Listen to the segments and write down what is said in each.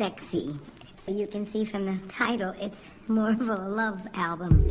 sexy. You can see from the title, it's more of a love album.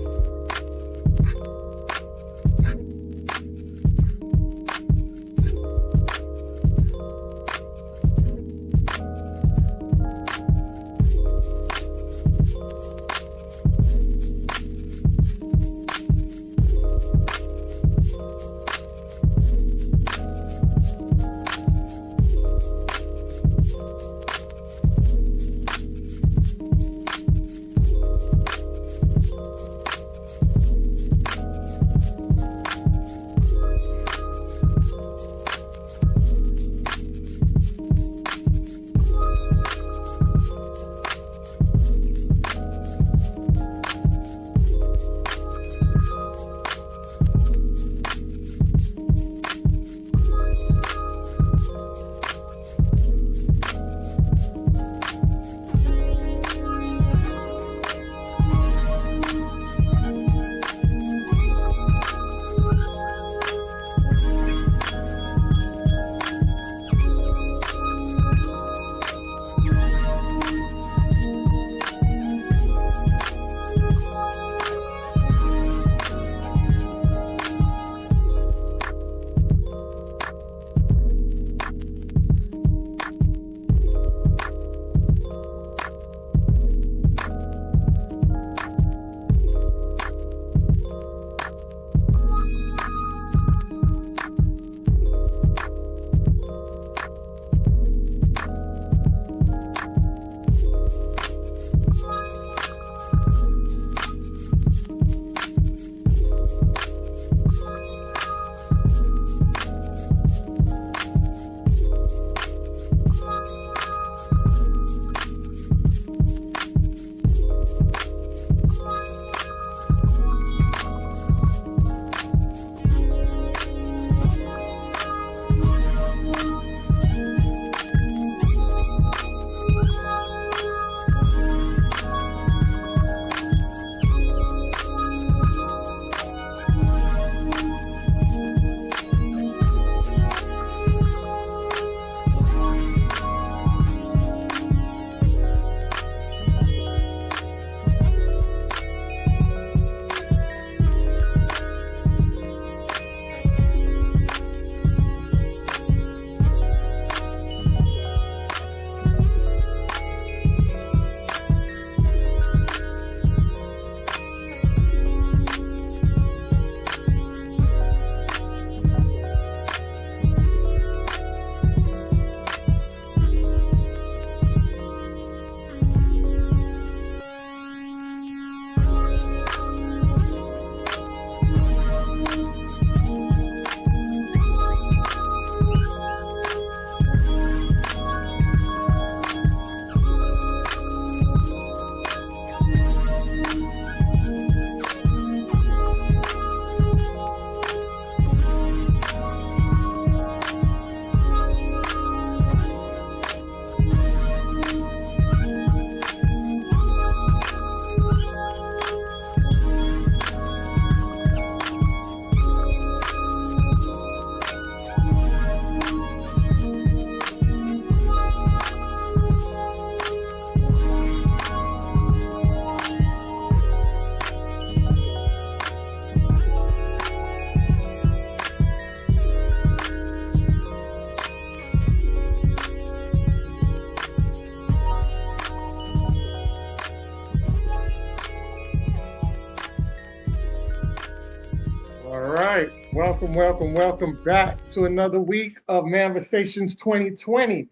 Welcome back to another week of Manversations 2020.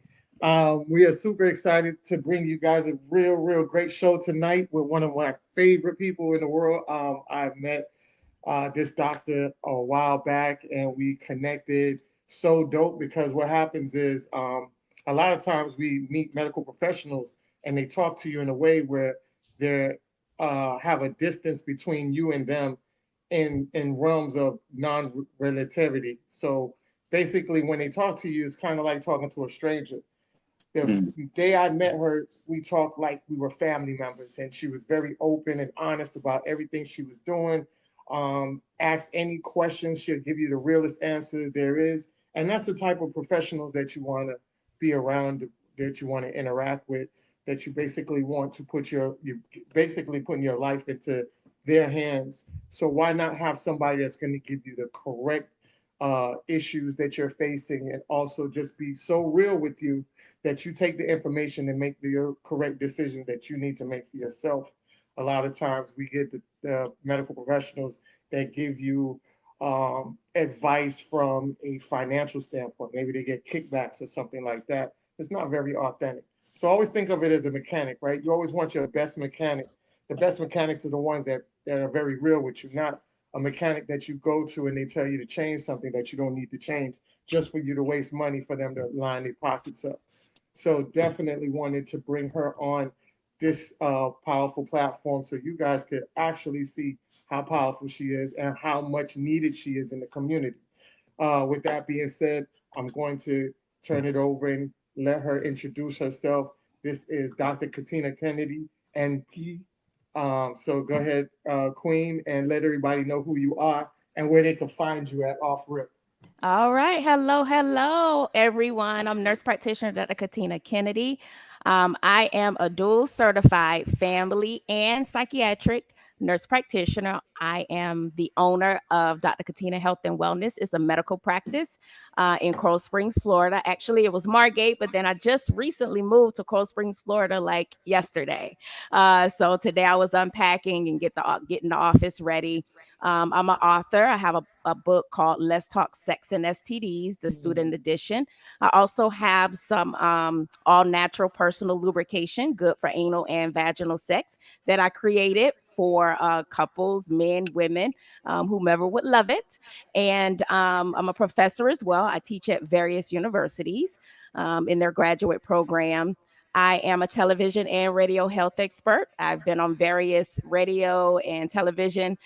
We are super excited to bring you guys a real great show tonight with one of my favorite people in the world. I met this doctor a while back and we connected so dope because what happens is a lot of times we meet medical professionals and they talk to you in a way where they have a distance between you and them in realms of non-relativity. So basically, when they talk to you, it's kind of like talking to a stranger. The day I met her, we talked like we were family members, and she was very open and honest about everything she was doing. Ask any questions, she'll give you the realest answer there is. And that's the type of professionals that you want to be around, that you want to interact with. that you basically want to put you basically putting your life into their hands. So why not have somebody that's going to give you the correct issues that you're facing, and also just be so real with you that you take the information and make the correct decisions that you need to make for yourself. A lot of times we get the medical professionals that give you advice from a financial standpoint. Maybe they get kickbacks or something like that. It's not very authentic. So always think of it as a mechanic, right? You always want your best mechanic. The best mechanics are the ones that are very real with you, not a mechanic that you go to and they tell you to change something that you don't need to change just for you to waste money for them to line their pockets up. So definitely wanted to bring her on this powerful platform so you guys could actually see how powerful she is and how much needed she is in the community. With that being said, I'm going to turn it over and let her introduce herself. This is Dr. Katina Kennedy, NP. So go ahead, Queen, and let everybody know who you are and where they can find you at off rip. All right. Hello, everyone. I'm nurse practitioner Dr. Katina Kennedy. I am a dual certified family and psychiatric nurse practitioner. I am the owner of Dr. Katina Health and Wellness. It's a medical practice in Coral Springs, Florida. Actually, it was Margate, but then I just recently moved to Coral Springs, Florida, like yesterday. So today I was unpacking and getting the office ready. I'm an author. I have a book called Let's Talk Sex and STDs, the student edition. I also have some all natural personal lubrication, good for anal and vaginal sex, that I created for couples, men, women, whomever would love it. And I'm a professor as well. I teach at various universities in their graduate program. I am a television and radio health expert. I've been on various radio and television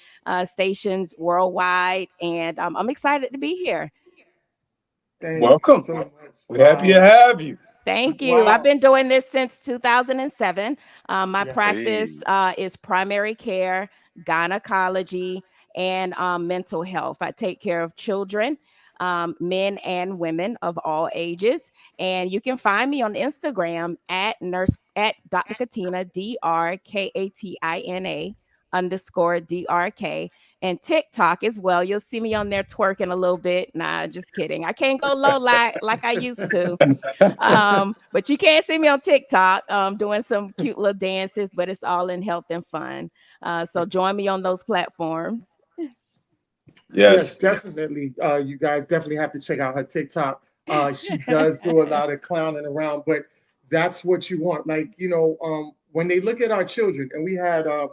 stations worldwide, and I'm excited to be here. Thank you Welcome. so much. We're happy to Wow. have you. Thank you. I've Wow. been doing this since 2007. My Yes. practice Hey, is primary care, gynecology, and mental health. I take care of children, men and women of all ages. And you can find me on Instagram at Dr. Katina, DRKATINA _DRK, and TikTok as well. You'll see me on there twerking a little bit. Nah, just kidding. I can't go low like I used to. But you can't see me on TikTok doing some cute little dances, but it's all in health and fun. So join me on those platforms. Yes, Yes. definitely. You guys definitely have to check out her TikTok. She does do a lot of clowning around, but that's what you want. Like, when they look at our children, and we had a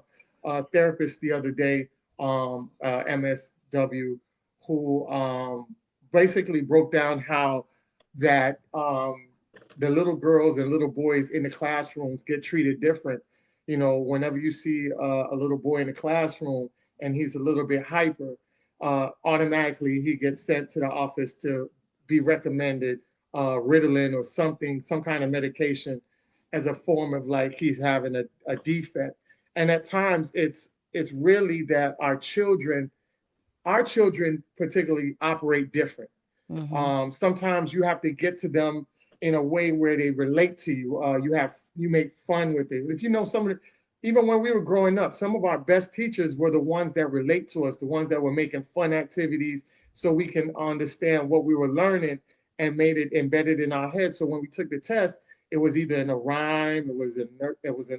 therapist the other day, MSW, who basically broke down how that the little girls and little boys in the classrooms get treated different. Whenever you see a little boy in the classroom and he's a little bit hyper, automatically he gets sent to the office to be recommended Ritalin or something, some kind of medication, as a form of like he's having a defect. And at times it's really that our children particularly operate different. Hmm. Sometimes you have to get to them in a way where they relate to you. You make fun with it. If you know some of the, even when we were growing up, some of our best teachers were the ones that relate to us, the ones that were making fun activities so we can understand what we were learning and made it embedded in our head. So when we took the test, it was either in a rhyme, it was in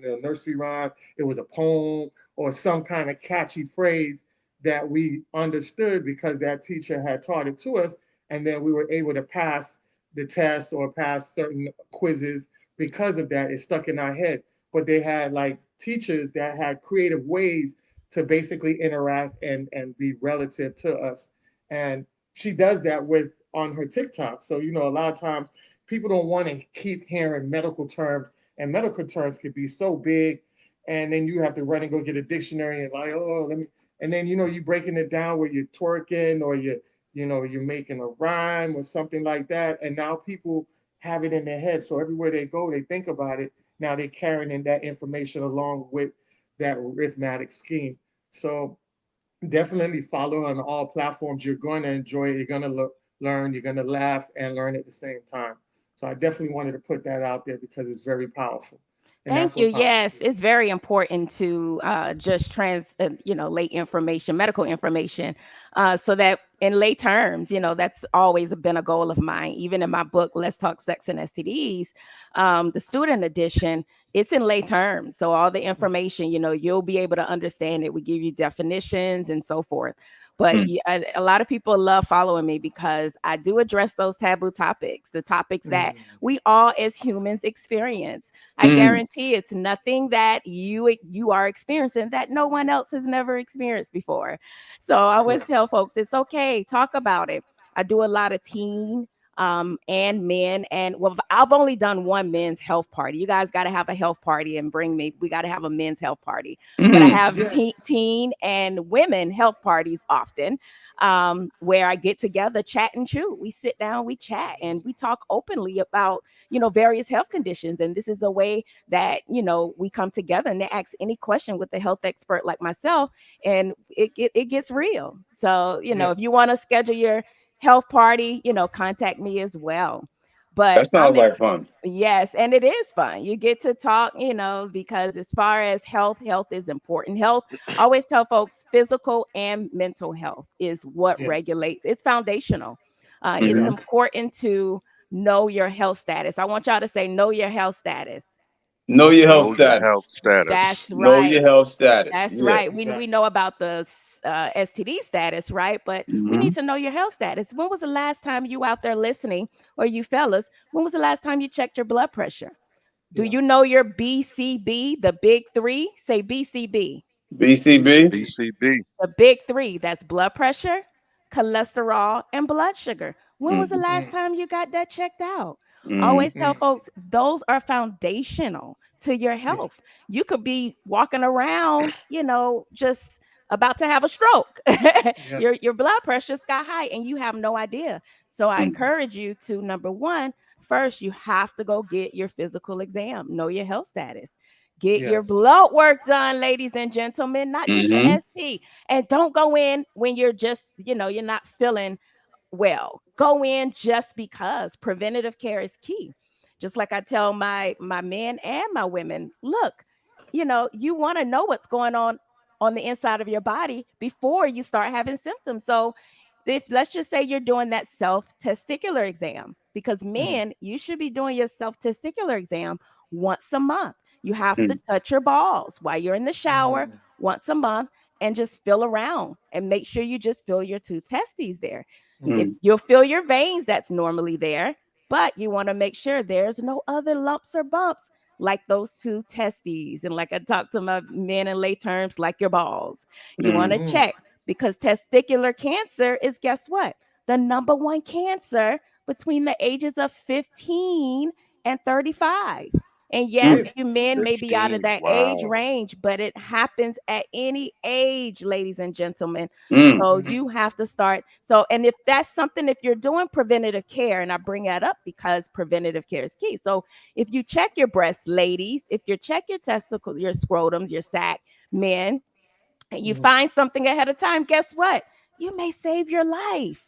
a nursery rhyme, it was a poem, or some kind of catchy phrase that we understood because that teacher had taught it to us, and then we were able to pass the test or pass certain quizzes because of that. It stuck in our head. But they had like teachers that had creative ways to basically interact and be relative to us. And she does that with on her TikTok. So, a lot of times people don't want to keep hearing medical terms, and medical terms could be so big. And then you have to run and go get a dictionary and like, oh, let me, and then, you breaking it down where you're twerking or you're making a rhyme or something like that. And now people have it in their head. So everywhere they go, they think about it. Now they're carrying in that information along with that arithmetic scheme. So definitely follow on all platforms. You're going to enjoy it. You're going to learn. You're going to laugh and learn at the same time. So I definitely wanted to put that out there because it's very powerful. And that's Thank you. what pops. Yes, it's very important to just late information, medical information, so that in lay terms, that's always been a goal of mine. Even in my book, Let's Talk Sex and STDs, the student edition, it's in lay terms. So all the information, you'll be able to understand it. We give you definitions and so forth. But a lot of people love following me because I do address those taboo topics, the topics that we all as humans experience. I guarantee it's nothing that you are experiencing that no one else has never experienced before. So I always tell folks it's okay, talk about it. I do a lot of teen and men, and well, I've only done one men's health party. You guys got to have a health party and bring me. We got to have a men's health party, but I have teen and women health parties often, where I get together, chat and chew. We sit down, we chat, and we talk openly about various health conditions. And this is a way that we come together and they ask any question with a health expert like myself, and it gets real. So if you want to schedule your health party, contact me as well. But That sounds like fun. yes, and it is fun. You get to talk, because as far as health is important. Health, I always tell folks, physical and mental health is what regulates. It's foundational. It's Exactly. important to know your health status. I want y'all to say, know your health status. Know your health Know your health status. status. That's Know your right. health status. That's Yeah. right. We know about the STD status, right? But we need to know your health status. When was the last time you out there listening, or you fellas? When was the last time you checked your blood pressure? Do you know your BCB, the big three? Say BCB. BCB. BCB. The big three, that's blood pressure, cholesterol, and blood sugar. When was the Mm, last time you got that checked out? I mm, always tell folks those are foundational to your health. You could be walking around, just about to have a stroke. Your blood pressure got high and you have no idea. So I mm, encourage you to, number one, first you have to go get your physical exam, know your health status. Get your Yes. blood work done, ladies and gentlemen, not just your mm-hmm. ST. And don't go in when you're just, you're not feeling well. Go in just because preventative care is key. Just like I tell my men and my women, look, you want to know what's going on the inside of your body before you start having symptoms. So if let's just say you're doing that self testicular exam, because men, you should be doing your self testicular exam once a month. You have to touch your balls while you're in the shower once a month and just feel around and make sure you just feel your two testes there. If Mm, you'll feel your veins, that's normally there, but you want to make sure there's no other lumps or bumps like those two testes. And like I talked to my men in lay terms, like your balls. You want to mm, check because testicular cancer is, guess what? The number one cancer between the ages of 15 and 35. And yes, mm, you men may be out of 15. that age Wow. range, but it happens at any age, ladies and gentlemen. mm, So you have to start. So, and if that's something, if you're doing preventative care, and I bring that up because preventative care is key. So if you check your breasts, ladies, if you check your testicles, your scrotums, your sac, men, and you find something ahead of time, guess what? You may save your life.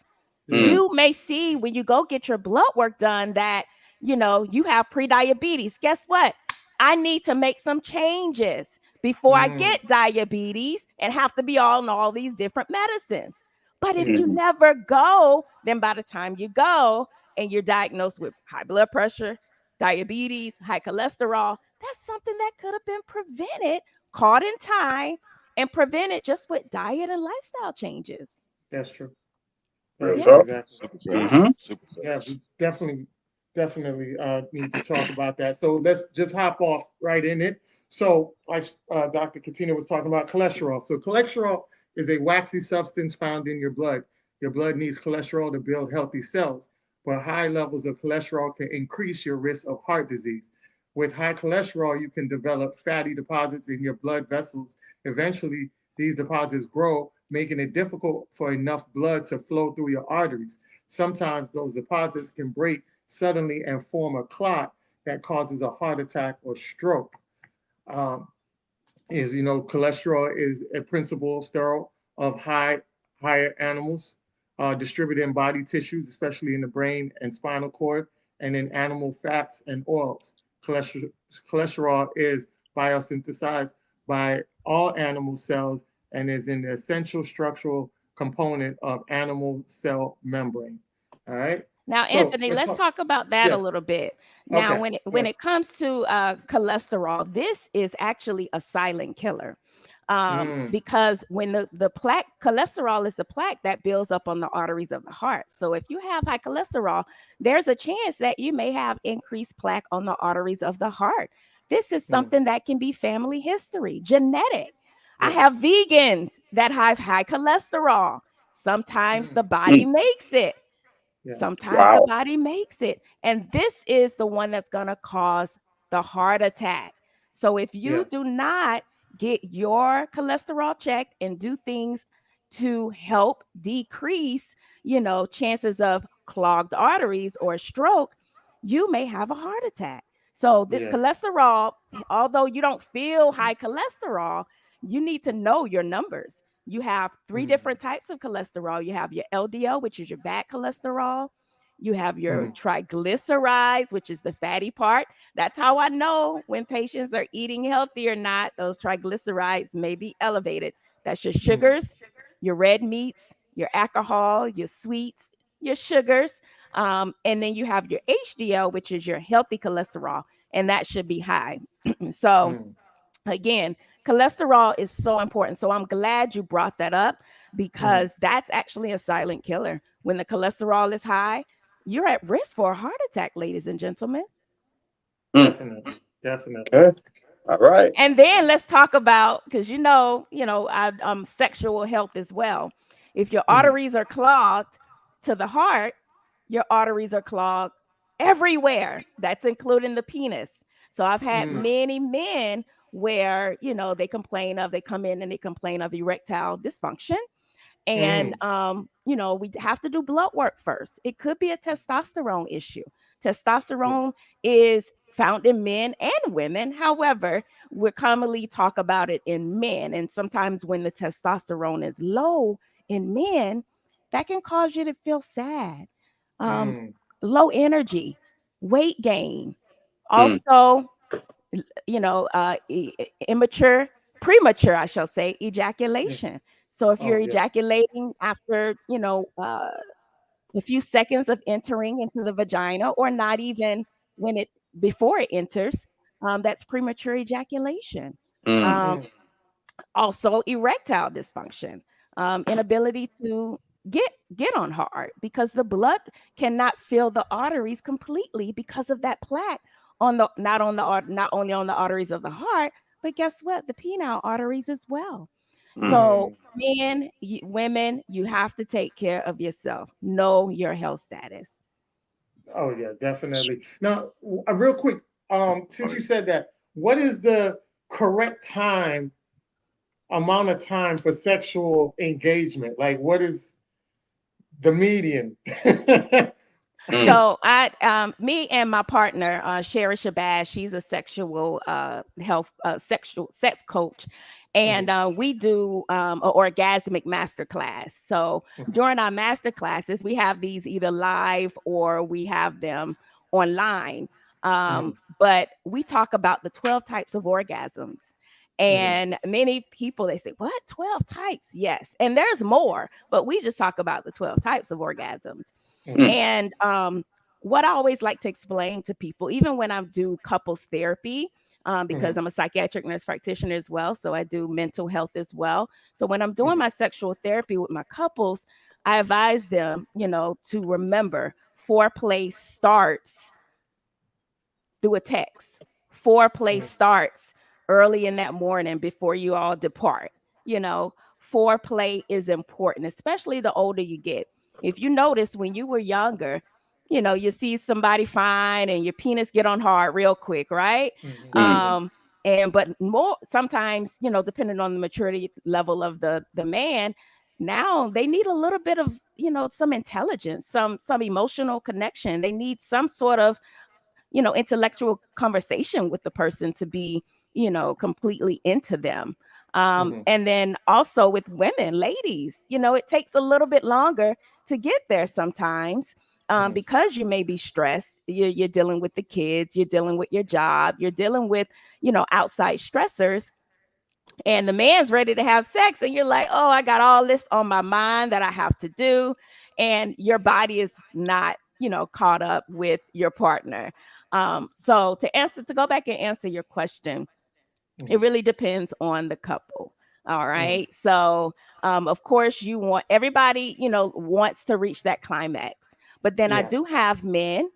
mm, You may see when you go get your blood work done that, you have prediabetes. Guess what? I need to make some changes before I get diabetes and have to be on all these different medicines. But if you mm. never go, then by the time you go and you're diagnosed with high blood pressure, diabetes, high cholesterol, that's something that could have been prevented, caught in time, and prevented just with diet and lifestyle changes. That's true. Real That's Yeah. talk. exactly. Super Mm-hmm. facts. Super Yeah, facts. we definitely need to talk about that. So let's just hop off right in it. So like Dr. Katina was talking about cholesterol. So cholesterol is a waxy substance found in your blood. Your blood needs cholesterol to build healthy cells, but high levels of cholesterol can increase your risk of heart disease. With high cholesterol, you can develop fatty deposits in your blood vessels. Eventually, these deposits grow, making it difficult for enough blood to flow through your arteries. Sometimes those deposits can break suddenly and form a clot that causes a heart attack or stroke. Um, cholesterol is a principal steroid of higher animals, distributed in body tissues, especially in the brain and spinal cord, and in animal fats and oils. cholesterol is biosynthesized by all animal cells and is an essential structural component of animal cell membrane. All right. Now, So Anthony, let's let's talk. talk about that a Yes. little bit. Now, Okay. when it comes to cholesterol, this is actually a silent killer. Because when the plaque, cholesterol is the plaque that builds up on the arteries of the heart. So if you have high cholesterol, there's a chance that you may have increased plaque on the arteries of the heart. This is something that can be family history, genetic. I have vegans that have high cholesterol. Sometimes the body makes it. Sometimes the body makes it. And this is the one that's going to cause the heart attack. So if you do not get your cholesterol checked and do things to help decrease, chances of clogged arteries or stroke, you may have a heart attack. So the cholesterol, although you don't feel high cholesterol, you need to know your numbers. You have three different types of cholesterol. You have your LDL, which is your bad cholesterol. You have your triglycerides, which is the fatty part. That's how I know when patients are eating healthy or not. Those triglycerides may be elevated. That's your sugars, your red meats, your alcohol, your sweets, your sugars. And then you have your HDL, which is your healthy cholesterol, and that should be high. So, again, cholesterol is so important. So I'm glad you brought that up because that's actually a silent killer. When the cholesterol is high, you're at risk for a heart attack, ladies and gentlemen. Definitely. Okay. All right. And then let's talk about, because sexual health as well. If your arteries are clogged to the heart, your arteries are clogged everywhere. That's including the penis. So I've had many men where, they come in and they complain of erectile dysfunction. And, we have to do blood work first. It could be a testosterone issue. Testosterone is found in men and women. However, we commonly talk about it in men. And sometimes when the testosterone is low in men, that can cause you to feel sad, low energy, weight gain. Also, premature, I shall say, ejaculation. So if you're ejaculating after, a few seconds of entering into the vagina, or not even before it enters, that's premature ejaculation. Also, erectile dysfunction, inability to get on hard because the blood cannot fill the arteries completely because of that plaque not only on the arteries of the heart, but guess what? The penile arteries as well. So men, women, you have to take care of yourself. Know your health status. Oh yeah, definitely. Now, real quick, since you said that, what is the correct amount of time for sexual engagement? Like, what is the median? So me and my partner, Sherry Shabazz, she's a sexual sexual sex coach. And we do an orgasmic masterclass. So during our master classes, we have these either live or we have them online. But we talk about the 12 types of orgasms. And many people, they say, what, 12 types? Yes. And there's more, but we just talk about the 12 types of orgasms. And what I always like to explain to people, even when I do couples therapy, because I'm a psychiatric nurse practitioner as well, so I do mental health as well. So when I'm doing my sexual therapy with my couples, I advise them, to remember foreplay starts through a text. Foreplay starts early in that morning before you all depart. Foreplay is important, especially the older you get. If you notice when you were younger, you see somebody fine and your penis get on hard real quick, right? But more sometimes, depending on the maturity level of the man, now they need a little bit of, some intelligence, some emotional connection. They need some sort of, intellectual conversation with the person to be, completely into them. And then also with women, ladies, it takes a little bit longer to get there sometimes. because you may be stressed. You're dealing with the kids, you're dealing with your job, you're dealing with, outside stressors. And the man's ready to have sex, and you're like, oh, I got all this on my mind that I have to do. And your body is not, caught up with your partner. So to go back and answer your question, it really depends on the couple. All right. So, of course, you want everybody, wants to reach that climax. But then I do have men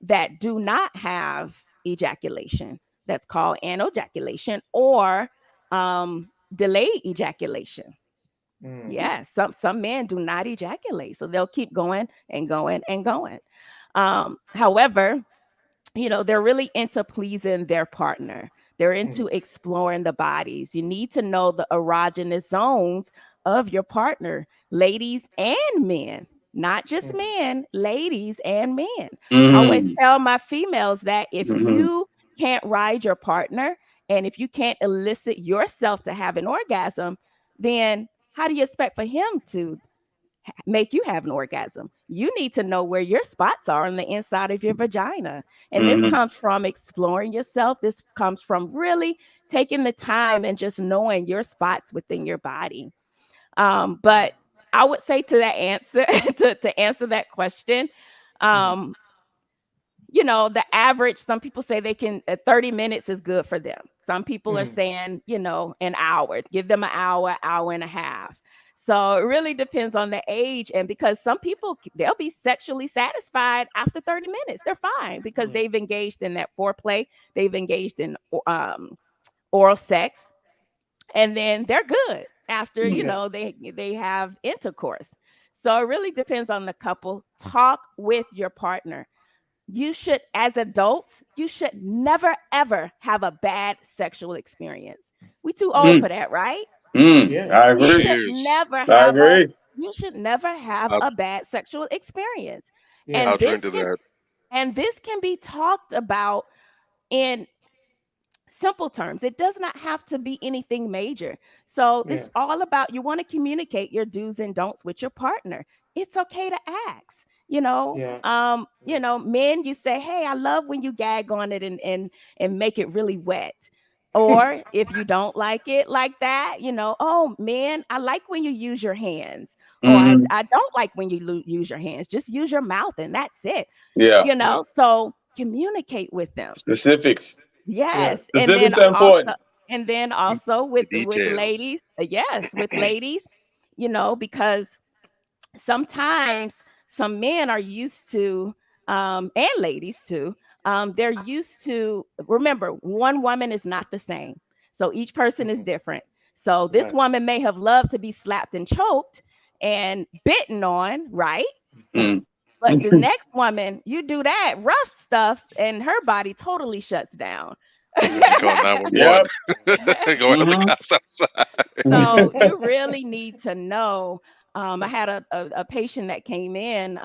that do not have ejaculation. That's called anojaculation or delayed ejaculation. Yeah, some men do not ejaculate, so they'll keep going and going and going. However, they're really into pleasing their partner. They're into exploring the bodies. You need to know the erogenous zones of your partner, ladies and men, not just men, ladies and men. I always tell my females that if you can't ride your partner and if you can't elicit yourself to have an orgasm, then how do you expect for him to make you have an orgasm? You need to know where your spots are on the inside of your vagina. And this comes from exploring yourself. This comes from really taking the time and just knowing your spots within your body. But I would say to that answer, to answer that question, the average, some people say they can, 30 minutes is good for them. Some people are saying, an hour, give them an hour, hour and a half. So it really depends on the age. And because some people, they'll be sexually satisfied after 30 minutes. They're fine because they've engaged in that foreplay. They've engaged in oral sex. And then they're good after, they have intercourse. So it really depends on the couple. Talk with your partner. You should, as adults, you should never, ever have a bad sexual experience. We too old for that, right? I agree. You should never have a bad sexual experience. Yeah. And this can be talked about in simple terms. It does not have to be anything major. So it's all about, you want to communicate your do's and don'ts with your partner. It's okay to ask. Men, you say, hey, I love when you gag on it and make it really wet. Or if you don't like it like that, oh man, I like when you use your hands. Or I don't like when you use your hands. Just use your mouth and that's it. So communicate with them. Specifics. Yes. Specifics are important. And then also with ladies, with ladies, because sometimes some men are used to, and ladies too, they're used to, remember, one woman is not the same. So each person is different. So this woman may have loved to be slapped and choked and bitten on, right? But the next woman, you do that rough stuff and her body totally shuts down. Going 911. Going to the cops outside. So you really need to know. I had a patient that came in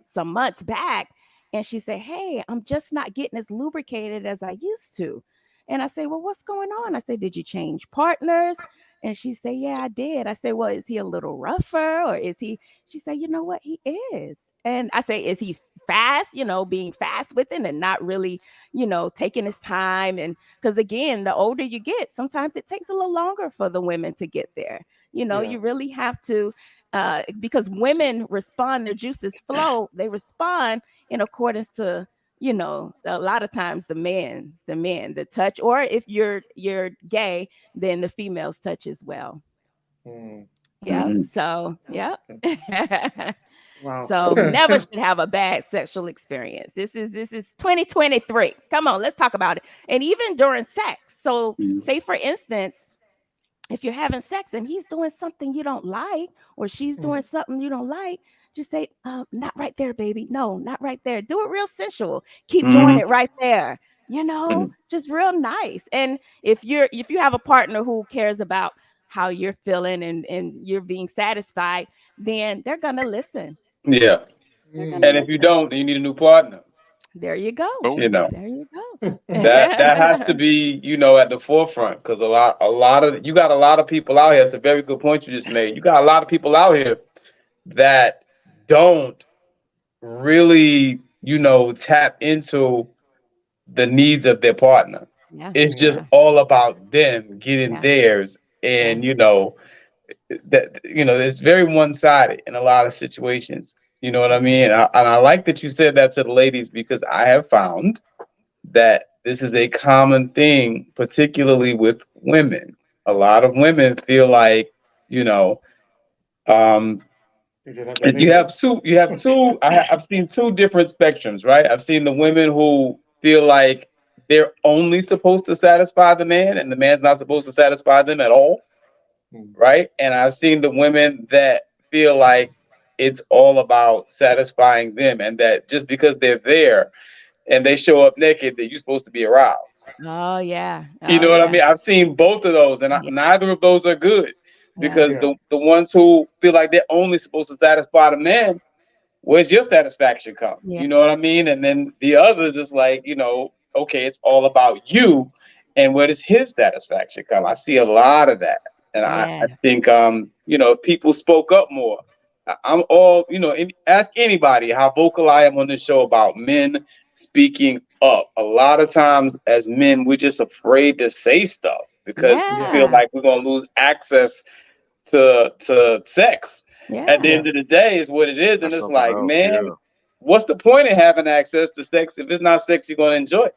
some months back, and she said, hey, I'm just not getting as lubricated as I used to. And I say, well, what's going on? I said, did you change partners? And she said, yeah, I did. I said, well, is he a little rougher or is he? She said, you know what? He is. And I say, is he fast, being fast with it and not really, taking his time? And because again, the older you get, sometimes it takes a little longer for the women to get there. You really have to, because women respond, their juices flow, they respond in accordance to, a lot of times the touch, or if you're gay, then the females touch as well. So Wow. So never should have a bad sexual experience. This is 2023. Come on, let's talk about it. And even during sex. So say for instance, if you're having sex and he's doing something you don't like, or she's doing something you don't like, just say, not right there, baby. No, not right there. Do it real sensual. Keep doing it right there. Just real nice. And if you have a partner who cares about how you're feeling and you're being satisfied, then they're gonna listen. Yeah. And if you don't, then you need a new partner. There you go. Boom. There you go. that has to be, at the forefront, because you got a lot of people out here. It's a very good point you just made. You got a lot of people out here that don't really, tap into the needs of their partner. Yeah. It's just Yeah. all about them getting Yeah. theirs. And, it's very one-sided in a lot of situations. You know what I mean? And I like that you said that to the ladies, because I have found that this is a common thing, particularly with women. A lot of women feel like, um, You just have to and live it. you have two. I've seen two different spectrums, right? I've seen the women who feel like they're only supposed to satisfy the man, and the man's not supposed to satisfy them at all, right? And I've seen the women that feel like it's all about satisfying them, and that just because they're there and they show up naked, that you're supposed to be aroused. Oh yeah. You Oh know what I yeah. mean? I've seen both of those, and Yeah. neither of those are good, Yeah. because Yeah. the ones who feel like they're only supposed to satisfy the man, where's your satisfaction come? Yeah. You know what I mean? And then the others is like, okay, it's all about you, and where does his satisfaction come? I see a lot of that, and I Yeah. think if people spoke up more. I'm all, ask anybody how vocal I am on this show about men speaking up. A lot of times as men, we're just afraid to say stuff because we Yeah. feel Yeah. like we're gonna lose access to sex. At the Yeah. Yeah. end of the day, is what it is, and That's it's something like, else. man, Yeah. what's the point of having access to sex if it's not sex you're gonna enjoy?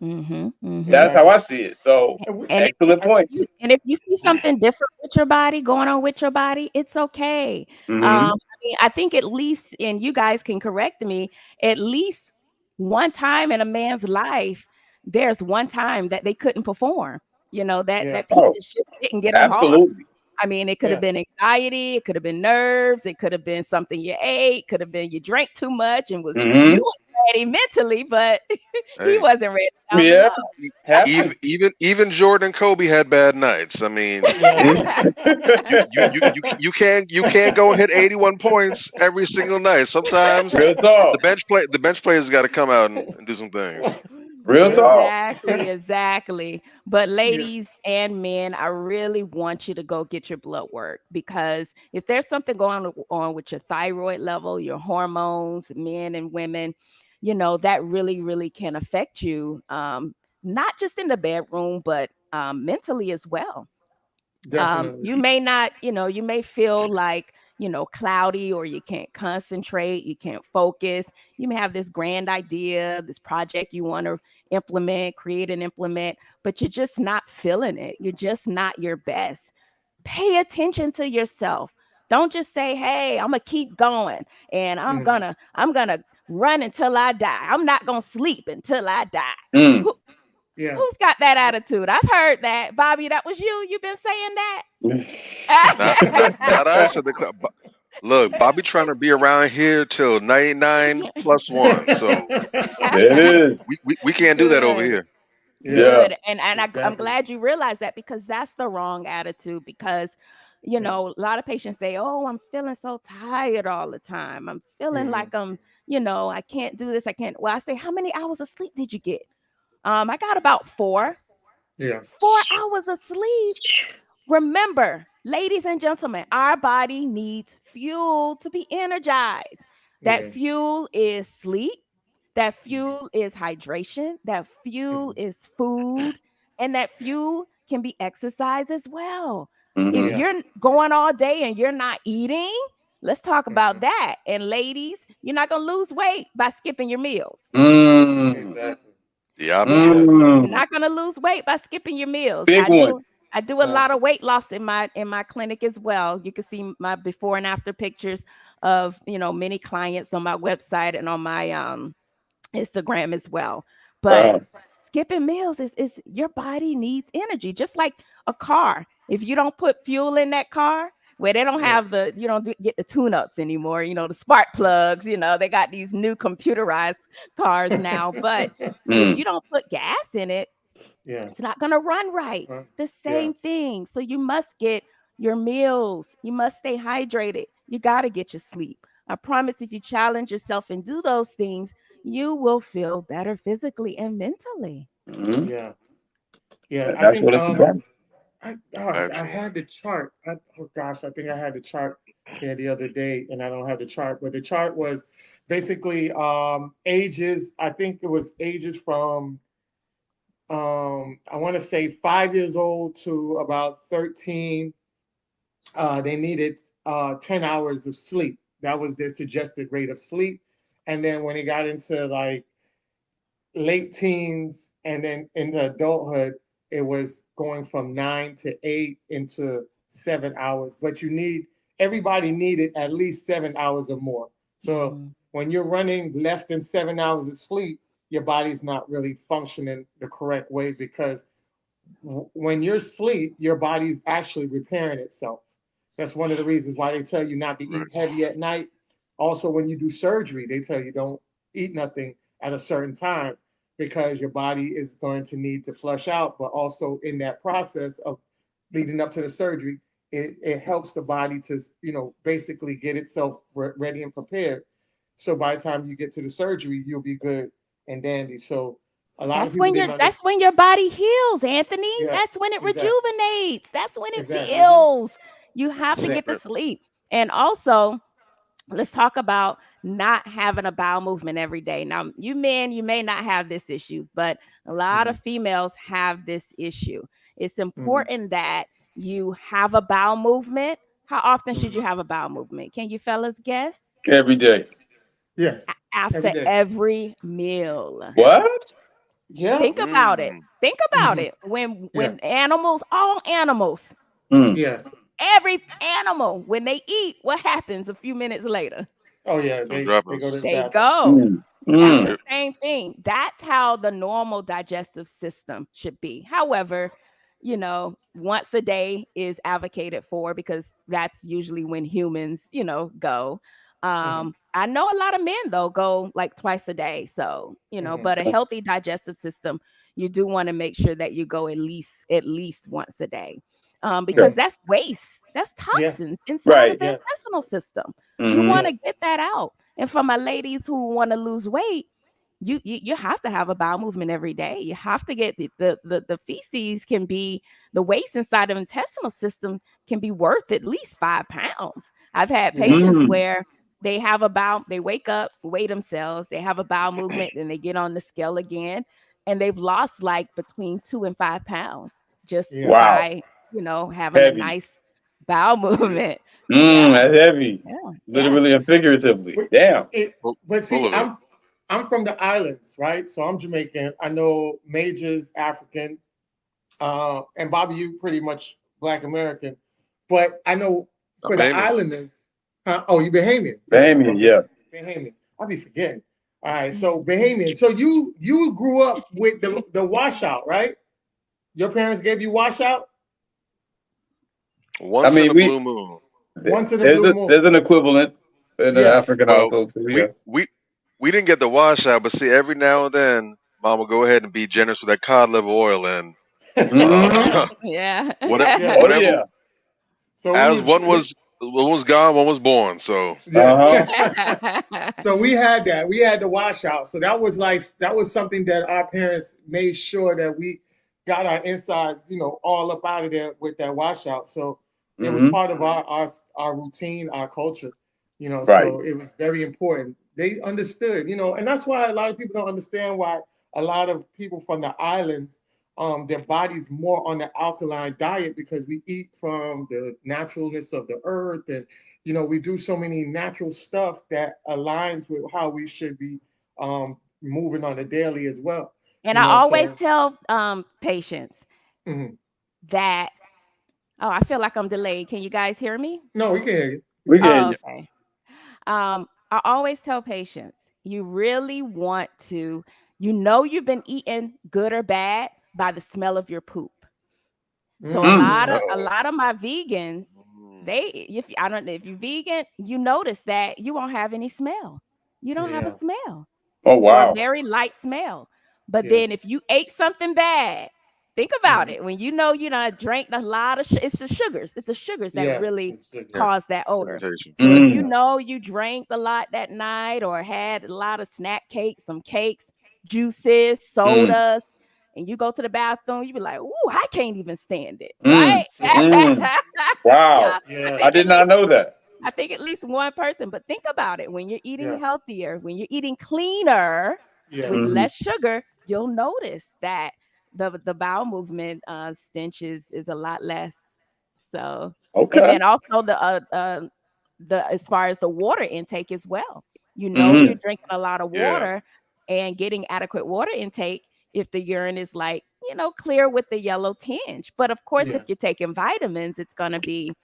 Mm-hmm. Mm-hmm. That's how Exactly. I see it. So, And excellent I, points. if you see something different with your body going on with your body, it's okay. Hmm. I think at least, and you guys can correct me, at least one time in a man's life, there's one time that they couldn't perform. That yeah. penis Oh, just didn't get them hard. absolutely. I mean, it could have Yeah. been anxiety, it could have been nerves, it could have been something you ate, could have been you drank too much and you Hmm. were ready mentally, but he Hey, wasn't ready down Yeah, below. e- happens. even Jordan and Kobe had bad nights. I mean, Yeah. you can't go and hit 81 points every single night. Sometimes Real the talk. bench players got to come out and do some things. Real Yeah. talk. Exactly, exactly. But Yeah. ladies and men, I really want you to go get your blood work, because if there's something going on with your thyroid level, your hormones, men and women, that really, really can affect you, not just in the bedroom, but mentally as well. Definitely. You may not, you may feel like, cloudy, or you can't concentrate, you can't focus. You may have this grand idea, this project you want to create and implement, but you're just not feeling it. You're just not your best. Pay attention to yourself. Don't just say, "Hey, I'm gonna keep going, and I'm Mhm. gonna I'm gonna run until I die. I'm not gonna sleep until I die." Mm. Who, Yeah. who's got that attitude? I've heard that. Bobby, that was you. You've been saying that. Not I said look, Bobby trying to be around here till 99 plus one. So There it is. we can't do that over Good. here. Yeah. Yeah. Good. I'm Exactly. glad you realized that, because that's the wrong attitude. Because, Yeah. a lot of patients say, "Oh, I'm feeling so tired all the time. I'm feeling Mhm. like I can't do this. I can't." Well, I say, "How many hours of sleep did you get?" I got about four. Yeah. 4 hours of sleep. Remember, ladies and gentlemen, our body needs fuel to be energized. That Yeah. fuel is sleep. That Mhm. fuel is hydration. That fuel Mhm. is food. And that fuel can be exercise as well. If Hmm. Yeah. you're going all day and you're not eating, let's talk about Mhm. that. And ladies, you're not going to lose weight by skipping your meals. Mm. Exactly. The Yeah. opposite. Exactly. You're Mm. not going to lose weight by skipping your meals. Big one. I do a lot Exactly. of weight loss in my clinic as well. You can see my before and after pictures of, many clients on my website and on my Instagram as well. But Wow. skipping meals is your body needs energy, just like a car. If you don't put fuel in that car, where they don't Yeah. have you don't get the tune-ups anymore, the spark plugs, they got these new computerized cars now. But if Mm. you don't put gas in it, Yeah. it's not going to run right. The Yeah. same thing. So you must get your meals. You must stay hydrated. You got to get your sleep. I promise, if you challenge yourself and do those things, you will feel better physically and mentally. Hmm. Yeah. Yeah. I That's think what it's about. I Actually, had the chart. Oh gosh, I think I had the chart here the other day, and I don't have the chart. But the chart was basically ages. I think it was ages from I want to say 5 years old to about 13. They needed 10 hours of sleep. That was their suggested rate of sleep. And then when it got into like late teens and then into adulthood, it was going from 9 to 8 into 7 hours. But everybody needed at least 7 hours or more. So when you're running less than 7 hours of sleep, your body's not really functioning the correct way, because when you're asleep, your body's actually repairing itself. That's one of the reasons why they tell you not to eat heavy at night. Also, when you do surgery, they tell you don't eat nothing at a certain time, because your body is going to need to flush out. But also in that process of leading up to the surgery, it helps the body to, basically get itself ready and prepared. So by the time you get to the surgery, you'll be good and dandy. So a lot of people didn't understand. That's when your body heals, Anthony. Yeah, That's when it exactly. rejuvenates. That's when it Exactly. heals. You have to get the Secret. sleep. And also, let's talk about not having a bowel movement every day. Now, you men, you may not have this issue, but a lot of females have this issue. It's important that you have a bowel movement. How often should you have a bowel movement? Can you fellas guess? Every day. Yeah. After Every day. every meal. What? Yeah. Think about it. Mm. Think about it. When animals, all animals, Mm. Yes. every animal, when they eat, what happens a few minutes later? Oh yeah. Some They go to droppers. the They bathroom. go. Mm. That's Mm. the same thing. That's how the normal digestive system should be. However, once a day is advocated for, because that's usually when humans, go. I know a lot of men though go like twice a day. So, but a healthy digestive system, you do want to make sure that you go at least once a day. Because that's waste. That's Yes. toxins inside of Right. the Yes. intestinal system. You Mm-hmm. want to Yes. get that out. And for my ladies who want to lose weight, you have to have a bowel movement every day. You have to get the feces can be, the waste inside of the intestinal system can be worth at least 5 pounds. I've had Yeah. patients Mm. where they wake up, weigh themselves, they have a bowel movement, then they get on the scale again, and they've lost like between 2 and 5 pounds just Yeah. Wow. by having a Heavy. nice bowel movement. Mm, Yeah, that's heavy. yeah, yeah. Literally and figuratively. But Damn. Full, but full see, of it. I'm from the islands, right? So I'm Jamaican. I know Major's African, and Bobby, you pretty much Black American. But I know I'm for the Bahamian. islanders, oh, you Bahamian. Good. Bahamian, Okay. yeah. Bahamian. I'll be forgetting. All right, so Bahamian. So you grew up with the washout, right? Your parents gave you washout I Once in mean, a blue moon. once in a blue moon. there's an equivalent in the Yes. African Well, household too. we Yeah. we we didn't get the washout, but see, every now and then, Mom will go ahead and be generous with that cod liver oil, and Mm-hmm. Yeah. Yeah. Oh whatever. yeah. So As one was gone, one was born. So Uh huh. Yeah. So we had that. We had the washout. So that was something that our parents made sure that we got our insides, all up out of there with that washout. So it was Mm-hmm. part of our routine, our culture, Right. so it was very important. They understood, and that's why a lot of people don't understand why a lot of people from the islands, their bodies more on the alkaline diet, because we eat from the naturalness of the earth, and we do so many natural stuff that aligns with how we should be moving on a daily as well. And I always So tell patients mhm. that, oh, I feel like I'm delayed. Can you guys hear me? No, we can hear you. We We can hear Oh, you. can. okay. I always tell patients, you really want to, you've been eating good or bad by the smell of your poop. So a Mm. lot Mm. of a uh-oh. lot of my vegans, I don't know if you're vegan, you notice that you won't have any smell. You don't have a Yeah. smell, Oh or a wow. very light smell. But Yes. then if you ate something bad, think about Mhm. it. When you not drank a lot of it's the sugars. It's the sugars that Yes. really It's good. Yeah, cause that odor. fermentation. So if Yeah. you Mm. know you drank a lot that night, or had a lot of snack cakes, some cakes, juices, Mm. sodas, and you go to the bathroom, you be like, "Ooh, I can't even stand it." Mm. Right? Mm. Yeah, Wow. Yeah. I think did at not least know that. I think at least one person. But think about it: when you're eating Yeah. healthier, when you're eating cleaner Yeah. with Mhm. less sugar, you'll notice that the bowel movement stench is a lot less. So, and Okay. then also the as far as the water intake as well. You know, you're Mhm. drinking a lot of Yeah. water and getting adequate water intake if the urine is like, clear with the yellow tinge. But of course, if Yeah. you're taking vitamins, it's going to be,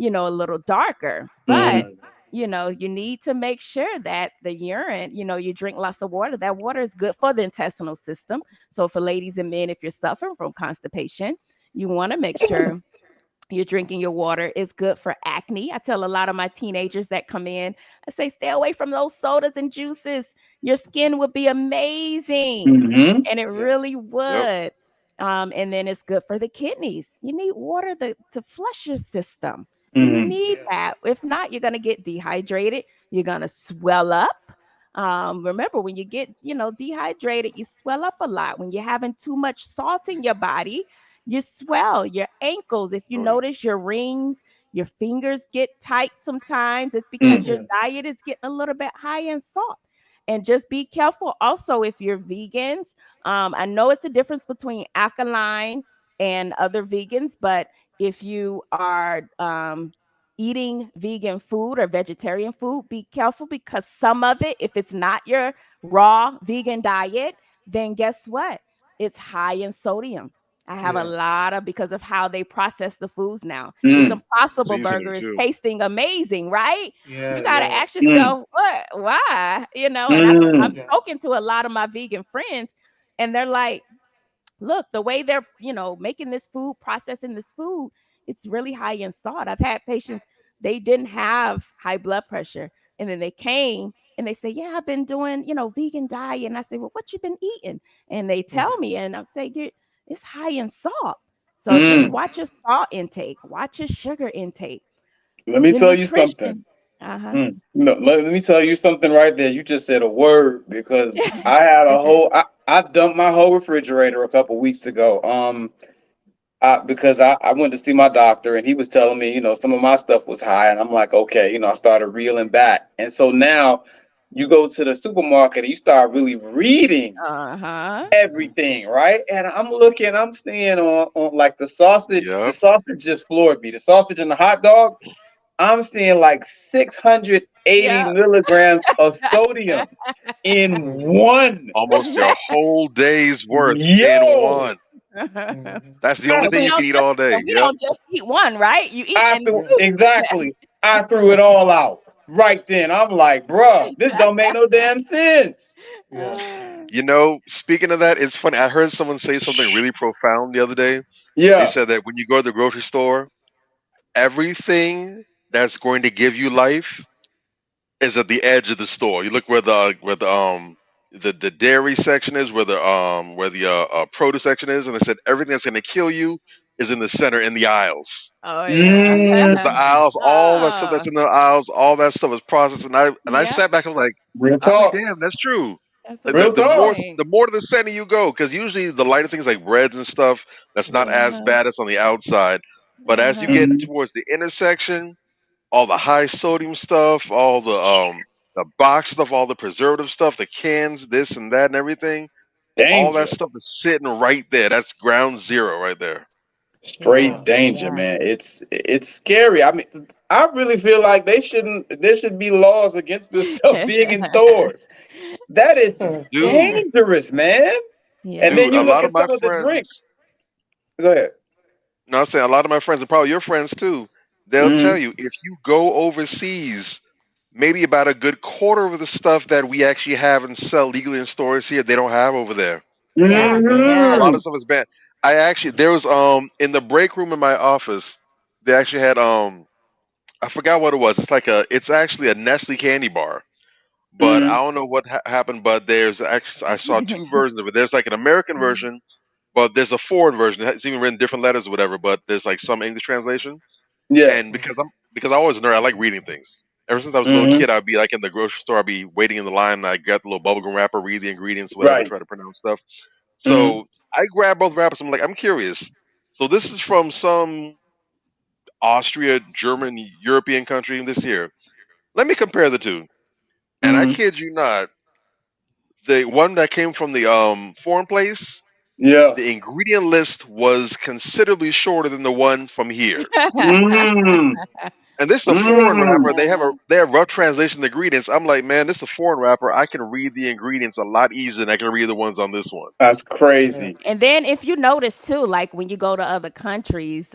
a little darker. But, Mhm. Yeah. you need to make sure that the urine, you drink lots of water. That water is good for the intestinal system. So for ladies and men, if you're suffering from constipation, you want to make sure you're drinking your water. Is good for acne. I tell a lot of my teenagers that come in, I say, stay away from those sodas and juices. Your skin would be amazing. Mhm. And it Yeah. really Yep. would. And then it's good for the kidneys. You need water to flush your system. You Mhm. need Yeah. that. If not, you're going to get dehydrated. You're going to swell up. Remember, when you get, dehydrated, you swell up a lot. When you're having too much salt in your body, you swell your ankles. If you Oh yeah. notice your rings, your fingers get tight sometimes, it's because Mm. your Yeah. diet is getting a little bit high in salt. And just be careful also if you're vegans. I know it's a difference between alkaline and other vegans, but if you are eating vegan food or vegetarian food, be careful because some of it, if it's not your raw vegan diet, then guess what? It's high in sodium. I have a Yeah. lot of because of how they process the foods now. This Mm. Impossible Seasoning Burger is too. tasting amazing, right? You Yeah. got to Yeah. ask Mm. yourself, what, why, and I've Mm. Yeah. spoken to a lot of my vegan friends, and they're like, look, the way they're, making this food, processing this food, it's really high in salt. I've had patients, they didn't have high blood pressure. And then they came and they say, yeah, I've been doing, vegan diet. And I say, well, what you been eating? And they tell Mhm. me, and I say, it's high in salt. So just Mm. watch your salt intake, watch your sugar intake, Let me your tell you something. nutrition. Uh-huh. Mm. No, let me tell you something right there. You just said a word because I had a whole. I dumped my whole refrigerator a couple weeks ago. Because I went to see my doctor and he was telling me, some of my stuff was high, and I'm like, okay, I started reeling back, and so now you go to the supermarket and you start really reading Uh-huh. Mhm. everything, right? And I'm seeing on like the Yep. sausage just floored me. The sausage and the hot dogs, I'm seeing like 680 Yeah. milligrams of sodium in Mhm. one. Almost your whole day's worth in Yo, one. Mhm. That's the I only And thing we you threw, can don't eat just all day. and we Yep. don't just eat one, right? You eat I and threw Yeah. exactly. I threw it all out right then. I'm like, bruh, this don't make no damn sense. Yeah. Speaking of that, it's funny. I heard someone say something really profound the other day. They Yeah. said that when you go to the grocery store, everything that's going to give you life is at the edge of the store. You look where the dairy section is, where the produce section is, and they said everything that's going to kill you is in the center in the aisles. Oh yeah. Mm, Because the aisles, all that stuff Oh, that's in the aisles, all that stuff is processed. And I yeah, sat back and was like, real I was like, talk. damn, that's true. that's a Like the, Real good the more talk. point. the more to the center you go, because usually the lighter things like breads and stuff, that's not Yeah. as Uh-huh. bad as on the outside. But as you Uh-huh. get Mhm. towards the intersection, all the high sodium stuff, all the box stuff, all the preservative stuff, the cans, this and that and everything, all that Danger. stuff is sitting right there. That's ground zero right there. Yeah. Straight Wow. danger, Yeah. man. It's scary. I mean, I really feel like there should be laws against this stuff being in stores. That is Dude, dangerous, man. And Yeah. then dude, a you look lot of at my some of the friends, drinks. Go ahead. no, I'm saying a lot of my friends, and probably your friends too, they'll tell Mm-hmm. you if you go overseas, maybe about a good quarter of the stuff that we actually have and sell legally in stores here, they don't have over there. Yeah. A Yeah. lot Mm-hmm. of stuff is banned. I actually there was in the break room in my office, they actually had I forgot what it was. It's actually a Nestle candy bar, but I Mm-hmm. don't know what happened. But there's actually I saw two versions of it. There's like an American version, but there's a foreign version. It's even written different letters or whatever. But there's like some English translation. Yeah. And because I always a nerd, I like reading things. Ever since I was a little Mm-hmm. kid, I'd be like in the grocery store. I'd be waiting in the line. And I got the little bubblegum wrapper, read the ingredients, whatever, Right. try to pronounce stuff. Mm-hmm. So I grabbed both wrappers. I'm like, I'm curious. So this is from some Austria, German, European country this year. Let me compare the two. And I Mm-hmm. kid you not, the one that came from the foreign place, Yeah. the ingredient list was considerably shorter than the one from here. Mm. And this is a foreign Mm. rapper. They have rough translation of the ingredients. I'm like, man, this is a foreign rapper. I can read the ingredients a lot easier than I can read the ones on this one. That's Yeah. crazy. And then if you notice too, like when you go to other countries,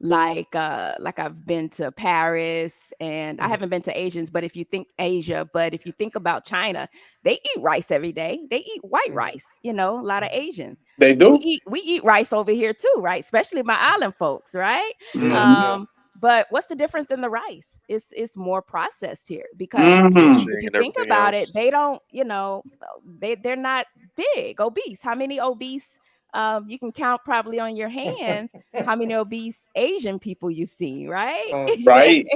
like I've been to Paris and I Mhm. haven't been to Asians, but if you think Asia, but if you think about China, they eat rice every day. They eat white Mhm. rice, you know, a lot of Mhm. Asians. They We do. eat rice over here too, right? Especially my island folks, right? Yeah. Mm-hmm. Yeah. But what's the difference in the rice? It's more processed here because Mm. if Bleaching you and think everything about it, else. they don't, you know, they're not big, obese. How many obese? You can count probably on your hands how many obese Asian people you've seen, right? Right.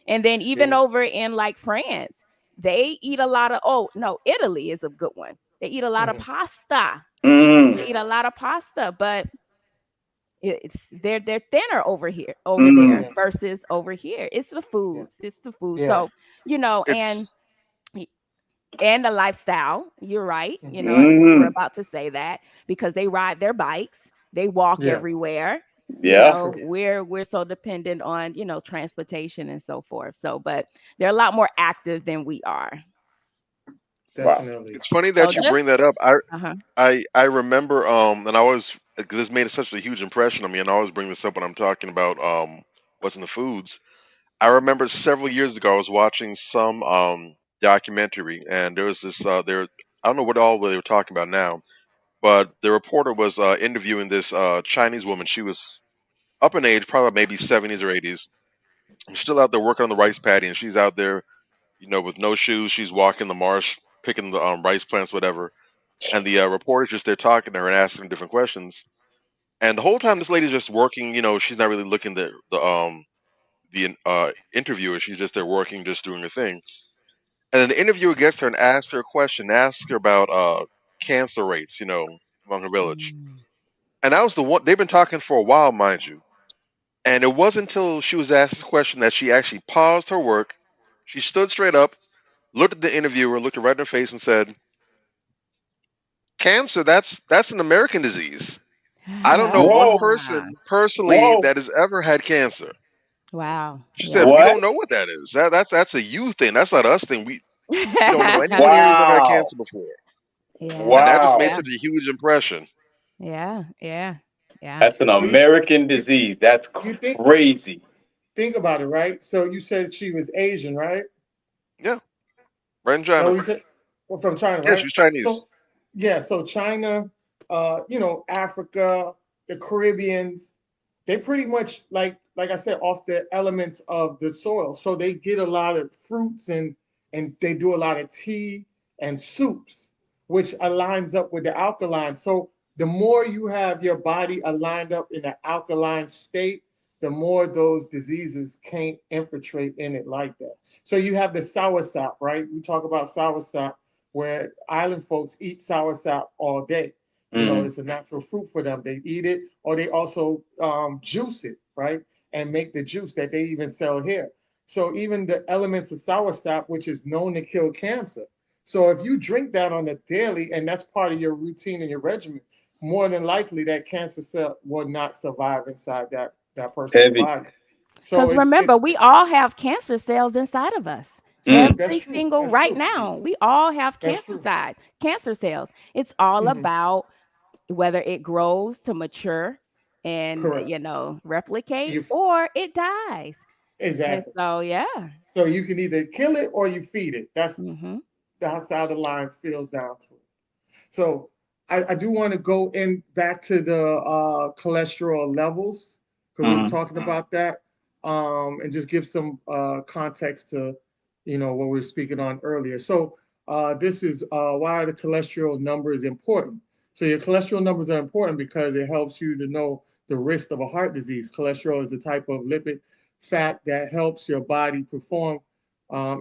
And then even Yeah. over in like France, they eat a lot of. Oh no, Italy is a good one. They eat a lot of Mhm. pasta. They Mm. eat a lot of pasta, but they're thinner over Mm. there Yeah. versus over here. It's the Yeah. foods. It's the food. Yeah. So you know, It's and the lifestyle. You're right. You Mhm. know, we were Mm. about to say that because they ride their bikes, they walk Yeah. everywhere. You Yeah. know, True. we're so dependent on, you know, transportation and so forth. So, but they're a lot more active than we are. Wow. Definitely. it's funny So that you just bring that up. uh-huh. I remember and I always, this made such a huge impression on me, and I always bring this up when I'm talking about what's in the foods. I remember several years ago I was watching some documentary, and there was this there, I don't know what all they were talking about now, but the reporter was interviewing this Chinese woman. She was up in age, probably maybe 70s or 80s. She's still out there working on the rice paddy, and she's out there, with no shoes. She's walking the marsh, picking the rice plants, whatever. And the reporter's just there talking to her and asking her different questions. And the whole time, this lady's just working. She's not really looking at the interviewer. She's just there working, just doing her thing. And then the interviewer gets her and asks her a question, asks her about cancer rates, among her village. Mm. And that was the one they've been talking for a while, mind you. And it wasn't until she was asked this question that she actually paused her work. She stood straight up, looked at the interviewer, looked her right in her face, and said, "Cancer, that's an American disease. I don't know one Whoa. person personally Whoa. that has ever had cancer." Wow. She said, Yeah. "We What? don't know what that is. That's a you thing. That's not us thing. We don't know anyone here who's ever had Wow. cancer before." Yeah. And that just made Wow. Yeah. such a huge impression. Yeah. Yeah. Yeah. That's an Well, you, American you disease. That's you crazy. think about it, right? So you said she was Asian, right? Yeah, right in No, China. you said well, from China, Yeah, right? she's Chinese. So yeah, so China, Africa, the Caribbeans, they pretty much like I said, off the elements of the soil. So they get a lot of fruits and they do a lot of tea and soups, which aligns up with the alkaline. So the more you have your body aligned up in an alkaline state, the more those diseases can't infiltrate in it like that. So you have the soursop, right? We talk about soursop, where island folks eat soursop all day. Mm. It's a natural fruit for them. They eat it, or they also juice it, right, and make the juice that they even sell here. So even the elements of soursop, which is known to kill cancer. So if you drink that on a daily, and that's part of your routine and your regimen, more than likely that cancer cell will not survive inside that person's Heavy. body. So Because it's remember, it's we all have cancer cells inside of us. true. Mm. That's Every true. single That's right true. now, we all have That's true. cancer cells. It's all Mhm. about whether it grows to mature and Correct. replicate You or it dies. And exactly. so yeah. So you can either kill it or you feed it. Hmm. That's how the line feels down to it. So I do want to go in back to the cholesterol levels because we were Mm. talking about that, and just give some context to what we were speaking on earlier. So this is why the cholesterol number is important. So your cholesterol numbers are important because it helps you to know the risk of a heart disease. Cholesterol is the type of lipid fat that helps your body perform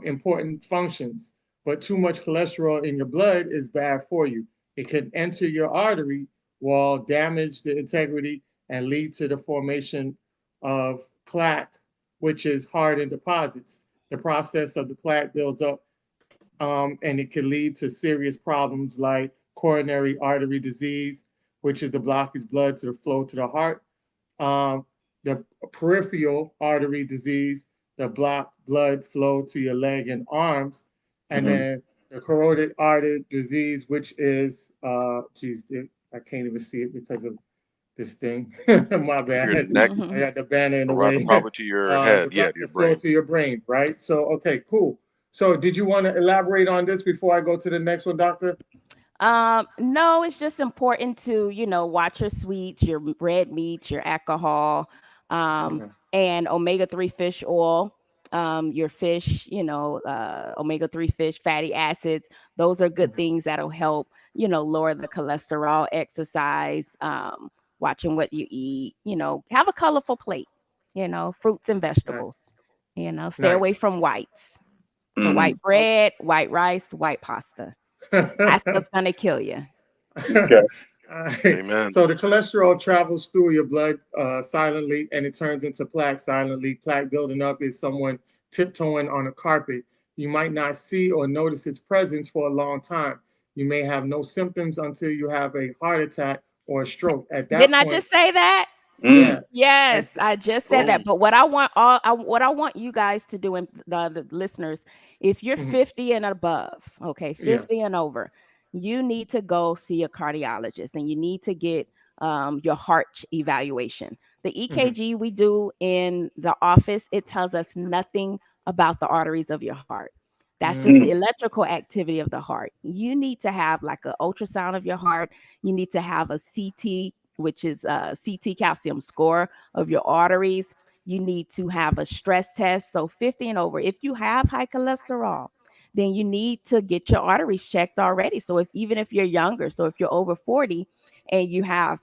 important functions. But too much cholesterol in your blood is bad for you. It can enter your artery, will damage the integrity and lead to the formation of plaque, which is hardened deposits. The process of the plaque builds up, and it can lead to serious problems like coronary artery disease, which is the blockage blood to the flow to the heart, the peripheral artery disease, the block blood flow to your leg and arms, and Mm-hmm. then the carotid artery disease, which is, I can't even see it because of this thing. My To your bad. neck, I got the banner in the around way. probably to your head. Yeah, to The your flow brain. to your brain, right? So, okay, cool. So, did you want to elaborate on this before I go to the next one, Doctor? No, it's just important to, watch your sweets, your red meats, your alcohol, um, Okay. and omega-3 fish oil, your fish, omega-3 fish, fatty acids. Those are good things that'll help, lower the cholesterol, exercise, watching what you eat, have a colorful plate, fruits and Nice, vegetables, stay away nice. from whites, the Mm-hmm. white bread, white rice, white pasta. That's what's gonna kill you. Okay. All right. Amen. So the cholesterol travels through your blood silently, and it turns into plaque silently. Plaque building up is someone tiptoeing on a carpet. You might not see or notice its presence for a long time. You may have no symptoms until you have a heart attack or a stroke. At Didn't that I point, just say that? yeah, Mm. Yes, at, I just said Boom. that. But what I want what I want you guys to do, and the listeners, if you're mhm, 50 and above, okay, yeah, 50 and over, you need to go see a cardiologist, and you need to get your heart evaluation. The mhm, EKG we do in the office, it tells us nothing about the arteries of your heart. That's just the mm, Mm. electrical activity of the heart. You need to have like an ultrasound of your heart. You need to have a CT, which is a CT calcium score of your arteries. You need to have a stress test. So 50 and over. If you have high cholesterol, then you need to get your arteries checked already. So if even if you're younger, so if you're over 40 and you have,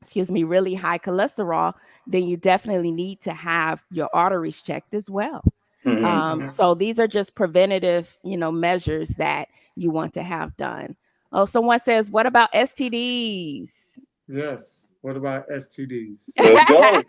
excuse me, really high cholesterol, then you definitely need to have your arteries checked as well. Mm-hmm. mhm. So these are just preventative, measures that you want to have done. Oh, someone says, what about STDs? Yes. What about STDs? Let's go.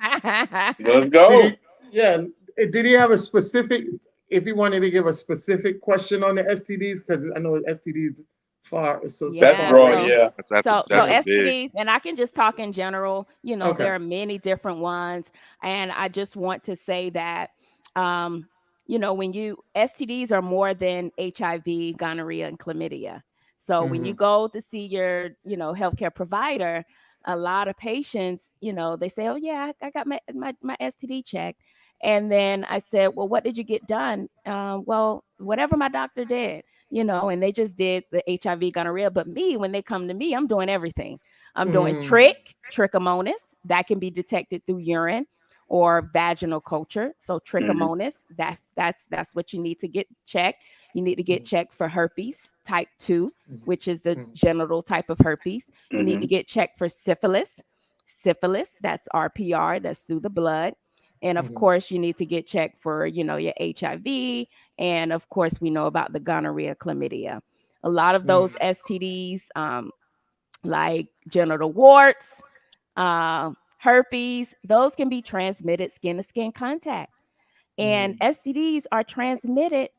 Let's Did he? go. Yeah. Did he have a specific? If he wanted to give a specific question on the STDs, because I know STDs far so That's Yeah, far broad. range. so Yeah. so Yeah. Big. STDs, and I can just talk in general. Okay. There are many different ones, and I just want to say that, um, when you STDs are more than HIV, gonorrhea, and chlamydia. So when you Hmm. go to see your, healthcare provider, a lot of patients, they say, "Oh yeah, I got my STD checked," and then I said, "Well, what did you get done?" Well, whatever my doctor did, and they just did the HIV gonorrhea. But me, when they come to me, I'm doing everything. I'm doing Hmm. trichomonas that can be detected through urine or vaginal culture. So Mm-hmm. trichomonas, that's what you need to get checked. You need to get checked for herpes type 2, which is the genital type of herpes. You need Mm-hmm. to get checked for syphilis. Syphilis, that's RPR, that's through the blood. And of Hmm. course, you need to get checked for, your HIV, and of course, we know about the gonorrhea, chlamydia. A lot of those STDs, like genital warts, herpes, those can be transmitted skin to skin contact. And Hmm. STDs are transmitted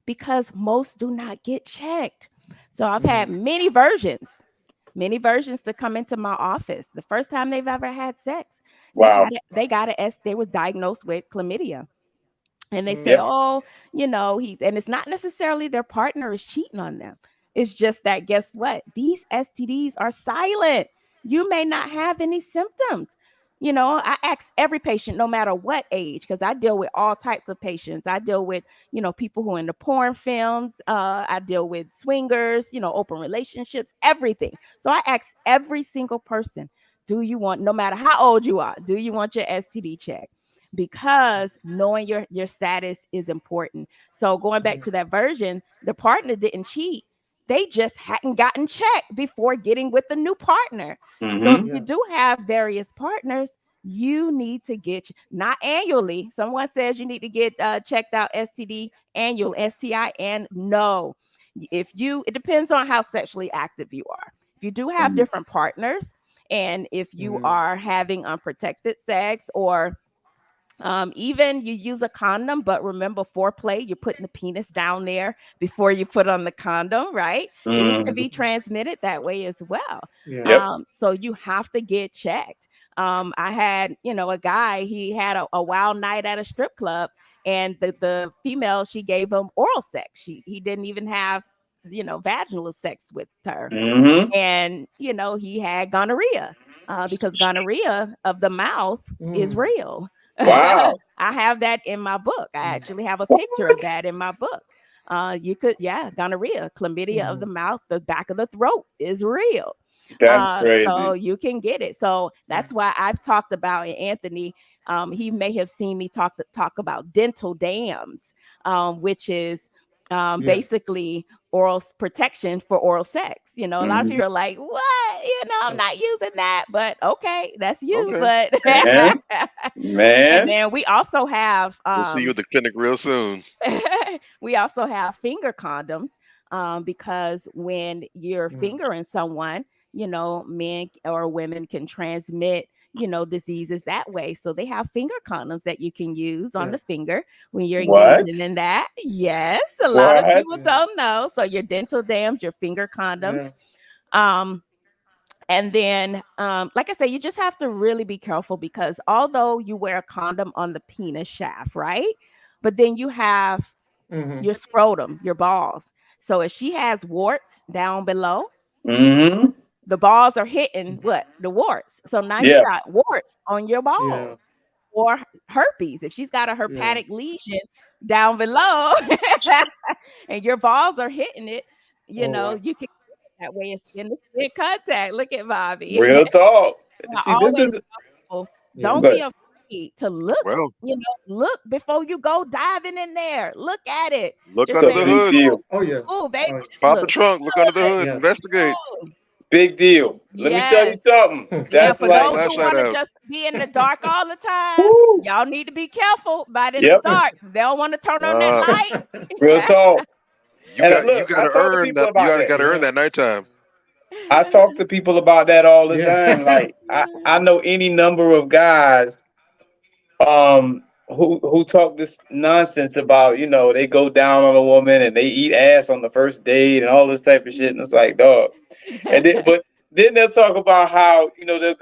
because most do not get checked. So I've had Hmm. many versions to come into my office. The first time they've ever had sex, Wow. they was diagnosed with chlamydia. And they say, Yep. Hmm. oh, and it's not necessarily their partner is cheating on them. It's just that, guess what? These STDs are silent. You may not have any symptoms. I ask every patient, no matter what age, because I deal with all types of patients. I deal with, people who are in the porn films. I deal with swingers, open relationships, everything. So I ask every single person, do you want, no matter how old you are, do you want your STD checked? Because knowing your status is important. So going back to that version, the partner didn't cheat. They just hadn't gotten checked before getting with the new partner. So if Mm-hmm. you Yeah. do have various partners, you need to get, not annually. Someone says you need to get checked out STD annual, STI, and no. It depends on how sexually active you are. If you do have Mm-hmm. different partners And if you are having unprotected sex, or even you use a condom, but remember foreplay, you're putting the penis down there before you put on the condom, right? And it can be transmitted that way as well. Yeah. So you have to get checked. I had, a guy, he had a wild night at a strip club, and the female, she gave him oral sex. He didn't even have, vaginal sex with her. And, he had gonorrhea, because gonorrhea of the mouth is real. Wow. I have that in my book. I actually have a picture of that in my book. Gonorrhea, chlamydia of the mouth, the back of the throat is real. That's crazy. So you can get it. So that's why I've talked about, and Anthony, he may have seen me talk about dental dams, which is basically oral protection for oral sex. A lot of people are like, what? I'm not using that, but okay, that's you. Okay. But Man. and then we also have We'll see you at the clinic real soon. we also have finger condoms, because when you're fingering someone, men or women can transmit, diseases that way. So they have finger condoms that you can use on the finger when you're engaging in that. Yes, a lot of people don't know. So your dental dams, your finger condoms. And then, like I say, you just have to really be careful, because although you wear a condom on the penis shaft, right? But then you have your scrotum, your balls. So if she has warts down below, the balls are hitting what? The warts. So now you got warts on your balls, or herpes. If she's got a herpetic lesion down below and your balls are hitting it, you can that way. It's in the skin contact. Look at Bobby. Real talk. I See, this always is tell people, don't good. be afraid to look. Well, Look before you go diving in there. Look at it. look Just under say, the hood. Deal. Oh yeah. "Oh, baby, this Pop the looks trunk. Look under the good." hood. Yeah. Investigate. Ooh, Big deal. Let me tell you yes. something. Yeah, That's for Get the like, those who flashlight want to out. just be in the dark all the time, woo, y'all need to be careful about in the yep, dark. They don't want to turn on that Uh, real light. talk. you And got you look, I got to talk to earn people that. You about that. got to earn that nighttime. I talk to people about that all the Yeah. time. Like, I know any number of guys who talk this nonsense about, they go down on a woman and they eat ass on the first date and all this type of shit. And it's like, dog. And but then they'll talk about how,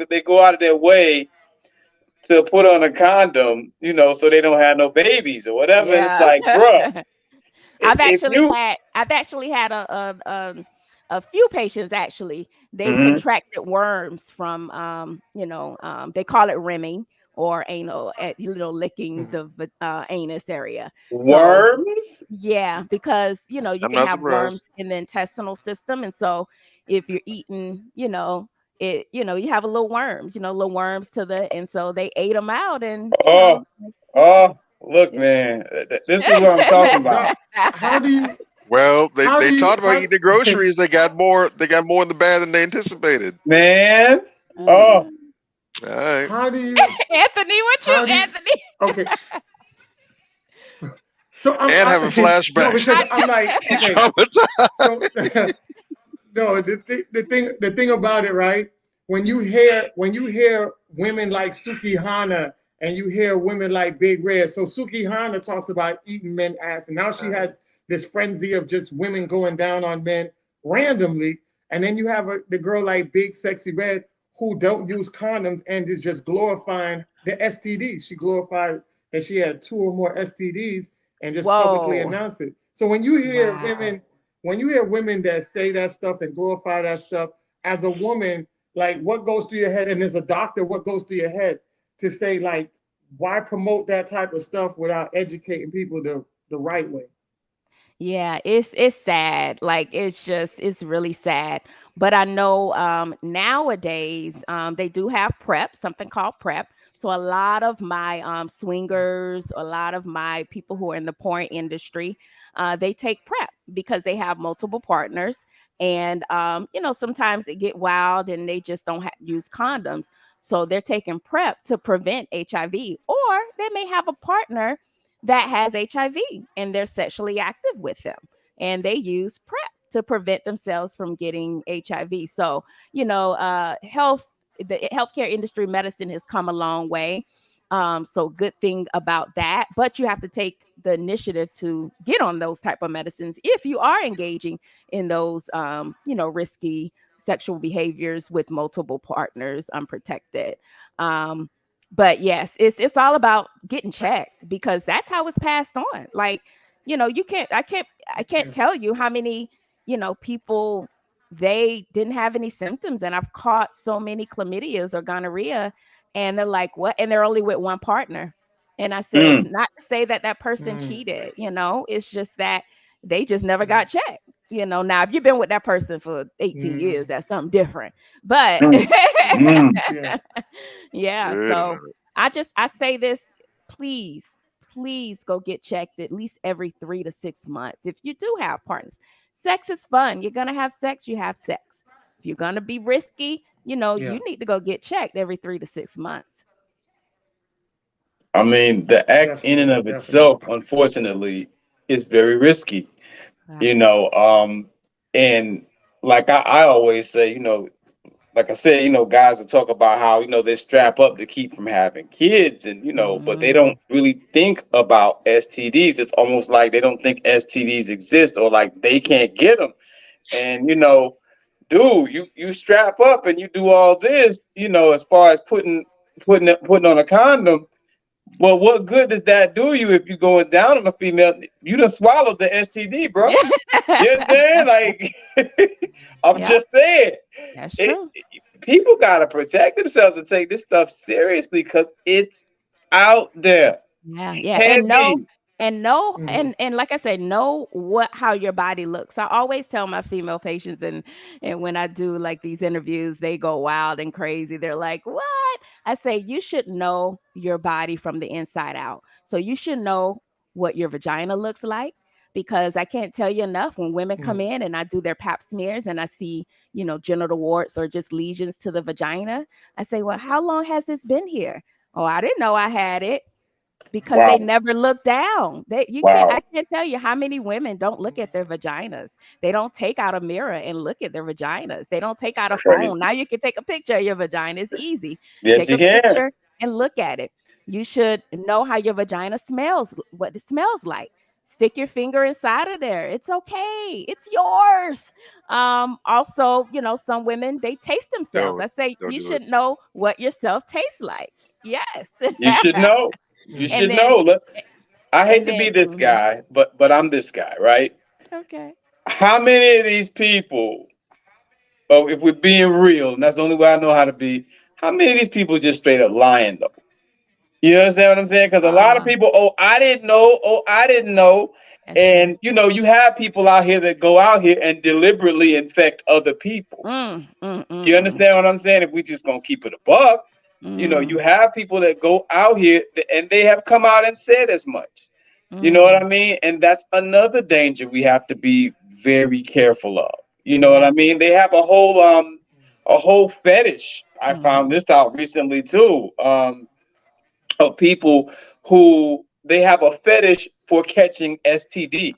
they go out of their way to put on a condom, so they don't have no babies or whatever. And it's Yeah. like, bruh, I've if actually you had I've actually had a few patients actually. They've Mhm. contracted worms from they call it rimming, or anal, licking the anus area. So Worms? yeah, because you I'm can not have worms surprised. in the intestinal system, and so if you're eating, it, you have a little worms, little worms and so they ate them out, and Oh, oh, look, man, this is what I'm talking Look, about, Doc, how do you Well, how they do you talked about how eating the groceries. They got more. They got more in the bag than they anticipated. man. Hmm. Oh, All right. how do you Anthony, what you, how do you Anthony? okay. So And having no, flashbacks. because I'm like, He okay, traumatized. so no, the thing about it, right? When you hear women like Suki Hana and you hear women like Big Red, so Suki Hana talks about eating men ass, and now she has this frenzy of just women going down on men randomly, and then you have the girl like Big Sexy Red who don't use condoms and is just glorifying the STDs. She glorified that she had 2 or more STDs and just publicly Whoa. announced it. So Wow. when you hear women that say that stuff and glorify that stuff, as a woman, like what goes through your head? And as a doctor, what goes through your head to say, like, why promote that type of stuff without educating people the right way? Yeah, it's sad. Like it's really sad. But I know nowadays they do have prep, something called prep. So a lot of my swingers, a lot of my people who are in the porn industry, they take prep because they have multiple partners, and sometimes they get wild and they just don't use condoms. So they're taking prep to prevent HIV, or they may have a partner that has HIV and they're sexually active with them, and they use PrEP to prevent themselves from getting HIV. So, health the healthcare industry, medicine has come a long way. So good thing about that. But you have to take the initiative to get on those type of medicines if you are engaging in those, risky sexual behaviors with multiple partners unprotected. But yes, it's all about getting checked, because that's how it's passed on. Like, I can't tell you how many, people, they didn't have any symptoms, and I've caught so many chlamydias or gonorrhea, and they're like, what? And they're only with one partner. And I said, it's not to say that that person cheated, it's just that they just never got checked. Now if you've been with that person for 18 years, that's something different. But Yeah. yeah, Wait a so minute. I say this, please, please go get checked at least every 3 to 6 months if you do have partners. Sex is fun. You're gonna have sex, you have sex. If you're gonna be risky, Yeah. you need to go get checked every 3 to 6 months. I mean, the act in and Definitely. of Definitely. itself, unfortunately, is very risky. Wow. You know, and like I always say, like I said, guys will talk about how, they strap up to keep from having kids, and but they Mm. don't really think about STDs. It's almost like they don't think STDs exist, or like they can't get them. And dude, you strap up and you do all this, as far as putting on a condom. Well, what good does that do you if you going down on a female? You done swallowed the STD, bro. You know what I'm saying? Like, I'm Yeah, just saying, that's it, true. people gotta protect themselves and take this stuff seriously, because it's out there, Yeah, yeah. And know, heavy. and know, Mhm. and like I said, know how your body looks. I always tell my female patients, and when I do like these interviews, they go wild and crazy. They're like, "What?" I say, "You should know your body from the inside out. So you should know what your vagina looks like." Because I can't tell you enough, when women come Mhm. in and I do their pap smears and I see, genital warts or just lesions to the vagina, I say, "Well, how long has this been here?" "Oh, I didn't know I had it." Because they Wow, never look down. I wow, can't tell you how many women don't look at their vaginas. They don't take out a mirror and look at their vaginas. They don't take it's out a phone. crazy. Now you can take a picture of your vagina. It's easy. Yes, Take you a can. picture and look at it. You should know how your vagina smells, what it smells like. Stick your finger inside of there. It's okay. It's yours. Also, some women, they taste themselves. Don't I say don't you do it. should know what yourself tastes like. Yes. You should know. You And should then know. Look, I hate and to be then this guy, but I'm this guy, right? okay. How many of these people, oh, if we're being real, and that's the only way I know how to be, how many of these people just straight up lying though? You understand what I'm saying? Because a lot of Ah, people, oh, I didn't know, oh, I didn't know. that's true. And you have people out here that go out here and deliberately infect other people. Mm, mm, mm, You mm, understand what I'm saying? If we just gonna keep it a buck, you mm, have people that go out here and they have come out and said as much. You know what I mm. mean? And that's another danger we have to be very careful of. You know what Yeah. I mean? They have a whole fetish. I found Mhm. this out recently too. Of people who they have a fetish for catching STDs.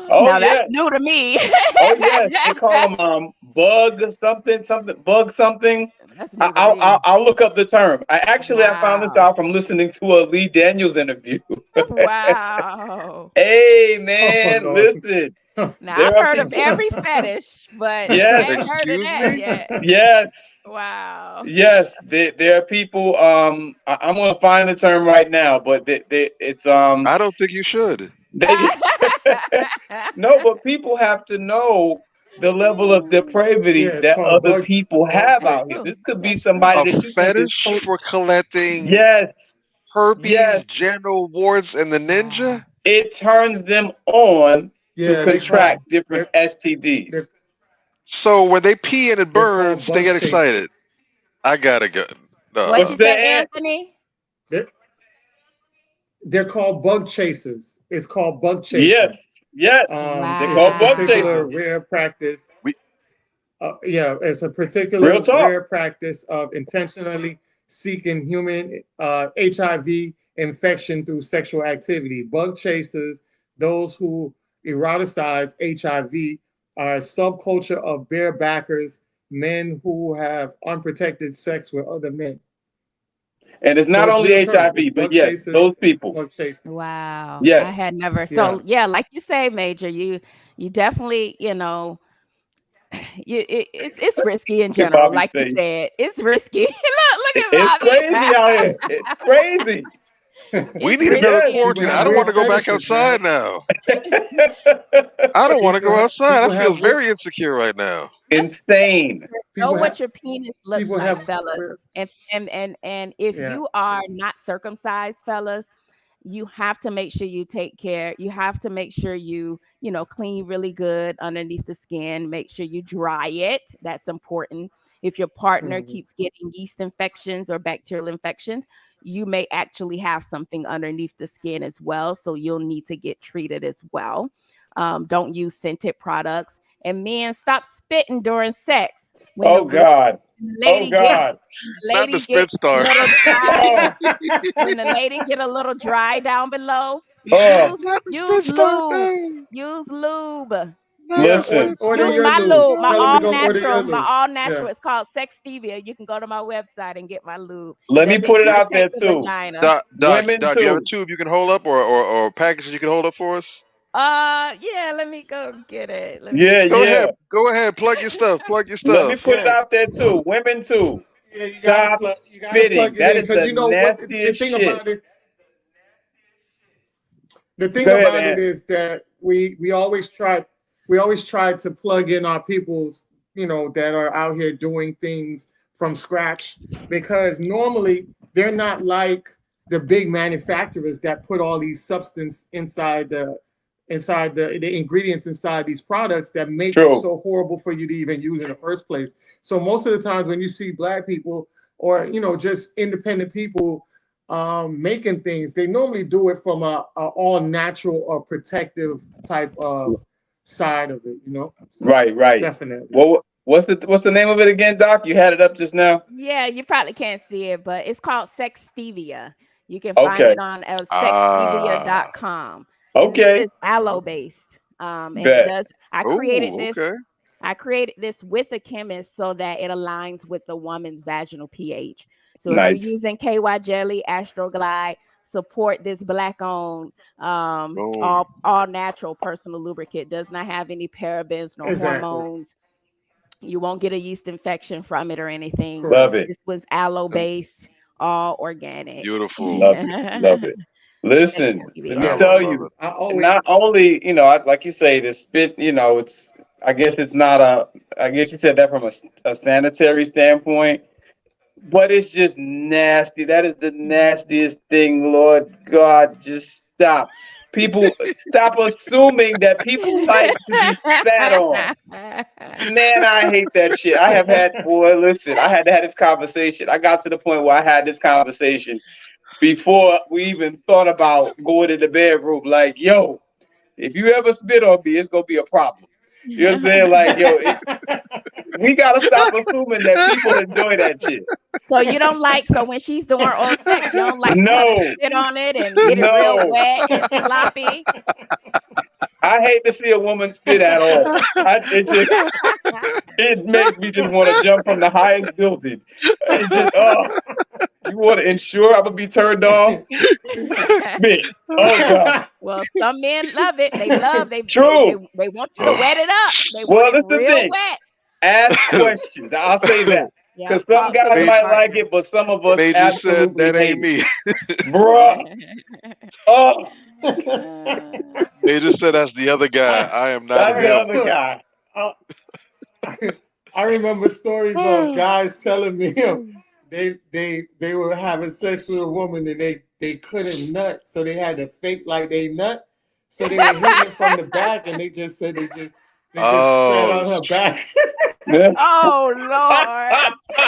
Oh Now that's yes. new to me. Oh yes, they call them bug something bug something. That's I, new to I'll, me. I'll I'll look up the term. I found this Wow. out from listening to a Lee Daniels interview. Wow. Hey Oh man, Lord. listen, Now I've there are heard of people. every fetish, but I Yes, ain't heard of Excuse that me? yet. yes, Wow. yes. There are people. I'm gonna find the term right now, but it's I don't think you should. they no, but people have to know the level of Yeah, depravity it's that called other bug people bug have That's out here. chasers. true. This could be That's true. somebody A that you think is fetish total. for collecting Yes, yes. herpes, genital warts, and the ninja? It turns them on to Yeah, contract different they're they're STDs. So when they pee and it they're called burns, they bug get excited. chasers. I gotta go. What What's you No. say, that? Anthony? They're they're called bug chasers. It's called bug chasing. Yes, yes. They're It's a called bug particular Wow. chasers. rare practice. We Yeah, it's a Real particular talk. rare practice of intentionally seeking human HIV infection through sexual activity. Bug chasers, those who eroticize HIV, are a subculture of barebackers men who have unprotected sex with other men. And it's So not it's only real term. It's HIV, but bug yes, chaser, those people. bug chaser. Wow. I Yes. had never. Yeah. So yeah, like you say, Major, you definitely, it's risky in Look at general. Bobby's Like you face. said, it's risky. Look It's at crazy out here. Bobby. It's crazy. We It's need another risky Yes. in quarantine. People I have don't weird want to go general. back fetishes, man. outside now. I don't want to go outside. I People feel have weird, very insecure right now. Insane. Know people what have your penis looks people like, have fellas. weird, And if yeah. you are not circumcised, fellas, you have to make sure you take care. You have to make sure you clean really good underneath the skin. Make sure you dry it. That's important. If your partner Mhm. keeps getting yeast infections or bacterial infections, you may actually have something underneath the skin as well. So you'll need to get treated as well. Don't use scented products. And men, stop spitting during sex. When the, Oh when God. the Oh lady get God. the Not the lady get spit a star. little dry, Oh. when the lady get a little dry down below, Oh. use Not the spit use star. lube. No. Use lube. Not Yeah, the order Listen. spit order Use star. your my lube. lube, my Tell them to all go order your natural, my lube. all Yeah. natural. It's called Sextevia. You can go to my website and get my lube. It Let me doesn't put it out there irritate the too. vagina. Women Doc, do you have a too. tube you can hold up or a package that you can hold up for us? Yeah, let me go get it. Let me Yeah, Go see. yeah. ahead. Go ahead. Plug your stuff. Plug your Let me stuff. put it Yeah. out there too. Women too. Yeah, Stop you gotta spitting. plug it That in is because the you know what the nastiest thing shit. about it. The thing Go ahead, about it Ant. is that we always try to plug in our peoples, that are out here doing things from scratch because normally they're not like the big manufacturers that put all these substance inside the ingredients inside these products that make it True. so horrible for you to even use in the first place. So most of the times when you see black people or just independent people making things, they normally do it from a all natural or protective type of side of it. So Right, right. definitely. Well, what's the name of it again, Doc? You had it up just now. Yeah, you probably can't see it, but it's called Sextevia. You can find Okay. it on Ah. sextevia.com. And this Okay. is aloe based. And it Bet. does Oh, okay. I created this with a chemist so that it aligns with the woman's vaginal pH. So if you're Nice. using KY jelly, Astroglide, support this black owned Boom. all natural personal lubricant. Does not have any parabens nor Exactly. hormones. You won't get a yeast infection from it or anything. Love Correct. it. This was aloe And based, all organic. beautiful. Love it. Love it. Listen, let me I Stevia. tell love you, it. I always not only, like you say, the spit, I guess it's not I guess you said that from a sanitary standpoint, but it's just nasty. That is the nastiest thing, Lord God. Just stop. People, stop assuming that people like to be spat on. Man, I hate that shit. Boy, listen, I had to have this conversation. I got to the point where I had this conversation before we even thought about going in the bedroom. Like, yo, if you ever spit on me, it's gonna be a problem. You know what I'm saying? Like, yo, we gotta stop assuming that people enjoy that shit. So when she's doing oral sex, you don't like for her to No, spit on it and get it real no. wet and sloppy. I hate to see a woman spit at all. It makes me just want to jump from the highest building. It just, you want to ensure I'm gonna be turned off? Spit. Oh God. Well, some men love it. They love True. they want you to wet it up. They want Well, it that's the real thing. wet. Ask questions. I'll say that. Yeah, Because some talk to guys your Major, might like partner. it, but some of us Major said absolutely that hate ain't it. me. Bruh. Oh, Major said that's the other guy. I, I am not that's the him. other guy. I, I remember stories of guys telling me they were having sex with a woman and they couldn't nut, so they had to fake like they nut. So they were hitting it from the back, and they just said they just spread Oh, on her back. Oh Lord.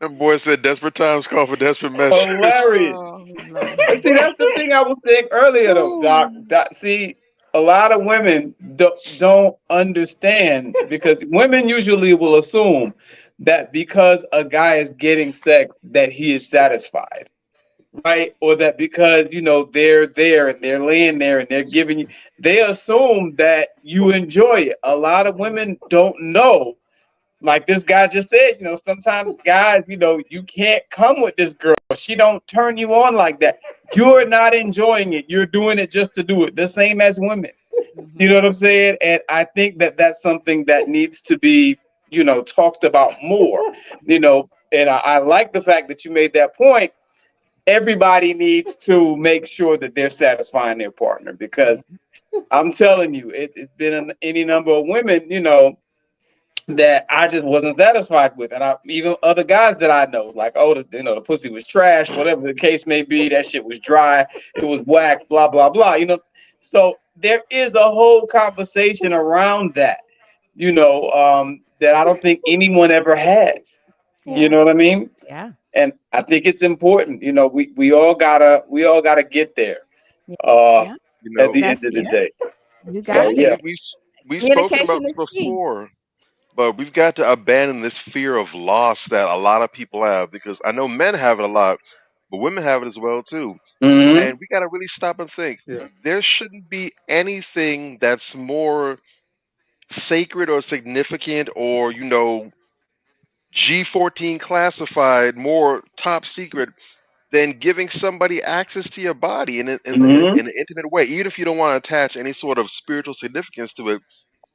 and boy said desperate times call for desperate measures. Hilarious. Oh And Lord. see, that's the thing I was saying earlier, though, Doc. See, a lot of women don't understand because women usually will assume that because a guy is getting sex, that he is satisfied, right? Or that because they're there and they're laying there and they're giving you, they assume that you enjoy it. A lot of women don't know like this guy just said, sometimes guys, you can't come with this girl. She don't turn you on like that. You're not enjoying it. You're doing it just to do it. The same as women. You know what I'm saying? And I think that that's something that needs to be, talked about more. And I like the fact that you made that point. Everybody needs to make sure that they're satisfying their partner, because I'm telling you, it's been any number of women, that I just wasn't satisfied with. And even other guys that I know, like, oh, the pussy was trash, whatever the case may be, that shit was dry, it was whack, blah, blah, blah. So there is a whole conversation around that, that I don't think anyone ever has. You Yeah. know what I mean? Yeah. And I think it's important. We all gotta get there. Yeah. Uh, Yeah. You at know, the That's end of the yeah. day. You So got it. yeah. we've spoken about Communication this is key. before, but we've got to abandon this fear of loss that a lot of people have, because I know men have it a lot, but women have it as well too. Hmm. And we got to really stop and think. Yeah. There shouldn't be anything that's more sacred or significant or, G14 classified, more top secret than giving somebody access to your body Hmm. in an intimate way, even if you don't want to attach any sort of spiritual significance to it.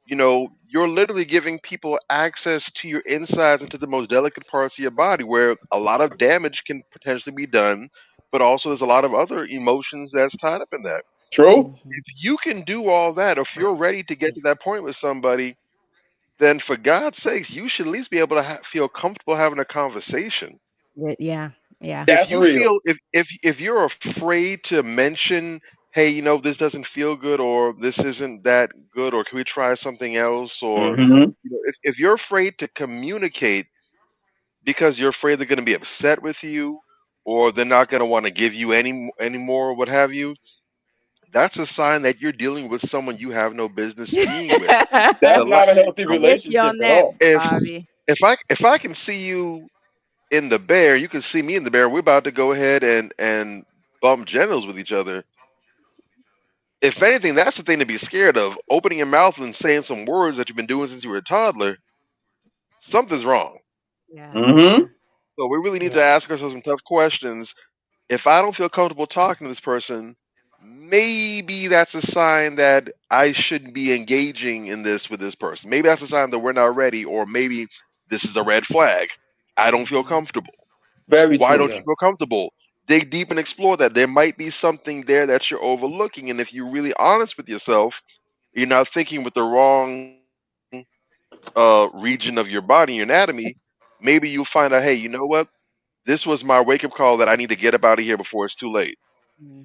You're literally giving people access to your insides and to the most delicate parts of your body where a lot of damage can potentially be done, but also there's a lot of other emotions that's tied up in that. True. Mhm. If you can do all that, if you're ready to get to that point with somebody, then for God's sakes, you should at least be able to feel comfortable having a conversation. Yeah. Yeah. If That's you real. feel if you're afraid to mention, hey, this doesn't feel good, or this isn't that good, or can we try something else, or Hmm. if you're afraid to communicate because you're afraid they're going to be upset with you, or they're not going to want to give you any more, what have you, that's a sign that you're dealing with someone you have no business being with. The That's la- not a healthy I'm with you relationship on at that, all. if Bobby. if I can see you in the bear, you can see me in the bear. We're about to go ahead and bump genitals with each other. If anything, that's the thing to be scared of. Opening your mouth and saying some words that you've been doing since you were a toddler, something's wrong. Yeah. Yeah. Hmm. So we really need to Yeah. ask ourselves some tough questions. If I don't feel comfortable talking to this person, maybe that's a sign that I shouldn't be engaging in this with this person. Maybe that's a sign that we're not ready, or maybe this is a red flag. I don't feel Mhm. comfortable. Very Why true. don't Yeah. you feel comfortable? Dig deep and explore that. There might be something there that you're overlooking. And if you're really honest with yourself, you're not thinking with the wrong region of your body, your anatomy, maybe you'll find out, hey, you know what? This was my wake up call that I need to get up out of here before it's too late.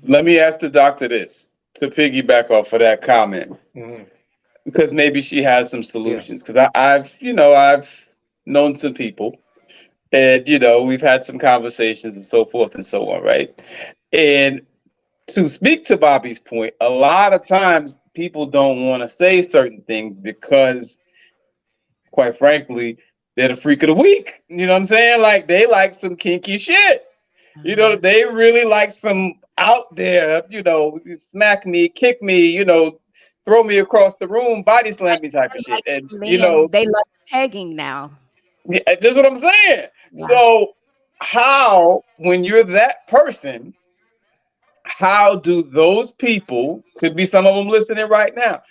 Let Mhm. me ask the doctor this to piggyback off of that comment, Mhm. because maybe she has some Yeah. solutions. Because I've known some people, and we've had some conversations and so forth and so on, right? And to speak to Bobby's point, a lot of times people don't want to say certain things because, quite frankly, they're the freak of the week. You know what I'm saying? Like, they like some kinky shit. Uh-huh. They really like some out there, smack me, kick me, throw me across the room, body slam me type of They shit. like And, men. They love pegging now. yeah, this is what I'm saying. Yeah. So, how, when you're that person, how do those people, could be some of them listening right now,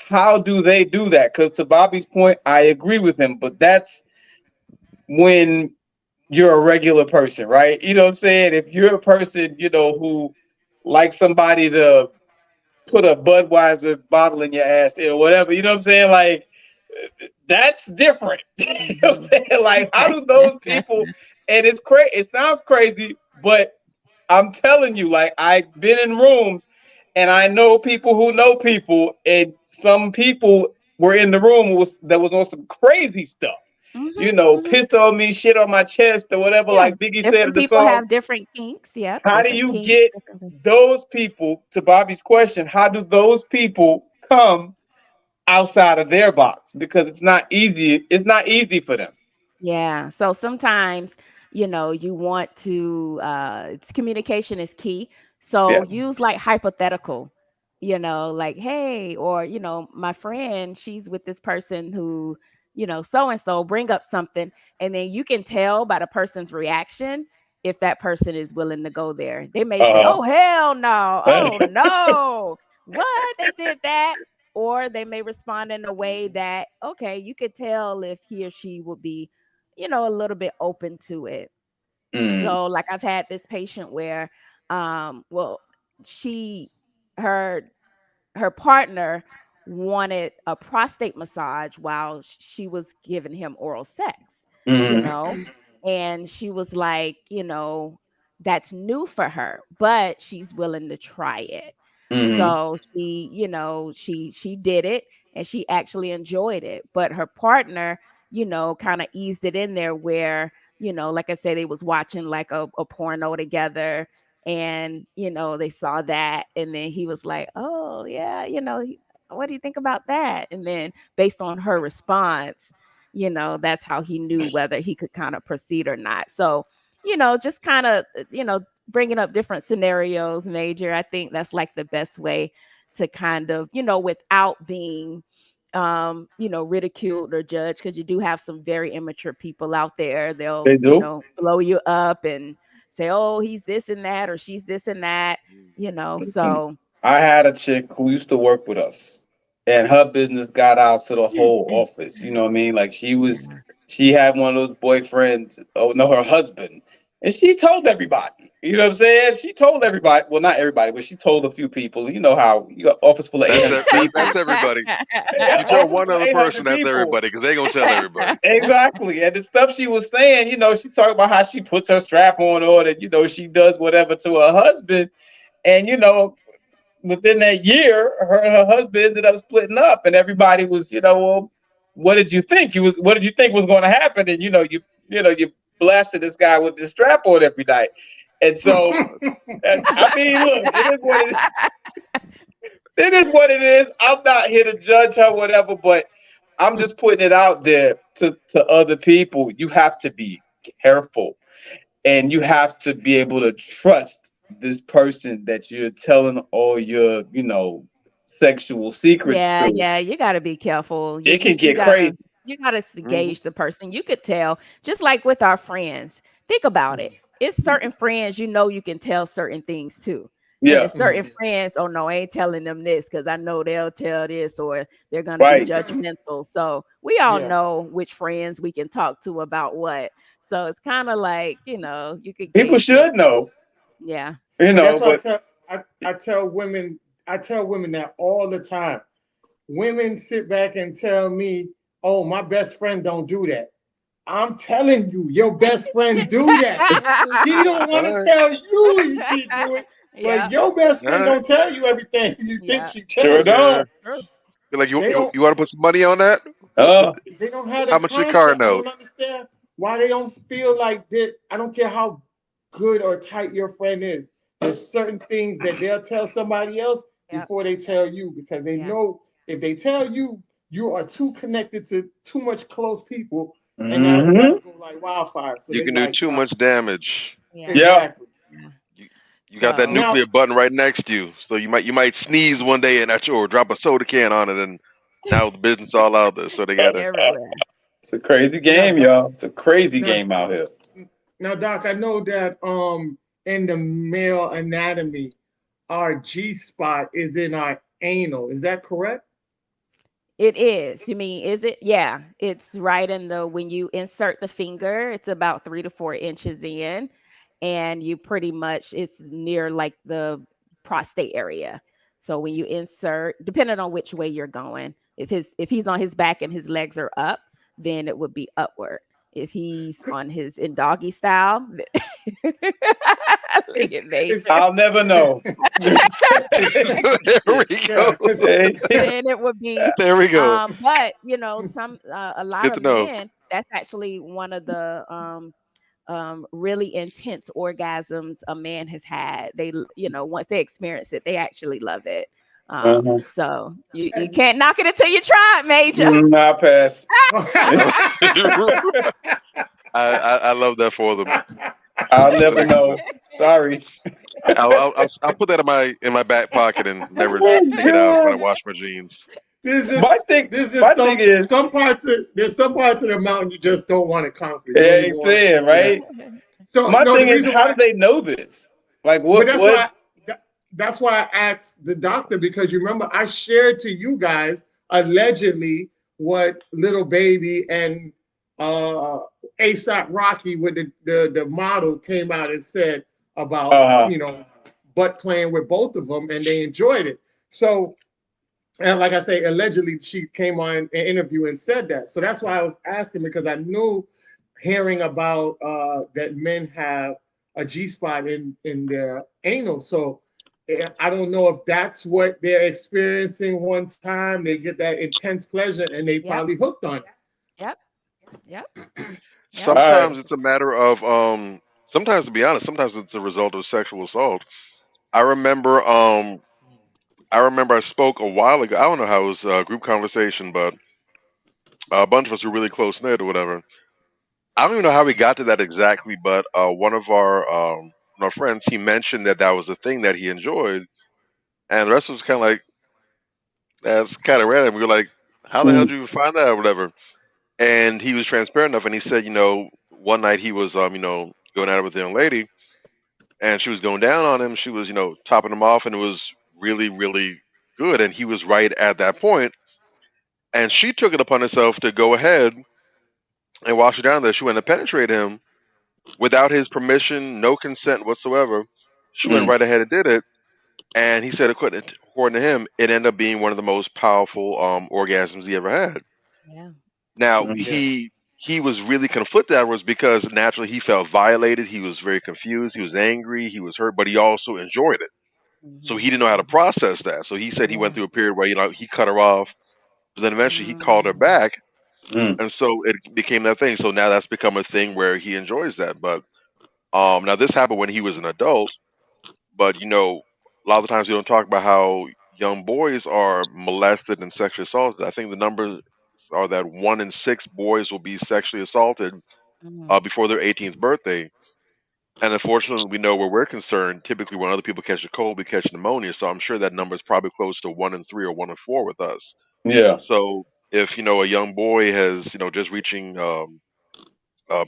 how do they do that? Because to Bobby's point, I agree with him, but that's when you're a regular person, right? You know what I'm saying? If you're a person, who likes somebody to put a Budweiser bottle in your ass or whatever, you know what I'm saying? Like, that's different. You know what Mhm. I'm saying? Like, how do those people, and it's crazy, it sounds crazy, but I'm telling you, like, I've been in rooms and I know people who know people, and some people were in the room that was on some crazy stuff. Mhm. Mhm. Piss on me, shit on my chest, or whatever, Yeah. like Biggie said in Different the people song. have different kinks. Yep. How do Different you kinks. get Different. those people, to Bobby's question, how do those people come outside of their box? Because it's not easy for them. Yeah. So sometimes, you want to it's communication is key. So Yes. use like hypothetical, like, hey, or my friend, she's with this person who, so and so, bring up something, and then you can tell by the person's reaction if that person is willing to go there. They may say, Uh-huh. "Oh hell no, oh no, what they did that," or they may respond in a way that, okay, you could tell if he or she would be, a little bit open to it. Mm, So, like, I've had this patient where, well, she, her her partner wanted a prostate massage while she was giving him oral sex, you mm, know, and she was like, that's new for her, but she's willing to try it. mm, So she, she did it and she actually enjoyed it. But her partner, kind of eased it in there where, like I said, they was watching like a porno together, and they saw that, and then he was like, oh yeah, what do you think about that? And then based on her response, that's how he knew whether he could kind of proceed or not. So just kind of bringing up different scenarios, Major. I think that's like the best way to kind of without being ridiculed or judged, because you do have some very immature people out there. They'll, they do. blow you up and say, oh, he's this and that, or she's this and that, Listen, so I had a chick who used to work with us, and her business got out to the whole office. You know what I mean? Like yeah. she had one of those boyfriends. Oh no, her husband, and she told everybody. You know what I'm saying? She told everybody. Well, not everybody, but she told a few people. You know how you got office full of That's 800 that's people. everybody. Yeah, You tell office one full of other person, 800 that's people. everybody, because they gonna tell everybody. Exactly. And the stuff she was saying, she talked about how she puts her strap on and, she does whatever to her husband. And, within that year, her and her husband ended up splitting up, and everybody was, well, what did you think? What did you think was going to happen? And, you blasted this guy with this strap on every night. And so, I mean, look, it is what it is. I'm not here to judge her, whatever, but I'm just putting it out there to other people. You have to be careful, and you have to be able to trust this person that you're telling all your, sexual secrets Yeah, to. yeah, you gotta be careful. You It you can you get gotta crazy. you gotta Hmm. gauge the person. You could tell, just like with our friends. Think about it. It's certain friends you can tell certain things to. And Yeah, it's certain friends, oh no, I ain't telling them this because I know they'll tell this, or they're gonna be right. judgmental. So we all Yeah. know which friends we can talk to about what. So it's kind of like, you could People gauge it. should know, Yeah. And that's why but I tell women that all the time. Women sit back and tell me, "Oh, my best friend don't do that." I'm telling you, your best friend do that. She don't want All to right, tell you she do it, but Yeah. your best all friend right. don't tell you everything you think Yeah. she tell sure you. Yeah. don't. True. You're like, you They you, don't you want to put some money on that? Uh, they don't have the How much your car concept. I don't note? understand why they don't feel like that. I don't care how good or tight your friend is. There's certain things that they'll tell somebody else Yep. before they tell you, because they Yeah. know if they tell you, you are too connected to too much close people, and that'll hmm go like wildfire. So You they can do like, too nah, much damage. Yeah. Yep. exactly. Yeah. You you got that So Now, nuclear button right next to you, so you might sneeze one day and that's or drop a soda can on it, and now the business all out there. So they gotta. everywhere. It's a crazy now, game, y'all. It's a crazy now, game out here. now, Doc, I know that in the male anatomy, our G spot is in our anal. Is that correct? It is. You mean, is it? Yeah. It's right in the, when you insert the finger, it's about 3 to 4 inches in, and you pretty much, it's near like the prostate area. So when you insert, depending on which way you're going, if he's on his back and his legs are up, then it would be upward. If he's on his in doggy style, look It's at it's Major. I'll never know. There we go. yeah. It's, Then it would be There we go. but some a lot Good of to know. men, that's actually one of the really intense orgasms a man has had. Once they experience it, they actually love it. Uh-huh. So you can't knock it until you try it, Major. I'll pass. I love that for them. I'll That's never know. excellent. Sorry. I'll put that in my back pocket and never Oh take it out when I God. wash my jeans. there's My just thing, there's just my thing is, some parts of the mountain you just don't want to conquer. You don't yeah, even want to saying, get to that. right? So My no, the thing is, reason how why, do they know this? Like, but what? that's why I asked the doctor, because you remember I shared to you guys allegedly what Little Baby and uh ASAP Rocky with the model came out and said about, Uh, butt playing with both of them, and they enjoyed it. So, and like I say, allegedly she came on an interview and said that. So that's why I was asking, because I knew, hearing about that men have a G spot in their anal. So I don't know if that's what they're experiencing one time. They get that intense pleasure and they Yep. probably hooked on it. Yep. Yep. Yep. all right. Sometimes it's a matter of sometimes, to be honest, sometimes it's a result of sexual assault. I remember I spoke a while ago. I don't know how it was a group conversation, but a bunch of us were really close knit or whatever. I don't even know how we got to that exactly, but one of our friends, he mentioned that that was a thing that he enjoyed, and the rest was kind of like, that's kind of random. We were like, how the hell Mm, did you find that or whatever? And he was transparent enough, and he said, one night he was going at it with a young lady, and she was going down on him. She was topping him off, and it was really really good, and he was right at that point, and she took it upon herself to go ahead and while she down there, she went to penetrate him without his permission, no consent whatsoever. She went mm, right ahead and did it, and he said, according to him, it ended up being one of the most powerful orgasms he ever had. Yeah. Now mm, Yeah. he was really conflicted afterwards because naturally he felt violated. He was very confused. He was angry. He was hurt, but he also enjoyed it. So Mm-hmm. he didn't know how to process that. So he said he went Yeah. through a period where he cut her off, but then eventually he called her Mm. back, mm. and so it became that thing. So now that's become a thing where he enjoys that. But now this happened when he was an adult, but a lot of the times we don't talk about how young boys are molested and sexually assaulted. I think the numbers are that 1 in 6 boys will be sexually assaulted Mm. before their 18th birthday. And unfortunately, we know where we're concerned. Typically, when other people catch a cold, we catch pneumonia. So I'm sure that number is probably close to 1 in 3 or 1 in 4 with us. Yeah. So if a young boy has just reaching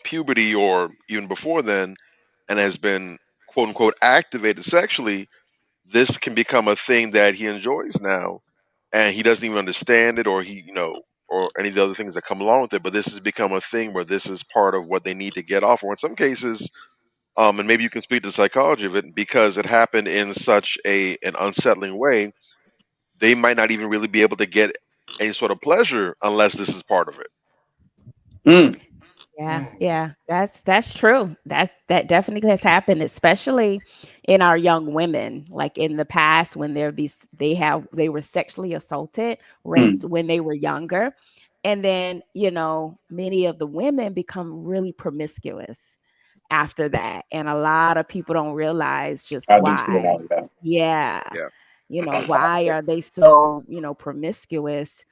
puberty or even before then, and has been quote unquote activated sexually, this can become a thing that he enjoys now, and he doesn't even understand it, or or any of the other things that come along with it. But this has become a thing where this is part of what they need to get off. Or in some cases, and maybe you can speak to the psychology of it, because it happened in such an unsettling way. They might not even really be able to get any sort of pleasure unless this is part of it. Mm, Yeah, Mm. yeah, that's true. That definitely has happened, especially in our young women. Like in the past, when they were sexually assaulted, raped mm. when they were younger, and then many of the women become really promiscuous after that, and a lot of people don't realize just I do see a why. lot of that. Yeah, Yeah. why are they so promiscuous?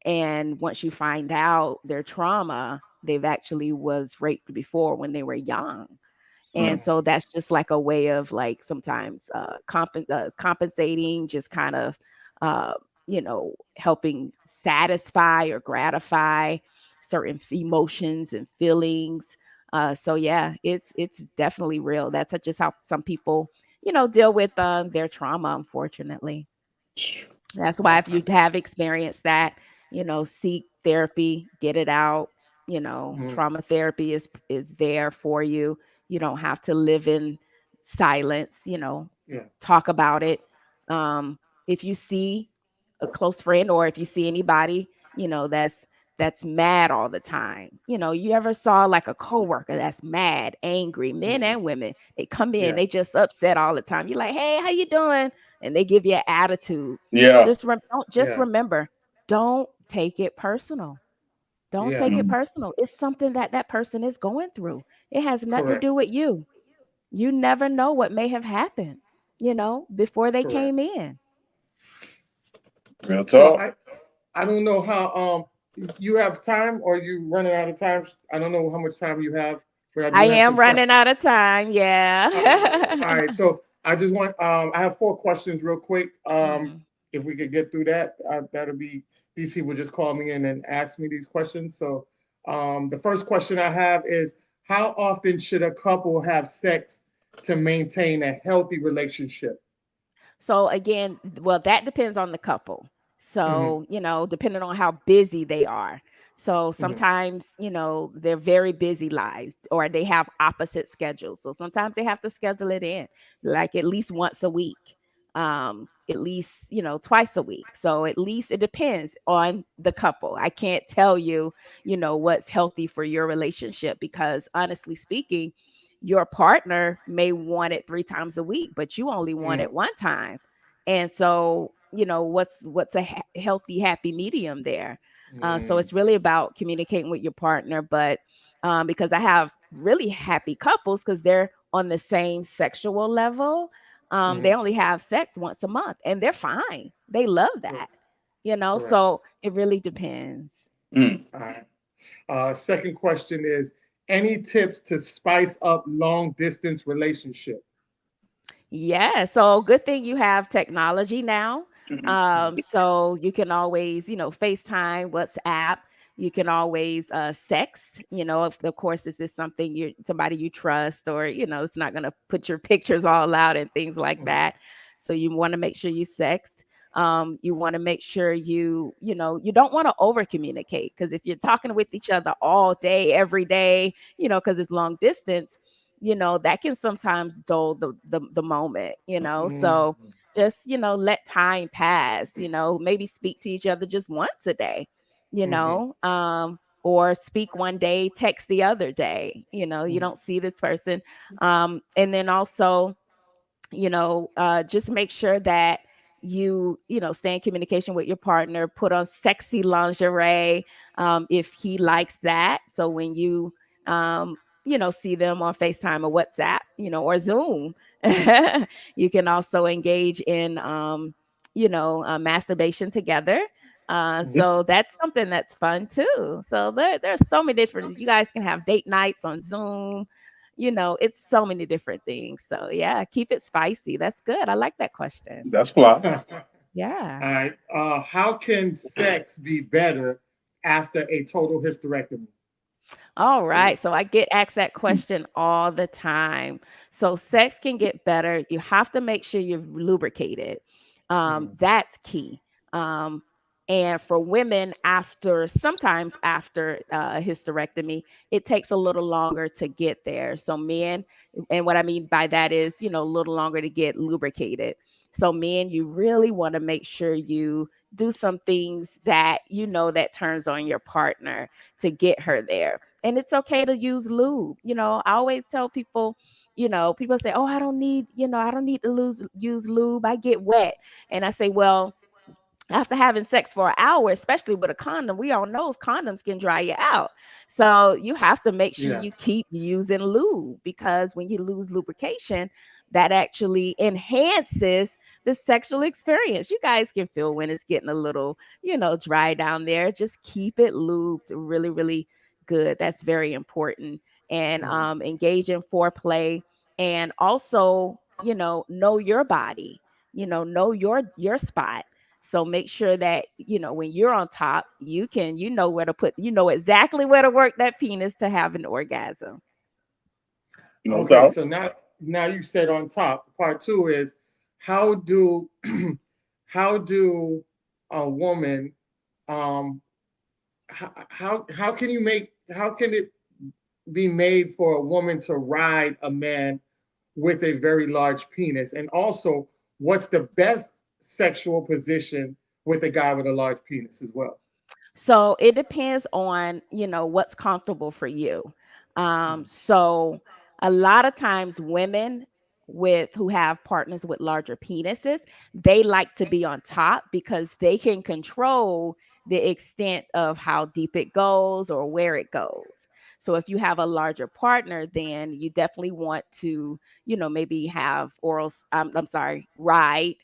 And once you find out their trauma, they've actually was raped before when they were young. And Mm, so that's just like a way of like sometimes compensating, just kind of helping satisfy or gratify certain emotions and feelings. So yeah, it's definitely real. That's just how some people deal with their trauma, unfortunately. That's why if you have experienced that, seek therapy, get it out. Mm. Trauma therapy is there for you. You don't have to live in silence, Yeah. talk about it. If you see a close friend or if you see anybody, that's mad all the time. You ever saw like a coworker that's mad, angry, men Mhm. and women, they come in, Yeah. they just upset all the time. You're like, "Hey, how you doing?" And they give you an attitude. yeah. Just Yeah. remember, don't take it personal. Don't Yeah. take it Mm, personal. It's something that person is going through. It has nothing to Correct. do with you. You never know what may have happened, before they Correct. came in. real So talk. I don't know how you have time, or you running out of time. I don't know how much time you have, but I I do have am some running questions. out of time. All Yeah. right, so I just want I have 4 questions real quick. Mhm. If we could get through that, that'll be these people just call me in and ask me these questions. So the first question I have is, how often should a couple have sex to maintain a healthy relationship? So again, well, that depends on the couple. Hmm. So, depending on how busy they are. So Hmm. sometimes, they're very busy lives or they have opposite schedules. So sometimes they have to schedule it in like at least once a week. At least, twice a week. So at least it depends on the couple. I can't tell you, what's healthy for your relationship because honestly speaking, your partner may want it 3 times a week, but you only want Hmm. it one time. And so, what's a healthy, happy medium there? So Hmm. it's really about communicating with your partner. But because I have really happy couples because they're on the same sexual level, they Hmm. only have sex once a month and they're fine. They love that, Correct. so it really depends. Mm. All right. Second question is, any tips to spice up long distance relationship? Yeah, so good thing you have technology now. Mhm. So you can always, FaceTime, WhatsApp. You can always sext. Of course, this is something somebody you trust, or it's not going to put your pictures all out and things like Mhm. that. So you want to make sure you sext. You want to make sure you don't want to over communicate because if you're talking with each other all day, every day, because it's long distance, that can sometimes dull the moment, so Mhm. just let time pass, maybe speak to each other just once a day, Mhm. or speak one day, text the other day, you Mhm. don't see this person. And then also just make sure that stay in communication with your partner, put on sexy lingerie, if he likes that. So when see them on FaceTime or WhatsApp, or Zoom, you can also engage in, masturbation together. Mhm. This So that's something that's fun too. So there's so many different, you guys can have date nights on Zoom, it's so many different things. So yeah, keep it spicy. That's good. I like that question. that's fly. Yeah. All right. How can sex be better after a total hysterectomy? All right. So I get asked that question all the time. So sex can get better. You have to make sure you're lubricated. Mhm. That's key. Um, and for women, sometimes after a hysterectomy, it takes a little longer to get there. So men, and what I mean by that is, a little longer to get lubricated. So men, you really want to make sure you do some things that that turns on your partner to get her there. And it's okay to use lube. I always tell people, people say, "Oh, I don't need to use lube. I get wet." And I say, "Well, after having sex for an hour, especially with a condom, we all know condoms can dry you out. So you have to make sure Yeah. you keep using lube because when you lose lubrication, that actually enhances the sexual experience. You guys can feel when it's getting a little, dry down there. Just keep it lubed really, really good. That's very important. And Mhm. engage in foreplay and also, know your body, know your spot. So make sure that, when you're on top, you know where to exactly where to work that penis to have an orgasm. No Okay, doubt. so now you said on top. Part two is, how do how do a woman, um how can you make, how can it be made for a woman to ride a man with a very large penis? And also, what's the best sexual position with a guy with a large penis as well? So it depends on, what's comfortable for you. So a lot of times women who have partners with larger penises, they like to be on top because they can control the extent of how deep it goes or where it goes. So if you have a larger partner, then you definitely want to, maybe have I'm sorry, ride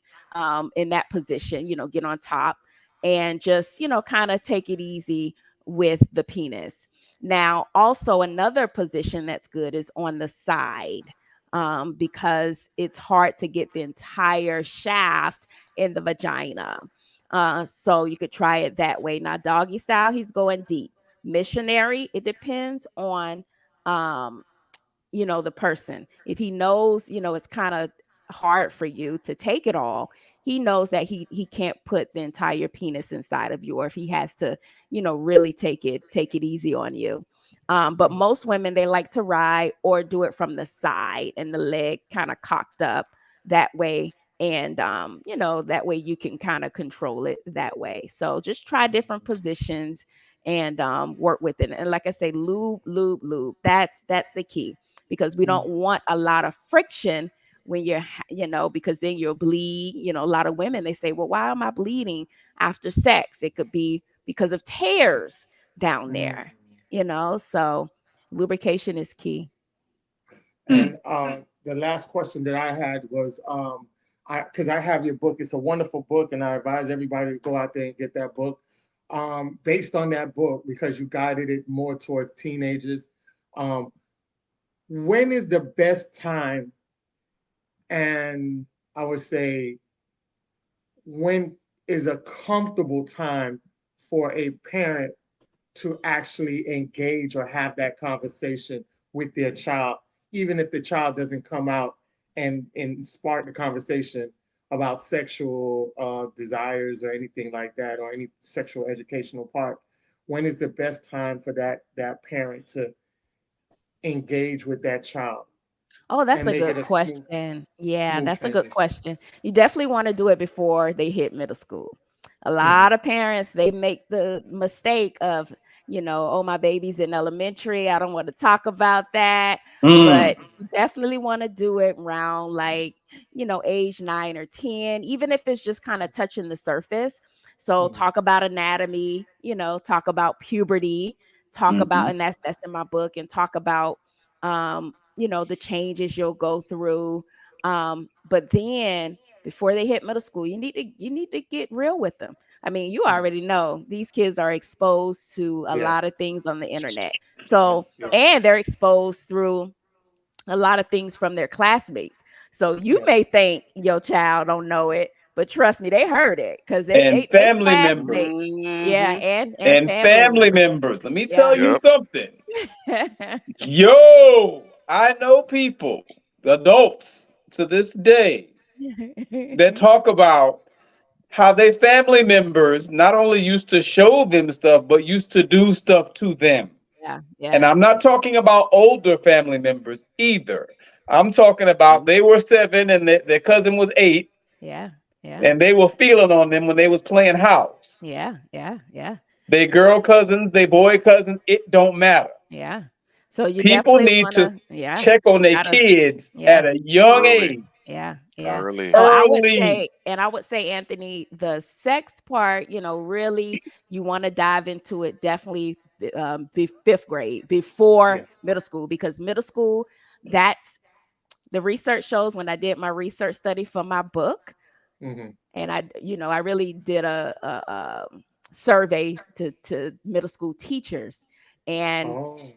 in that position, get on top and just, kind of take it easy with the penis. Now, also another position that's good is on the side, because it's hard to get the entire shaft in the vagina. So you could try it that way. Now, doggy style, he's going deep. Missionary, it depends on um, the person. If he knows, it's kind of hard for you to take it all, he knows that he can't put the entire penis inside of you, or if he has to, really take it easy on you. But most women, they like to ride or do it from the side and the leg kind of cocked up that way. And that way you can kind of control it that way. So just try different positions and work with it. And like I say, lube, lube, lube. That's the key, because we don't want a lot of friction when you're, because then you'll bleed. A lot of women, they say, well, why am I bleeding after sex? It could be because of tears down there, so lubrication is key. And the last question that I had was, because I have your book, it's a wonderful book, and I advise everybody to go out there and get that book. Based on that book, because you guided it more towards teenagers, when is the best time, and I would say, when is a comfortable time for a parent to actually engage or have that conversation with their child, even if the child doesn't come out and spark the conversation about sexual desires or anything like that, or any sexual educational part? When is the best time for that parent to engage with that child Oh, that's and a make good it a question. Yeah, smooth that's a good transition? question. You definitely want to do it before they hit middle school. A Mhm. lot of parents, they make the mistake of, oh, my baby's in elementary, I don't want to talk about that. Mm. But you definitely want to do it around like, age 9 or 10, even if it's just kind of touching the surface. So Mhm. talk about anatomy, talk about puberty, talk about, Mhm. and that's in my book, and talk about the changes you'll go through. But then before they hit middle school, you need to get real with them. I mean, you Mhm. already know these kids are exposed to a lot Yes. of things on the internet. So, Yes. Yes. and they're exposed through a lot of things from their classmates. So you Yes. may think your child don't know it, but trust me, they heard it, because they And they they family classmates. members. Yeah, Hmm. and And family family members. members. Let me tell Yeah. you Yep. something. Yo, I know people, adults to this day, that talk about how their family members not only used to show them stuff, but used to do stuff to them. Yeah, And yeah, I'm not talking about older family members either. I'm talking about they were 7 and their cousin was 8, yeah, yeah, and they were feeling on them when they was playing house. yeah, yeah, yeah. They girl cousins, they boy cousins, it don't matter. Yeah. So you People definitely need to wanna, yeah, check on you their gotta, kids yeah, at a young Early. age, yeah, yeah. Early. So early. I would say, Anthony, the sex part, really, you want to dive into it definitely be fifth grade, before Yeah. middle school, because middle school, that's the research shows, when I did my research study for my book, Hmm. and I really did a survey to middle school teachers, and Oh.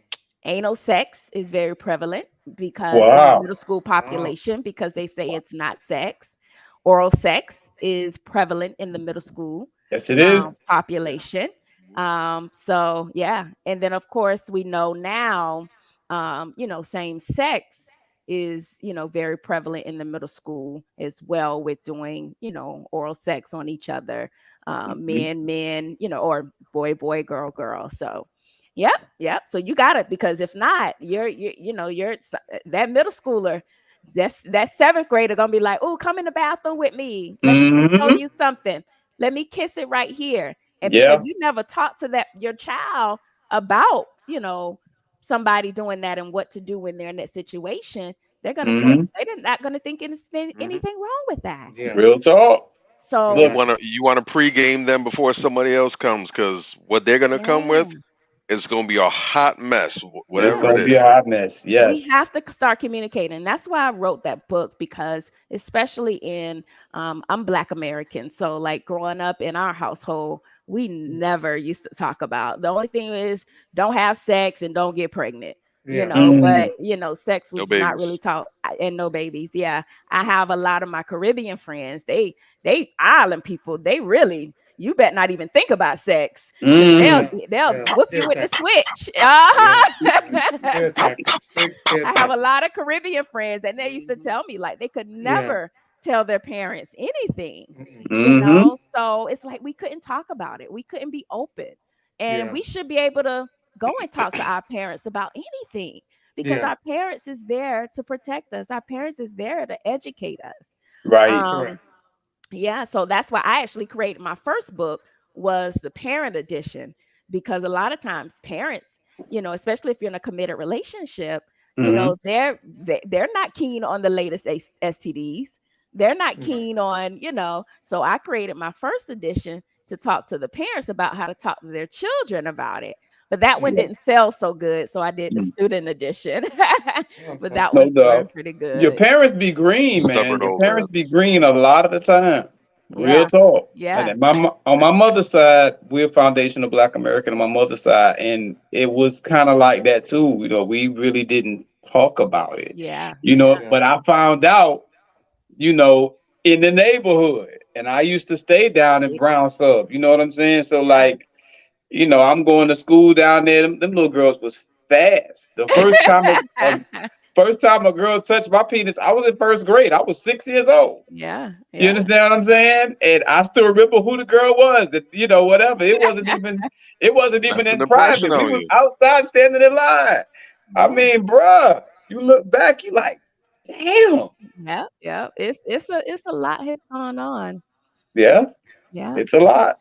anal sex is very prevalent because in the Wow. middle school Wow. population, because they say it's not sex. Oral sex is prevalent in the middle school Yes, it is. population. So yeah, and then of course we know now, same sex is very prevalent in the middle school as well, with doing oral sex on each other, Mhm. men, or boy, girl. So yep, yep. So you got it, because if not, that middle schooler, that seventh grader gonna be like, oh, come in the bathroom with me. Let me show Mhm. you something. Let me kiss it right here. And because Yeah. you never talk to that your child about, somebody doing that and what to do when they're in that situation, they're gonna say Mhm. they're not gonna think Hmm. anything wrong with that. Yeah. Real talk. So You Look, Exactly. wanna you wanna pregame them before somebody else comes, because what they're gonna come yeah, with is gonna be a hot mess, it's whatever yeah. it gonna be a is. hot mess. We Yes. have to start communicating. That's why I wrote that book, because especially in I'm Black American, so like growing up in our household, we never used to talk about, the only thing is don't have sex and don't get pregnant, Yeah. but Mm. sex No was not really babies. taught, and no babies. Yeah, I have a lot of my Caribbean friends, they island people, they really you better not even think about sex because Mm. they'll Yeah. whoop you Scare with the tactics. switch. Yeah. Uh-huh. Scare tactics. Straight scare I have a tactics. lot of Caribbean friends, and they used to Mhm. tell me like they could Yeah. never tell their parents anything, Mm-mm. you Mm-hmm. know. So it's like we couldn't talk about it. We couldn't be open, and Yeah. we should be able to go and talk to our parents about anything because Yeah. our parents is there to protect us. Our parents is there to educate us. Right. Correct. Um, yeah, so that's why I actually created my first book was the parent edition because a lot of times parents, especially if you're in a committed relationship, Mm-hmm. they're not keen on the latest STDs. They're not Mm. keen on, so I created my first edition to talk to the parents about how to talk to their children about it. But that one Mm. didn't sell so good, so I did the Mm. student edition. But Okay. that No one's doing doubt. pretty Your good. parents be green, man. Stubborn Your old parents be heads. green a lot of the time. Real Yeah. talk. And Yeah. then on my mother's side, we're foundational Black American on my mother's side, and it was kind of like that too. We really didn't talk about it. Yeah. Yeah. But I found out, you know, in the neighborhood, and I used to stay down in See? Brown Sub. You know what I'm saying? So like, I'm going to school down there. Them little girls was fast. The first time a girl touched my penis, I was in first grade. I was 6 years old. Yeah, You yeah. understand what I'm saying? And I still remember who the girl was. That whatever. It wasn't even Left an in impression private. We on was you. outside standing in line. I Yeah, mean, bruh, you look back, you like, damn. yeah, yeah. It's a lot has gone on. Yeah, Yeah. it's a lot.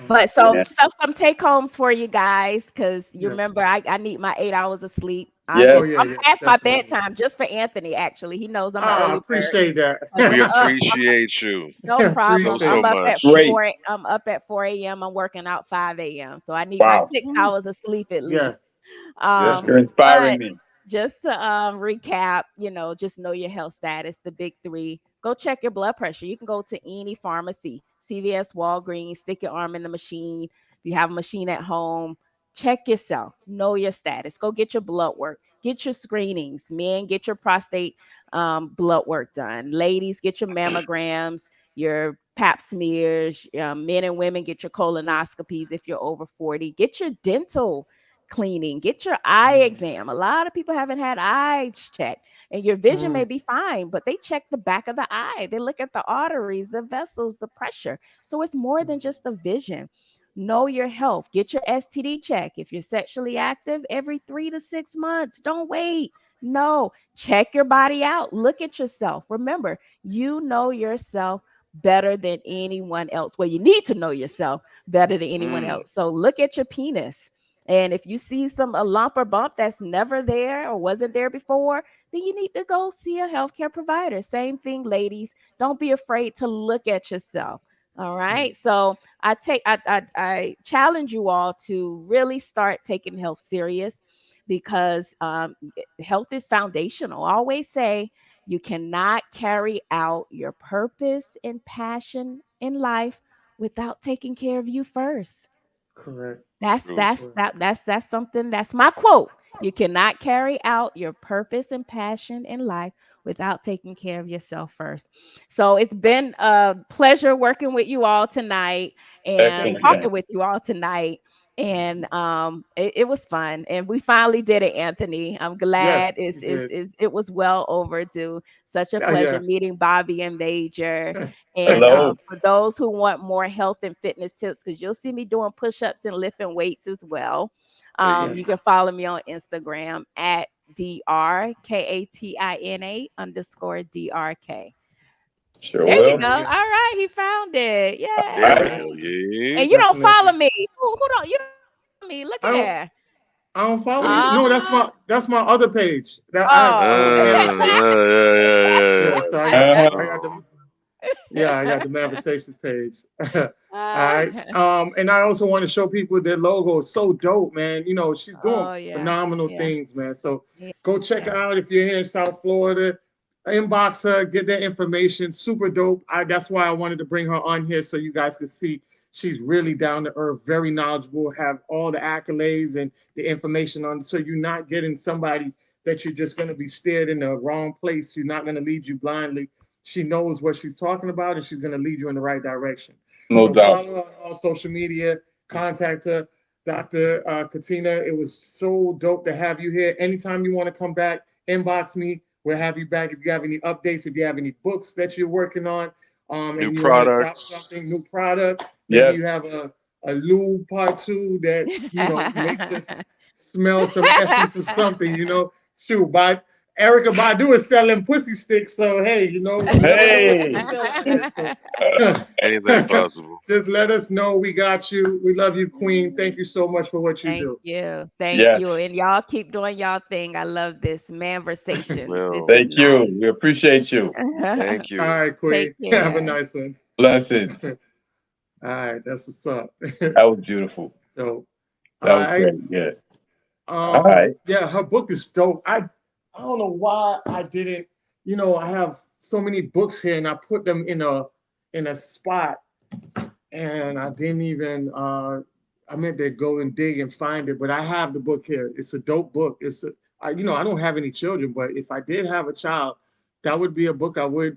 But so Yeah. some take homes for you guys, because you Yes. remember I need my 8 hours of sleep. Oh yeah, Yes. I'm yeah, past my definitely. bedtime just for Anthony. Actually, he knows I'm an Ah, early bird. appreciate that. 'Cause We I'm up. appreciate you No so problem. so Appreciate I'm it. up at much. Great. 4. I'm up at 4 a.m. I'm working out 5 a.m. So I need my Wow. six Ooh, hours of sleep at least. yes, Yes, Um, You're ma'am. inspiring but me. just to recap, just know your health status, the big three. Go check your blood pressure. You can go to any pharmacy, CVS, Walgreens, stick your arm in the machine. If you have a machine at home, check yourself, know your status. Go get your blood work, get your screenings. Men, get your prostate blood work done. Ladies, get your mammograms, your pap smears. Men and women, get your colonoscopies if you're over 40. Get your dental cleaning, get your eye mm, exam. A lot of people haven't had eyes checked, and your vision may mm, be fine, but they check the back of the eye. They look at the arteries, the vessels, the pressure. So it's more than just the vision. Know your health. Get your STD check. If you're sexually active, every 3 to 6 months. Don't wait. No, check your body out. Look at yourself. Remember, you know yourself better than anyone else. Well, you need to know yourself better than anyone Mm, else. So look at your penis. And if you see a lump or bump that's never there or wasn't there before, then you need to go see a healthcare provider. Same thing, ladies. Don't be afraid to look at yourself. All mm. right. So I challenge you all to really start taking health serious because health is foundational. I always say you cannot carry out your purpose and passion in life without taking care of you first. Correct. That's truth. that's Correct. that that's something that's my quote. You cannot carry out your purpose and passion in life without taking care of yourself first. So it's been a pleasure working with you all tonight and Excellent. Thank you. talking with you all tonight. And it was fun, and we finally did it, Anthony. I'm glad Yes, you did. it was well overdue. Such a pleasure Yeah, meeting Bobby and Major. yeah. And Thank you. Hello. for those who want more health and fitness tips, because you'll see me doing push-ups and lifting weights as well. You Hey, Yes. can follow me on Instagram at DRKATINA_DRK. Sure There you will. go. Right. All Yeah. right, he found it. All there we right. Yay. go. Yeah. And you don't follow Definitely. me. Who don't you don't follow me? Look I at don't. there. I don't follow you. No, Ah, that's my other page. That I have oh. manifestations. Yeah. Yeah, so Uh-huh. I got the yeah, I got the manifestations page. All Ah. right. And I also want to show people their logo is so dope, man. She's doing Oh yeah. phenomenal Yeah. things, man. So Yeah. go check her Yeah. out if you're here in South Florida. Inbox her, get that information. Super dope. That's why I wanted to bring her on here so you guys could see she's really down to earth, very knowledgeable, have all the accolades and the information on. So you're not getting somebody that you're just going to be steered in the wrong place. She's not going to lead you blindly. she knows what she's talking about, and she's going to lead you in the right direction. No So doubt. follow her on all social media, contact her. Dr. Katina, it was so dope to have you here. Anytime you want to come back, inbox me. We'll have you back. If you have any updates, if you have any books that you're working on, New and you want to drop products. something, new product, maybe you Yes. have a lube part 2 that, makes us smell some essence of something, Shoot, but Erica Badu is selling pussy sticks, so hey, you never know what you can Hey. sell out here. So Anything possible. just let us know. We got you. We love you, Queen. Thank you so much for what you Thank do. you. Thank you. Yes. And y'all keep doing y'all thing. I love this. Manversations. This Well, is Thank you. nice. We appreciate you. thank All you. right, Queen. Take Have a care. nice one. Blessings. All right, that's what's up. That was beautiful. So, That was I great. Yeah. All right. yeah, her book is dope. I don't know why I didn't, I have so many books here and I put them in a spot and I didn't even I meant to go and dig and find it, but I have the book here. It's a dope book. I don't have any children, but if I did have a child, that would be a book I would,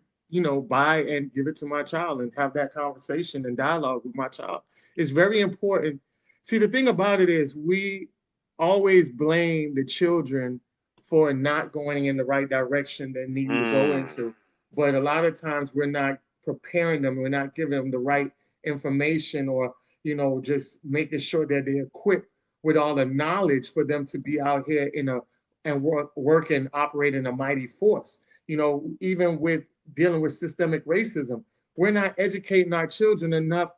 buy and give it to my child and have that conversation and dialogue with my child. It's very important. See, the thing about it is we always blame the children for not going in the right direction they need to go Mm. into. But a lot of times we're not preparing them, we're not giving them the right information or just making sure that they're equipped with all the knowledge for them to be out here and work and operate in a mighty force. Even with dealing with systemic racism, we're not educating our children enough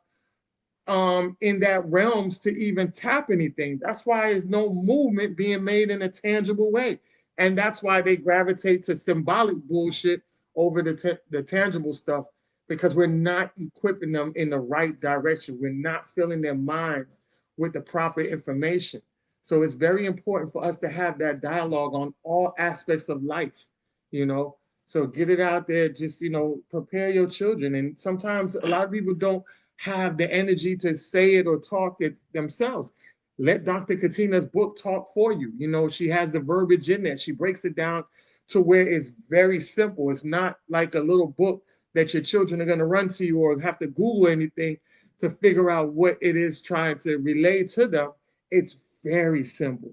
in that realms to even tap anything. That's why there's no movement being made in a tangible way. And that's why they gravitate to symbolic bullshit over the tangible stuff, because we're not equipping them in the right direction. We're not filling their minds with the proper information. So it's very important for us to have that dialogue on all aspects of life, you know. So get it out there, just, prepare your children. And sometimes a lot of people don't have the energy to say it or talk it themselves. Let Dr. Katina's book talk for you. She has the verbiage in there. She breaks it down to where it's very simple. It's not like a little book that your children are going to run to you or have to Google anything to figure out what it is trying to relay to them. It's very simple.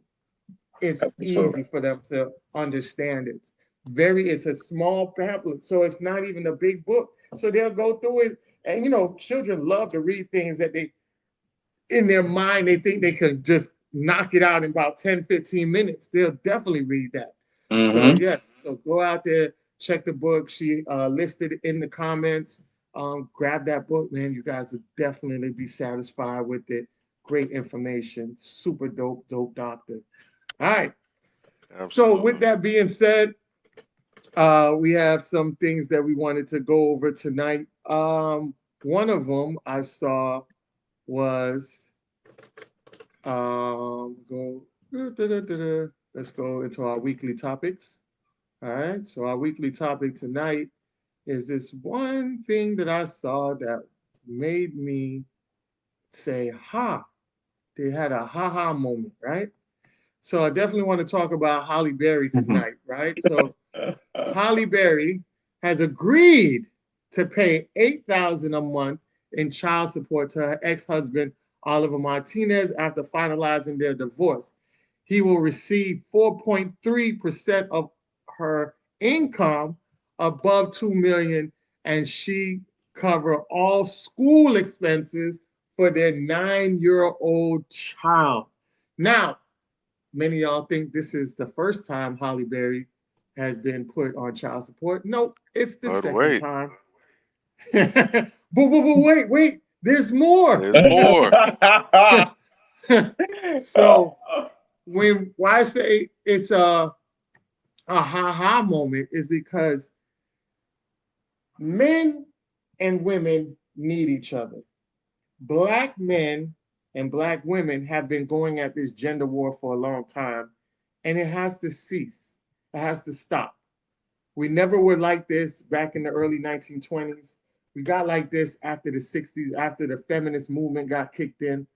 It's So, easy for them to understand it. It's a small pamphlet, so it's not even a big book. So they'll go through it. And children love to read things that in their mind, they think they can just knock it out in about 10, 15 minutes. They'll definitely read that. So yes, so go out there, check the book. She listed in the comments. Grab that book, man. You guys will definitely be satisfied with it. Great information. Super dope doctor. All right. So with Absolutely. that being said, we have some things that we wanted to go over tonight. One of them I saw was let's go into our weekly topics. All right. So our weekly topic tonight is this one thing that I saw that made me say, ha. They had a ha-ha moment, right? So I definitely want to talk about Holly Berry tonight, right? So Holly Berry has agreed to pay $8,000 a month in child support to her ex-husband Oliver Martinez after finalizing their divorce. He will receive 4.3% of her income above $2 million, and she cover all school expenses for their 9-year-old child. Now, many of y'all think this is the first time Holly Berry has been put on child support. Nope, it's the But second wait, time. but wait, there's more. there's more. So why I say it's a ha-ha moment is because men and women need each other. Black men and Black women have been going at this gender war for a long time, and it has to cease. It has to stop. We never were like this back in the early 1920s. We got like this after the 60s, after the feminist movement got kicked in.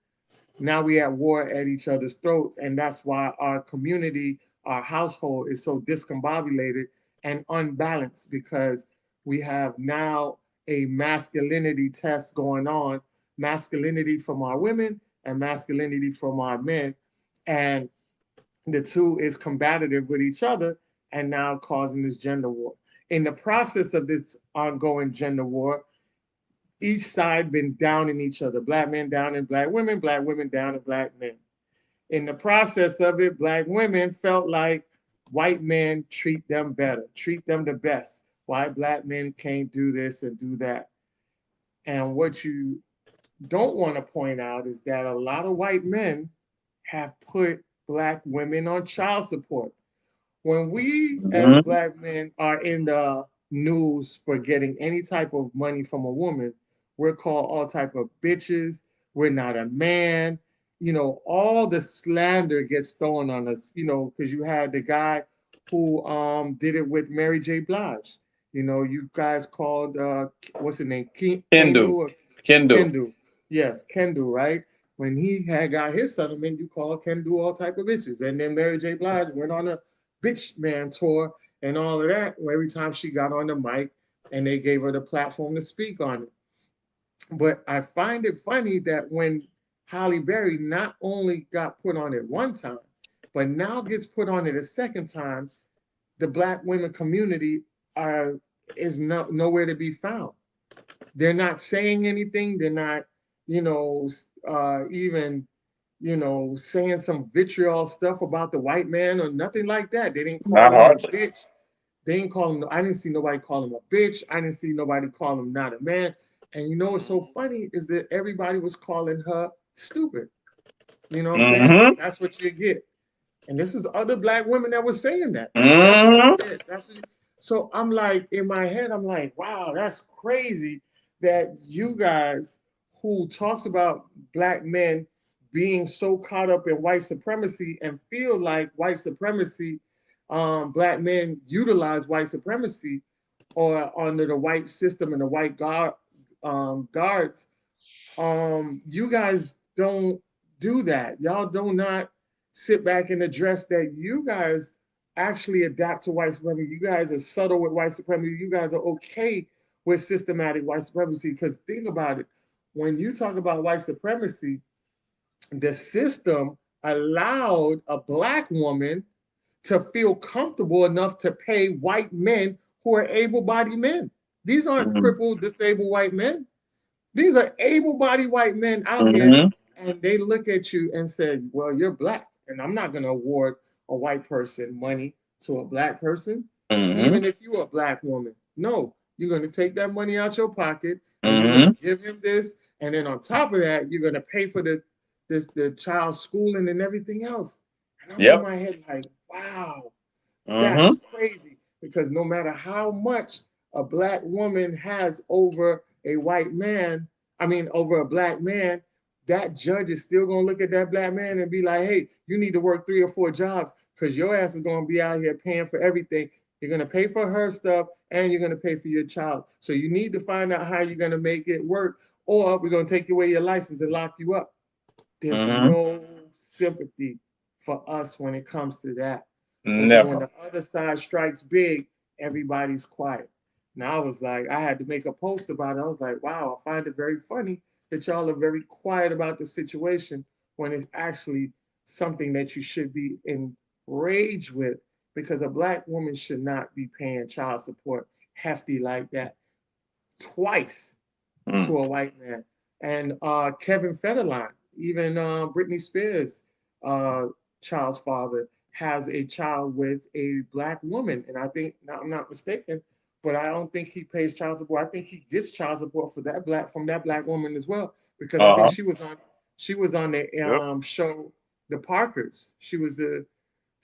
Now we at war at each other's throats, and that's why our community, our household is so discombobulated and unbalanced, because we have now a masculinity test going on, masculinity from our women and masculinity from our men. And the two is combative with each other and now causing this gender war. In the process of this ongoing gender war, each side been downing each other. Black men downing black women downing black men. In the process of it, black women felt like white men treat them better, treat them the best. Why black men can't do this and do that. And what you don't want to point out is that a lot of white men have put black women on child support. When we as black men are in the news for getting any type of money from a woman, we're called all type of bitches. We're not a man. You know, all the slander gets thrown on us, you know, because you had the guy who did it with Mary J. Blige. You know, you guys called what's his name? Kendu. Kendu. Yes, Kendu, right? When he had got his settlement, you called Kendu all type of bitches. And then Mary J. Blige went on a bitch man tour and all of that. Every time she got on the mic and they gave her the platform to speak on it. But I find it funny that when Halle Berry not only got put on it one time, but now gets put on it a second time, the black women community is nowhere to be found. They're not saying anything. They're not, you know, even, you know, saying some vitriol stuff about the white man or nothing like that. They didn't call him a bitch. They didn't call him. I didn't see nobody call him a bitch. I didn't see nobody call him not a man. And you know what's so funny is that everybody was calling her stupid. You know what I'm saying? That's what you get. And this is other black women that were saying that. That's what you get. So I'm like, in my head, I'm like, wow, that's crazy that you guys who talks about black men being so caught up in white supremacy and feel like white supremacy, black men utilize white supremacy or under the white system and the white guards. You guys don't do that. Y'all do not sit back and address that you guys actually adapt to white supremacy. You guys are subtle with white supremacy. You guys are okay with systematic white supremacy. Because think about it. When you talk about white supremacy, the system allowed a black woman to feel comfortable enough to pay white men who are able-bodied men. These aren't crippled, disabled white men. These are able-bodied white men out here, and they look at you and say, well, you're black, and I'm not going to award a white person money to a black person, even if you're a black woman. No, you're going to take that money out your pocket, and you're going to give him this, and then on top of that, you're going to pay for the child's schooling and everything else. And I'm in my head like, wow, that's crazy. Because no matter how much a black woman has over a white man, over a black man, that judge is still going to look at that black man and be like, hey, you need to work 3 or 4 jobs because your ass is going to be out here paying for everything. You're going to pay for her stuff and you're going to pay for your child. So you need to find out how you're going to make it work, or we're going to take away your license and lock you up. There's no sympathy for us when it comes to that. But then when the other side strikes big, everybody's quiet. Now I was like, I had to make a post about it. I was like, wow, I find it very funny that y'all are very quiet about the situation when it's actually something that you should be enraged with, because a black woman should not be paying child support hefty like that twice to a white man. And Kevin Federline, even Britney Spears' child's father, has a child with a black woman. And I think, I'm not mistaken, but I don't think he pays child support. I think he gets child support for from that black woman as well, because I think she was on the show The Parkers. She was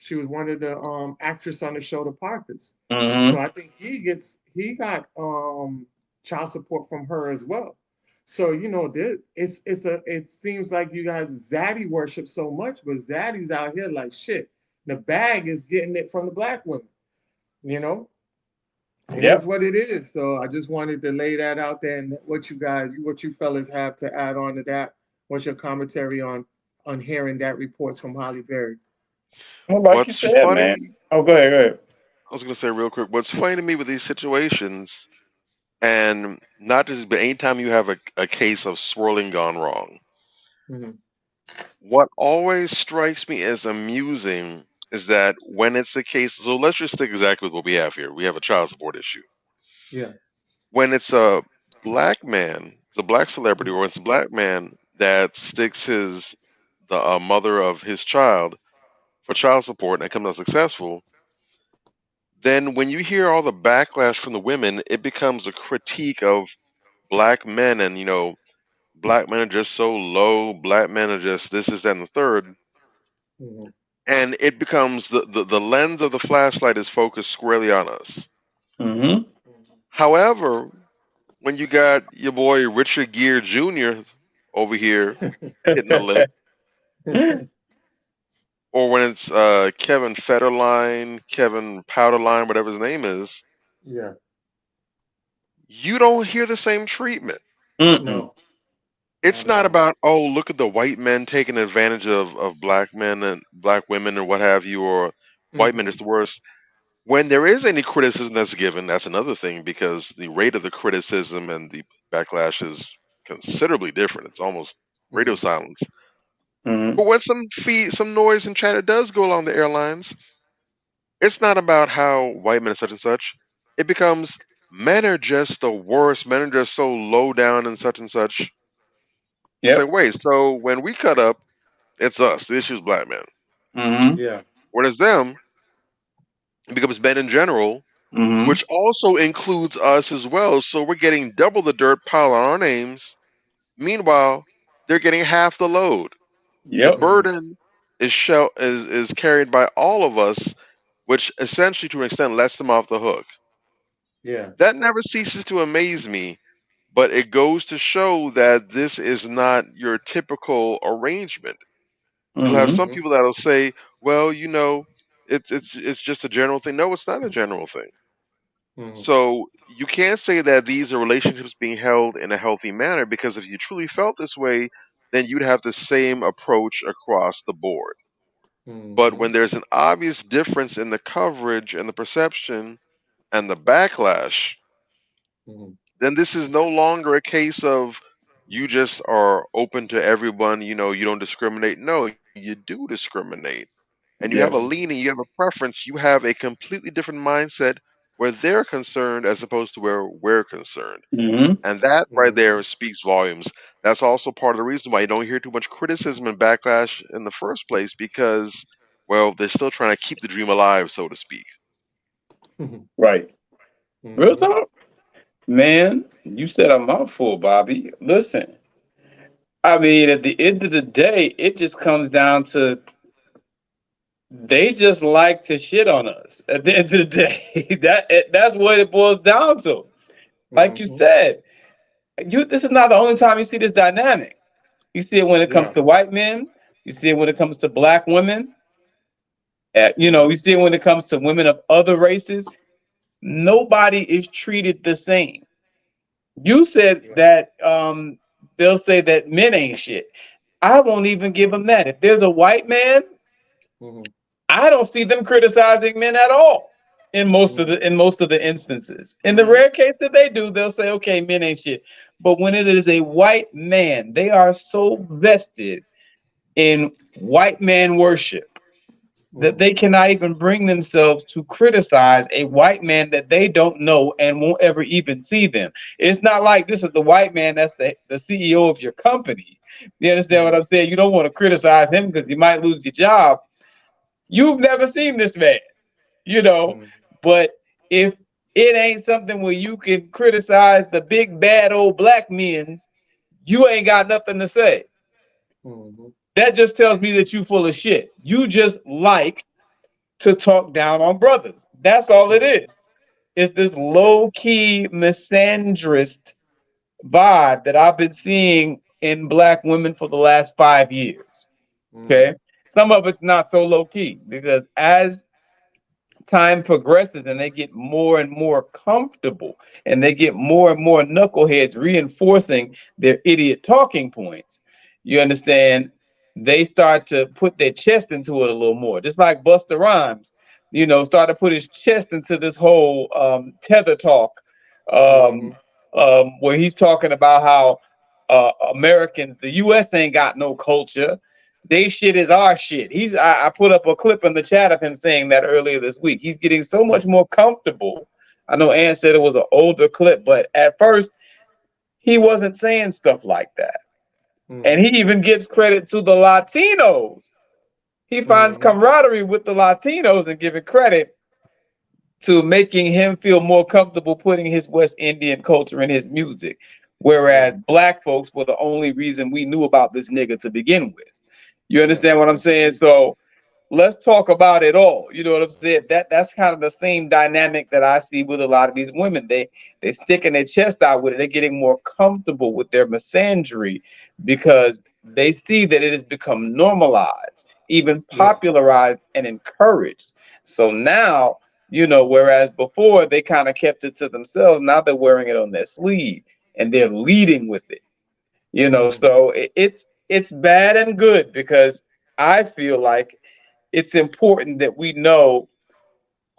one of the actress on the show The Parkers. So I think he got child support from her as well. So you know, it seems like you guys Zaddy worship so much, but Zaddy's out here like shit. The bag is getting it from the black women, you know? It is what it is. So I just wanted to lay that out there, and what you fellas have to add on to that. What's your commentary on hearing that reports from Halle Berry? Well, like What's you said, funny? man. Oh, go ahead. I was gonna say real quick. What's funny to me with these situations And not just, but anytime you have a case of swirling gone wrong, Mhm. what always strikes me as amusing is that when it's a case, so let's just stick exactly with what we have here. We have a child support issue. Yeah. When it's a black man, it's a black celebrity, or it's a black man that sticks the mother of his child for child support and comes out successful, then when you hear all the backlash from the women, it becomes a critique of black men, and black men are just so low, black men are just this, is that, and the third. Mhm. And it becomes the lens of the flashlight is focused squarely on us. Mm-hmm. However, when you got your boy Richard Gere Jr. over here hitting the lick, or when it's Kevin Federline, Kevin Powderline, whatever his name is, Yeah. you don't hear the same treatment. Mm-mm. No. It's Not at not all. about, oh, look at the white men taking advantage of black men and black women or what have you, or white men is Mhm. the worst. When there is any criticism that's given, that's another thing, because the rate of the criticism and the backlash is considerably different. It's almost radio Mhm. silence. Mm-hmm. But when some noise and chatter does go along the airlines, it's not about how white men are such and such. It becomes, men are just the worst. Men are just so low down and such and such. It's like, Yep. wait, so when we cut up, it's us. The issue is black men. Mm-hmm. Yeah. When it's them, it becomes men in general, Mm-hmm. which also includes us as well. So we're getting double the dirt piled on our names. Meanwhile, they're getting half the load. The Yep. Mhm. burden is carried by all of us, which essentially, to an extent, lets them off the hook. Yeah. That never ceases to amaze me, but it goes to show that this is not your typical arrangement. You'll have Mm-hmm. some Mhm. people that'll say, "Well, it's just a general thing." No, it's not a general thing. Mhm. So you can't say that these are relationships being held in a healthy manner, because if you truly felt this way, then you'd have the same approach across the board. But Mhm. when there's an obvious difference in the coverage and the perception and the backlash, Mhm. then this is no longer a case of you just are open to everyone, you don't discriminate. No, you do discriminate. And you have a Yes. leaning, you have a preference, you have a completely different mindset where they're concerned as opposed to where we're concerned. Mm-hmm. And that right there Mhm. speaks volumes. That's also part of the reason why you don't hear too much criticism and backlash in the first place, because, well, they're still trying to keep the dream alive, so to speak. Mhm. Right. Real Mhm. talk. Man, you said a mouthful, Bobby. Listen, I mean, at the end of the day, it just comes down to they just like to shit on us. At the end of the day, that's what it boils down to. Like you Mhm. said, this is not the only time you see this dynamic. You see it when it comes Yeah. to white men. You see it when it comes to black women. Mhm. You see it when it comes to women of other races. Nobody is treated the same. You said Yeah. that they'll say that men ain't shit. I won't even give them that. If there's a white man, Mhm. I don't see them criticizing men at all Mhm. in most of the instances. In the rare case that they do, they'll say, okay, men ain't shit. But when it is a white man, they are so vested in white man worship that Mhm. they cannot even bring themselves to criticize a white man that they don't know and won't ever even see them. It's not like this is the white man that's the CEO of your company. You understand what Mhm. I'm saying? You don't want to criticize him because you might lose your job. You've never seen this man, you know. Mhm. But if it ain't something where you can criticize the big bad old black men's, you ain't got nothing to say. Mhm. That just tells me that you full of shit. You just like to talk down on brothers. That's all it Mhm. is. It's this Yeah. low key misandrist vibe that I've been seeing in black women for the last 5 years. Mhm. Okay. Some of it's not so low key because as time progresses and they get more and more comfortable and they get more and more knuckleheads reinforcing their idiot talking points, you understand, they start to put their chest into it a little more, just like Busta Rhymes, start to put his chest into this whole tether talk, um, Mhm. where he's talking about how Americans, the U.S. ain't got no culture. They shit is our shit. I put up a clip in the chat of him saying that earlier this week. He's getting so much more comfortable. I know Ann said it was an older clip, but at first he wasn't saying stuff like that. And he even gives credit to the Latinos. He finds camaraderie with the Latinos and giving credit to making him feel more comfortable putting his West Indian culture in his music. Whereas black folks were the only reason we knew about this nigga to begin with. You understand what I'm saying? So let's talk about it all. You know what I'm saying? That's kind of the same dynamic that I see with a lot of these women. They're sticking their chest out with it. They're getting more comfortable with their misandry because they see that it has become normalized, even popularized and encouraged. So now, you know, whereas before they kind of kept it to themselves, now they're wearing it on their sleeve and they're leading with it. You know, so it's bad and good because I feel like it's important that we know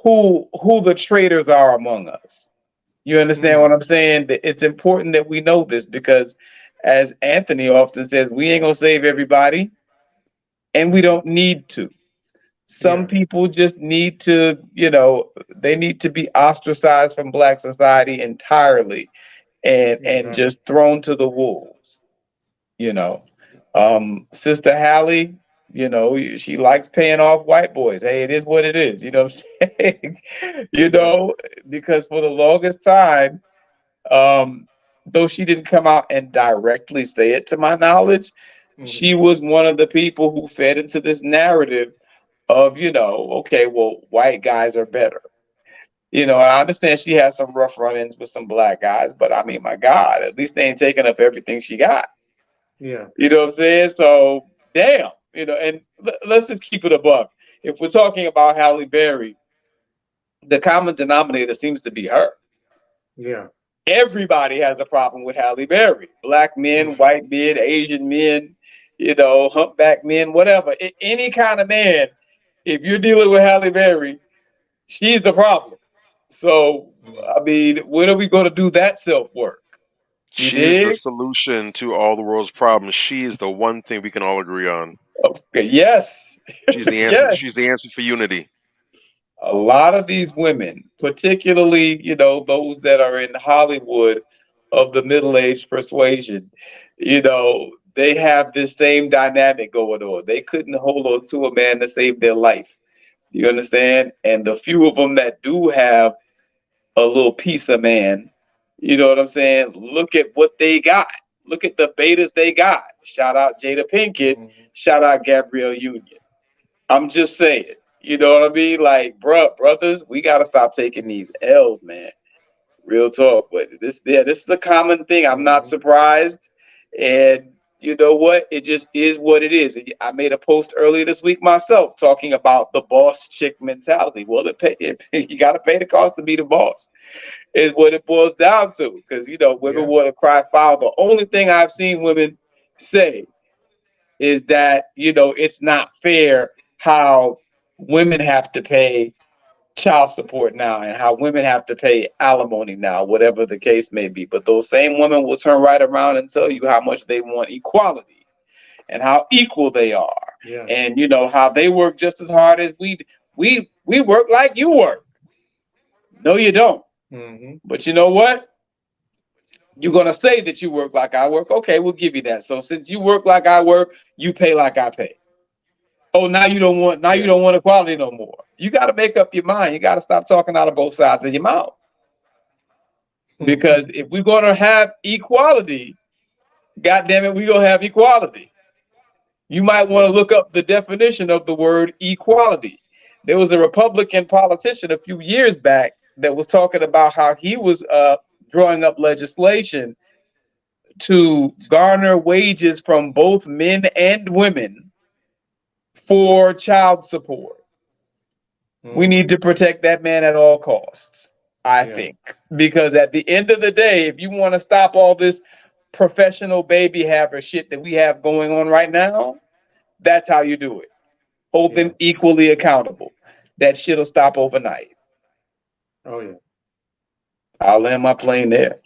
who the traitors are among us. You understand what I'm saying? That it's important that we know this because, as Anthony often says, we ain't gonna save everybody, and we don't need to. Some people just need to, you know, they need to be ostracized from Black society entirely, and just thrown to the wolves. You know, Sister Hallie, you know, she likes paying off white boys. Hey, it is what it is. You know what I'm saying? You know, because for the longest time, though she didn't come out and directly say it to my knowledge, she was one of the people who fed into this narrative of, you know, okay, well, white guys are better. You know, I understand she has some rough run-ins with some black guys, but I mean, my God, at least they ain't taking up everything she got. Yeah. You know what I'm saying? So, damn, you know, and let's just keep it a buck. If we're talking about Halle Berry, the common denominator seems to be her. Yeah. Everybody has a problem with Halle Berry. Black men, white men, Asian men, you know, humpback men, whatever. Any kind of man, if you're dealing with Halle Berry, she's the problem. So, I mean, when are we going to do that self-work? You She is the dig? solution to all the world's problems. She is the one thing we can all agree on. Okay, yes. She's the answer. Yes. She's the answer for unity. A lot of these women, particularly, you know, those that are in Hollywood of the middle-aged persuasion, you know, they have this same dynamic going on. They couldn't hold on to a man to save their life. You understand? And the few of them that do have a little piece of man, you know what I'm saying? Look at what they got. Look at the betas they got. Shout out Jada Pinkett. Shout out Gabrielle Union. I'm just saying, you know what I mean? Like, brothers, we got to stop taking these L's, man. Real talk. But this is a common thing. I'm not surprised. And you know what? It just is what it is. I made a post earlier this week myself talking about the boss chick mentality. Well, you got to pay the cost to be the boss, is what it boils down to. Because, you know, women want to cry foul. The only thing I've seen women say is that, you know, it's not fair how women have to pay child support now and how women have to pay alimony now, whatever the case may be. But those same women will turn right around and tell you how much they want equality and how equal they are. Yeah. And, you know, how they work just as hard as we work like you work. No, you don't. But you know what? You're going to say that you work like I work. Okay, we'll give you that. So since you work like I work, you pay like I pay. Oh, now you don't want equality no more. You got to make up your mind. You got to stop talking out of both sides of your mouth. Because if we're going to have equality, God damn it, we're going to have equality. You might want to look up the definition of the word equality. There was a Republican politician a few years back that was talking about how he was drawing up legislation to garner wages from both men and women for child support. We need to protect that man at all costs, I think. Because at the end of the day, if you want to stop all this professional baby haver shit that we have going on right now, that's how you do it. Hold them equally accountable. That shit'll stop overnight. Oh, yeah. I'll land my plane there.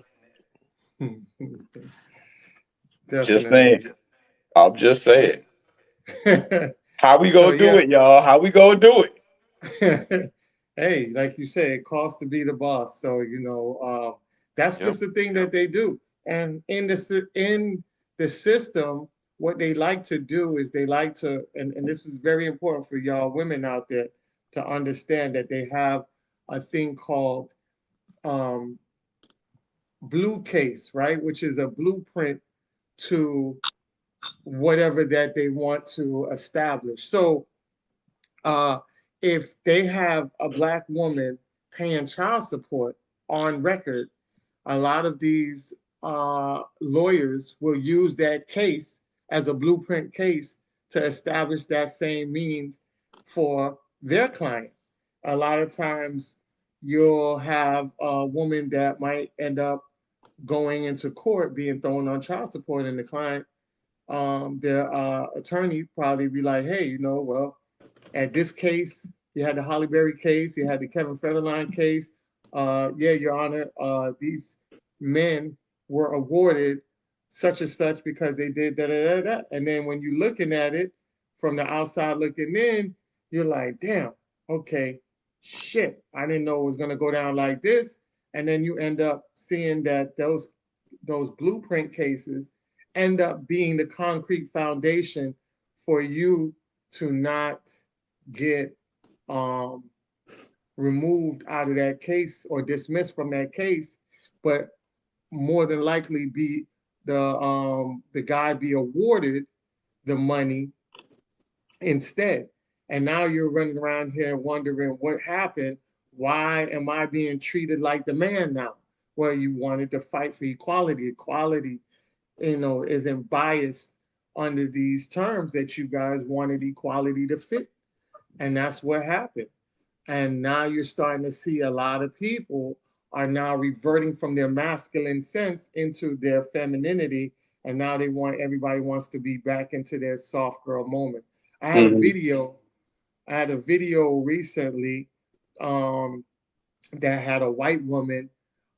Just Definitely. saying. I'm just saying. How we So gonna do yeah. it, y'all? How we gonna do it? Hey, like you said, it costs to be the boss. So that's Yep. just the thing that they do. And in the system, what they like to do is they like to, and this is very important for y'all women out there to understand that they have a thing called um, blue case, right? Which is a blueprint to whatever that they want to establish. So uh, if they have a black woman paying child support on record, a lot of these lawyers will use that case as a blueprint case to establish that same means for their client. A lot of times you'll have a woman that might end up going into court being thrown on child support, and the client, their attorney probably be like, hey, well, at this case, you had the Holly Berry case, you had the Kevin Federline case. Yeah, Your Honor, these men were awarded such and such because they did da da da da. And then when you're looking at it from the outside looking in, you're like, damn, okay, shit, I didn't know it was gonna go down like this. And then you end up seeing that those blueprint cases end up being the concrete foundation for you to not get um, removed out of that case or dismissed from that case, but more than likely be the guy be awarded the money instead. And now you're running around here wondering what happened. Why am I being treated like the man now? Well, you wanted to fight for equality. Equality, isn't biased under these terms that you guys wanted equality to fit. And that's what happened. And now you're starting to see a lot of people are now reverting from their masculine sense into their femininity. And now everybody wants to be back into their soft girl moment. I had a Mhm. video, I had a video recently um, that had a white woman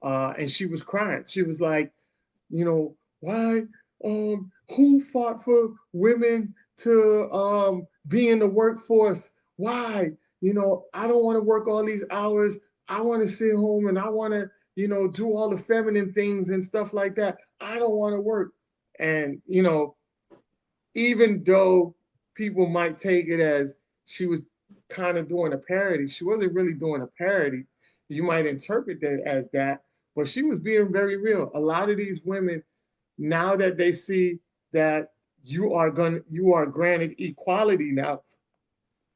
and she was crying. She was like, why who fought for women to be in the workforce? Why? I don't want to work all these hours. I want to sit home and I want to, do all the feminine things and stuff like that. I don't want to work. And even though people might take it as she was kind of doing a parody, she wasn't really doing a parody. You might interpret that as that, but she was being very real. A lot of these women, now that they see that you are granted equality now,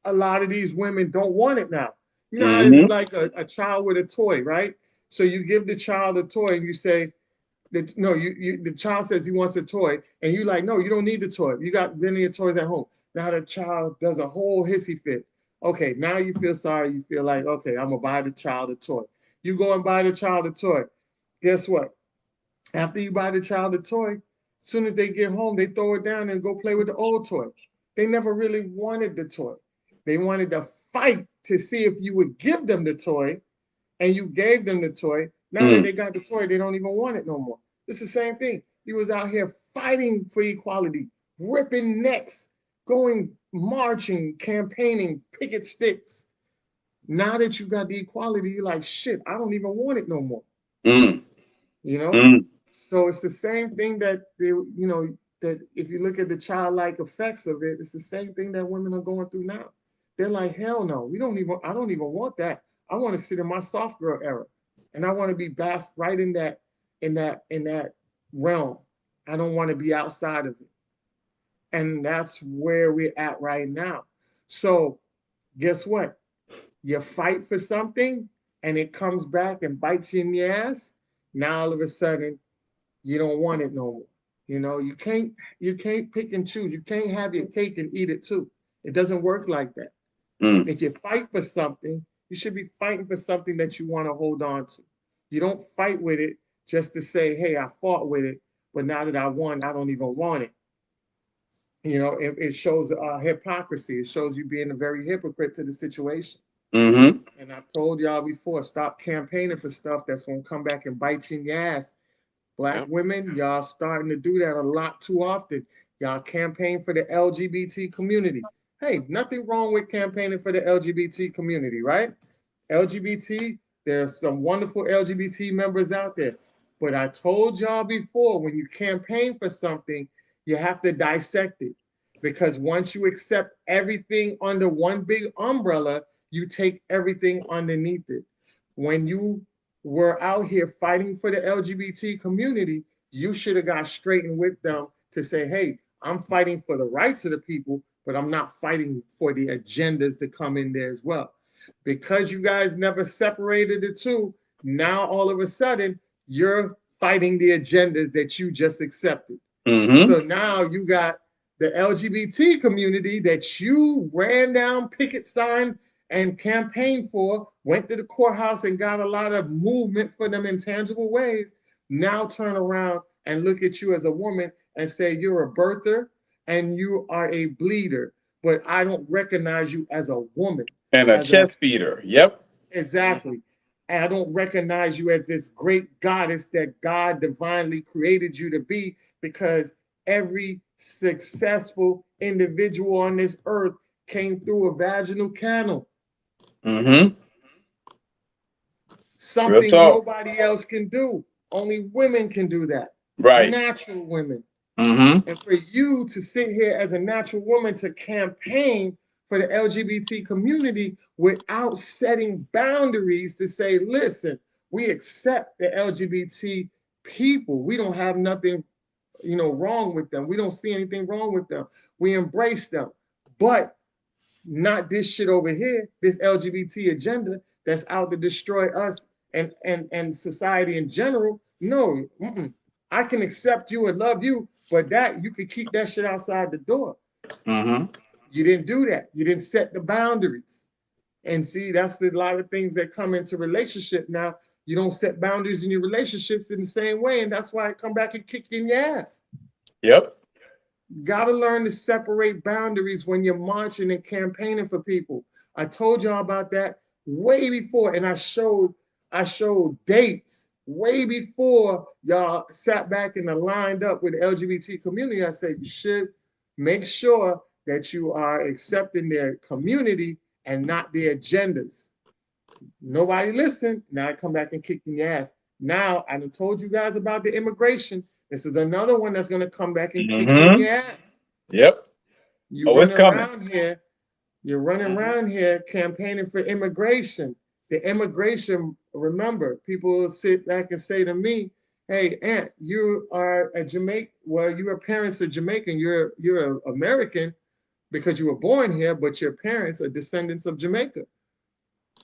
a lot of these women don't want it now. You know how it's Mhm. like a child with a toy, right? So you give the child a toy and you say, that no, the child says he wants a toy, and you like, no, you don't need the toy. You got plenty of toys at home. Now the child does a whole hissy fit. Okay, now you feel sorry. You feel like, okay, I'm gonna buy the child a toy. You go and buy the child a toy. Guess what? After you buy the child a toy, as soon as they get home, they throw it down and go play with the old toy. They never really wanted the toy. They wanted to fight to see if you would give them the toy, and you gave them the toy. Now that Mm. they got the toy, they don't even want it no more. It's the same thing. He was out here fighting for equality, ripping necks, going marching, campaigning, picket sticks. Now that you got the equality, you're like, shit, I don't even want it no more. Mm. You know? Mm. So it's the same thing that if you look at the childlike effects of it, it's the same thing that women are going through now. They're like, hell no, I don't even want that. I want to sit in my soft girl era. And I want to be basked right in that realm. I don't want to be outside of it. And that's where we're at right now. So guess what? You fight for something and it comes back and bites you in the ass. Now all of a sudden you don't want it no more. You can't pick and choose. You can't have your cake and eat it too. It doesn't work like that. Mm. If you fight for something, you should be fighting for something that you want to hold on to. You don't fight with it just to say, hey, I fought with it, but now that I won, I don't even want it. It shows hypocrisy. It shows you being a very hypocrite to the situation. Mhm. And I've told y'all before, stop campaigning for stuff that's going to come back and bite you in the ass Black women, y'all starting to do that a lot too often. Y'all campaign for the LGBT community. Hey, nothing wrong with campaigning for the LGBT community, right? LGBT, there's some wonderful LGBT members out there. But I told y'all before, when you campaign for something, you have to dissect it. Because once you accept everything under one big umbrella, you take everything underneath it. When you were out here fighting for the LGBT community, you should have got straightened with them to say, hey, I'm fighting for the rights of the people, but I'm not fighting for the agendas to come in there as well. Because you guys never separated the two, now all of a sudden, you're fighting the agendas that you just accepted. So now you got the LGBT community that you ran down picket sign and campaigned for, went to the courthouse and got a lot of movement for them in tangible ways, now turn around and look at you as a woman and say you're a birther and you are a bleeder, but I don't recognize you as a woman. And a chest beater. Yep. Exactly. And I don't recognize you as this great goddess that God divinely created you to be, because every successful individual on this earth came through a vaginal canal. Something nobody else can do. Only women can do that. Right. Natural women. And for you to sit here as a natural woman to campaign for the LGBT community without setting boundaries to say, listen, we accept the LGBT people. We don't have nothing, wrong with them. We don't see anything wrong with them. We embrace them. But not this shit over here, this LGBT agenda that's out to destroy us and society in general. No, I can accept you and love you, but that you could keep that shit outside the door. You didn't do that. You didn't set the boundaries. And see, that's a lot of things that come into relationship now. You don't set boundaries in your relationships in the same way, and that's why I come back and kick you in your ass. Yep. You gotta learn to separate boundaries when you're marching and campaigning for people. I told y'all about that way before, and I showed dates way before y'all sat back and lined up with the LGBT community. I said you should make sure that you are accepting their community and not their agendas. Nobody listened. Now I come back and kick in your ass. Now I done told you guys about the immigration. This is another one that's going to come back and kick in your ass. Yep. It's coming. You're running around here campaigning for immigration. The immigration, remember, people will sit back and say to me, hey, Aunt, you are a Jamaican. Well, your parents are Jamaican. You're an American because you were born here, but your parents are descendants of Jamaica.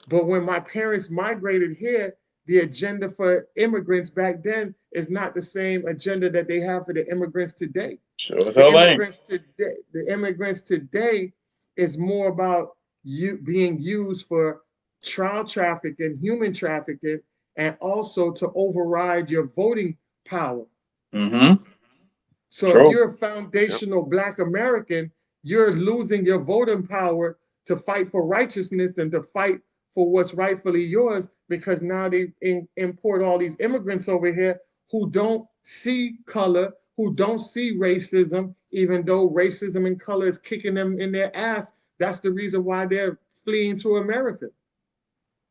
But when my parents migrated here, the agenda for immigrants back then is not the same agenda that they have for the immigrants today. The immigrants today is more about you being used for child trafficking, human trafficking, and also to override your voting power. So if you're a foundational Black American, you're losing your voting power to fight for righteousness and to fight for what's rightfully yours, because now they import all these immigrants over here who don't see color, who don't see racism, even though racism and color is kicking them in their ass. That's the reason why they're fleeing to America.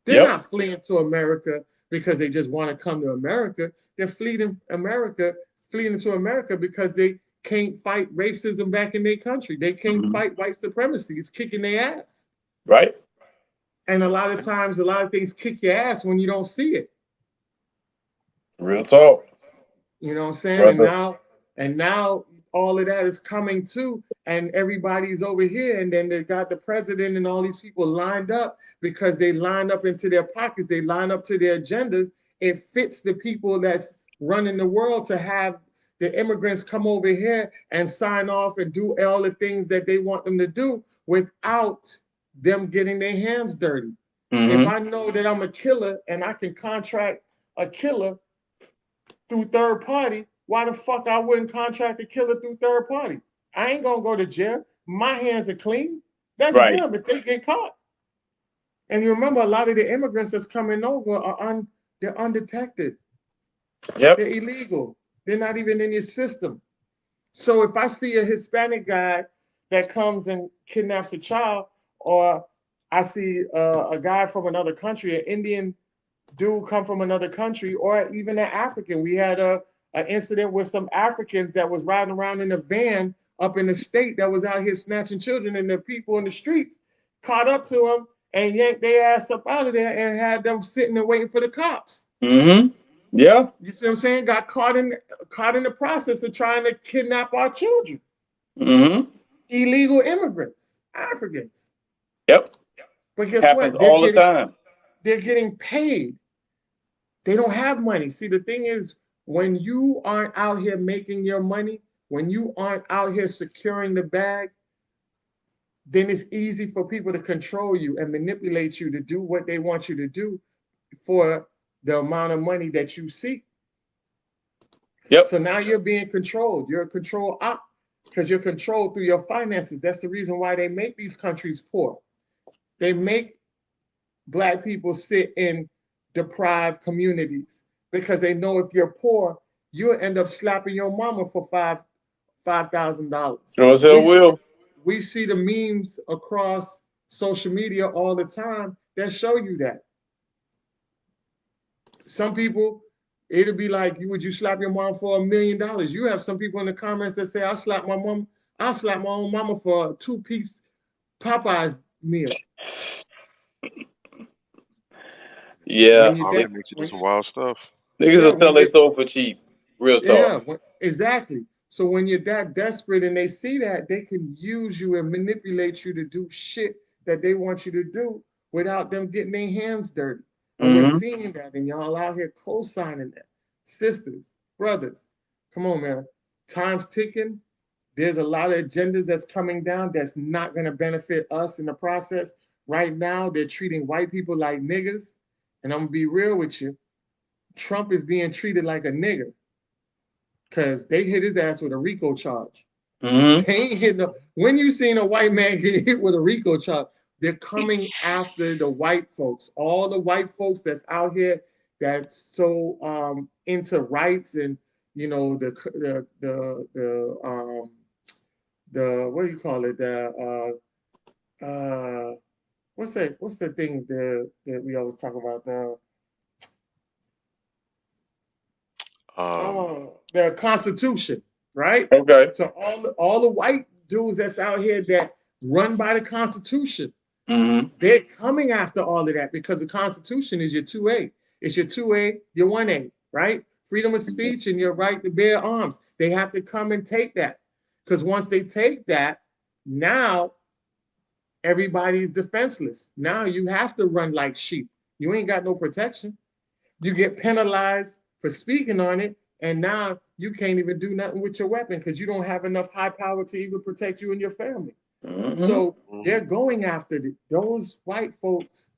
They're not fleeing to America because they just want to come to America. They're fleeing to America because they can't fight racism back in their country. They can't fight white supremacy. It's kicking their ass. Right. And a lot of times, a lot of things kick your ass when you don't see it. Real talk. You know what I'm saying? And now all of that is coming too, and everybody's over here, and then they got the president and all these people lined up because they line up into their pockets, they line up to their agendas. It fits the people that's running the world to have the immigrants come over here and sign off and do all the things that they want them to do without them getting their hands dirty. If I know that I'm a killer and I can contract a killer through third party, why the fuck I wouldn't contract a killer through third party? I ain't gonna go to jail. My hands are clean. That's them if they get caught. And you remember, a lot of the immigrants that's coming over are they're undetected. Yep. They're illegal. They're not even in your system. So if I see a Hispanic guy that comes and kidnaps a child, or I see a guy from another country, an Indian dude come from another country, or even an African. We had an incident with some Africans that was riding around in a van up in the state that was out here snatching children, and the people in the streets caught up to them and yanked their ass up out of there and had them sitting and waiting for the cops. Mm-hmm. Yeah. You see what I'm saying? Got caught in the process of trying to kidnap our children. Mm-hmm. Illegal immigrants, Africans. Yep. But guess Happens what? all the time. They're getting paid. They don't have money. See, the thing is, when you aren't out here making your money, when you aren't out here securing the bag, then it's easy for people to control you and manipulate you to do what they want you to do for the amount of money that you seek. Yep. So now you're being controlled. You're a control op because you're controlled through your finances. That's the reason why they make these countries poor. They make Black people sit in deprived communities because they know if you're poor, you'll end up slapping your mama for $5,000. Sure as hell will. We see the memes across social media all the time that show you that. Some people, it'll be like, would you slap your mom for $1 million? You have some people in the comments that say, I'll slap my own mama for a 2-piece Popeyes meal. Yeah. Poverty makes you do some wild stuff. Niggas will sell their soul for cheap. Real talk. Yeah, exactly. So when you're that desperate and they see that, they can use you and manipulate you to do shit that they want you to do without them getting their hands dirty. And we're seeing that, and y'all out here co-signing that. Sisters, brothers, come on, man. Time's ticking. There's a lot of agendas that's coming down that's not going to benefit us in the process. Right now, they're treating white people like niggas. And I'm going to be real with you. Trump is being treated like a nigger because they hit his ass with a RICO charge. They ain't hit no. When you seen a white man get hit with a RICO charge, they're coming after the white folks. All the white folks that's out here that's so into rights and the what do you call it what's the thing that we always talk about the Constitution, right? Okay. So all the white dudes that's out here that run by the Constitution, they're coming after all of that because the Constitution is your 2A. It's your 2A, your 1A, right? Freedom of speech and your right to bear arms. They have to come and take that because once they take that, now everybody's defenseless. Now you have to run like sheep. You ain't got no protection. You get penalized for speaking on it, and now you can't even do nothing with your weapon because you don't have enough high power to even protect you and your family. So they're going after those white folks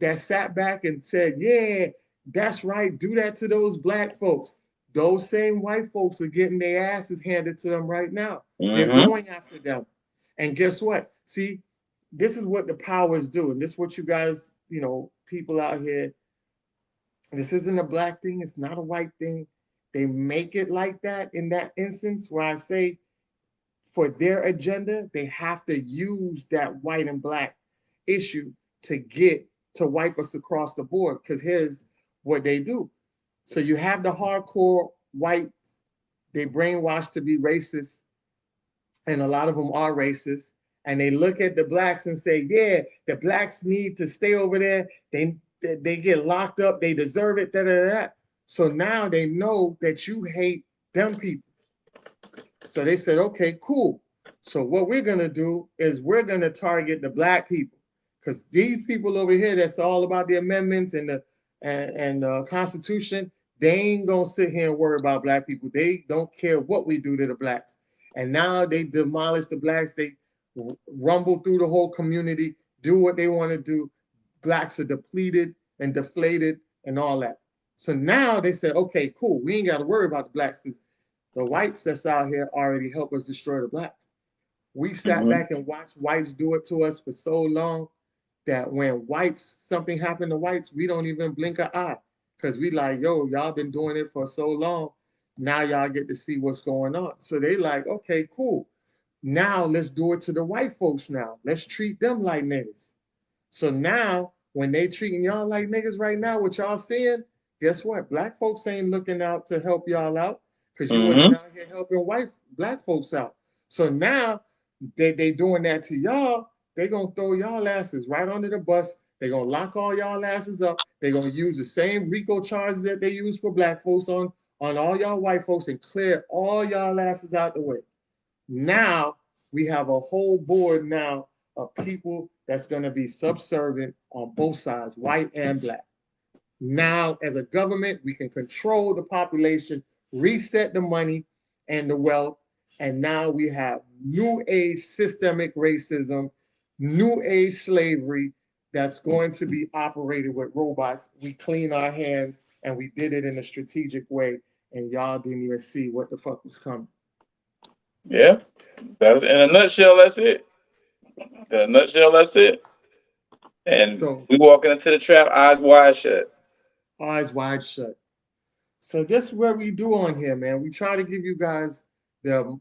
that sat back and said, yeah, that's right, do that to those Black folks. Those same white folks are getting their asses handed to them right now. They're going after them. And guess what? See, this is what the powers do. And this is what you guys, people out here, this isn't a Black thing. It's not a white thing. They make it like that in that instance where I say for their agenda, they have to use that white and Black issue to wipe us across the board. Because here's what they do. So you have the hardcore whites, they brainwashed to be racist, and a lot of them are racist. And they look at the Blacks and say, yeah, the Blacks need to stay over there. They get locked up. They deserve it. Da, da, da. So now they know that you hate them people. So they said, okay, cool. So what we're going to do is we're going to target the Black people because these people over here that's all about the amendments and the Constitution, they ain't going to sit here and worry about Black people. They don't care what we do to the Blacks. And now they demolish the Blacks. They rumble through the whole community, do what they want to do. Blacks are depleted and deflated and all that. So now they said, okay, cool. We ain't got to worry about the Blacks because the whites that's out here already help us destroy the Blacks. We sat back and watched whites do it to us for so long that when something happened to whites, we don't even blink an eye. because we like, yo, y'all been doing it for so long. Now y'all get to see what's going on. So they like, okay, cool. Now let's do it to the white folks now. Let's treat them like niggas. So now when they treating y'all like niggas right now, what y'all seeing, guess what? Black folks ain't looking out to help y'all out because you wasn't out here helping black folks out. So now they doing that to y'all, they gonna throw y'all asses right under the bus. They gonna lock all y'all asses up. They gonna use the same RICO charges that they use for black folks on all y'all white folks and clear all y'all asses out the way. Now we have a whole board now of people that's gonna be subservient on both sides, white and black. Now, as a government, we can control the population, reset the money and the wealth, and now we have new age systemic racism, new age slavery that's going to be operated with robots. We clean our hands and we did it in a strategic way, and y'all didn't even see what the fuck was coming. Yeah, that's in a nutshell. That's it. In a nutshell, that's it. And So, we walking into the trap, eyes wide shut. eyes wide shut. So this is what we do on here, man. We try to give you guys the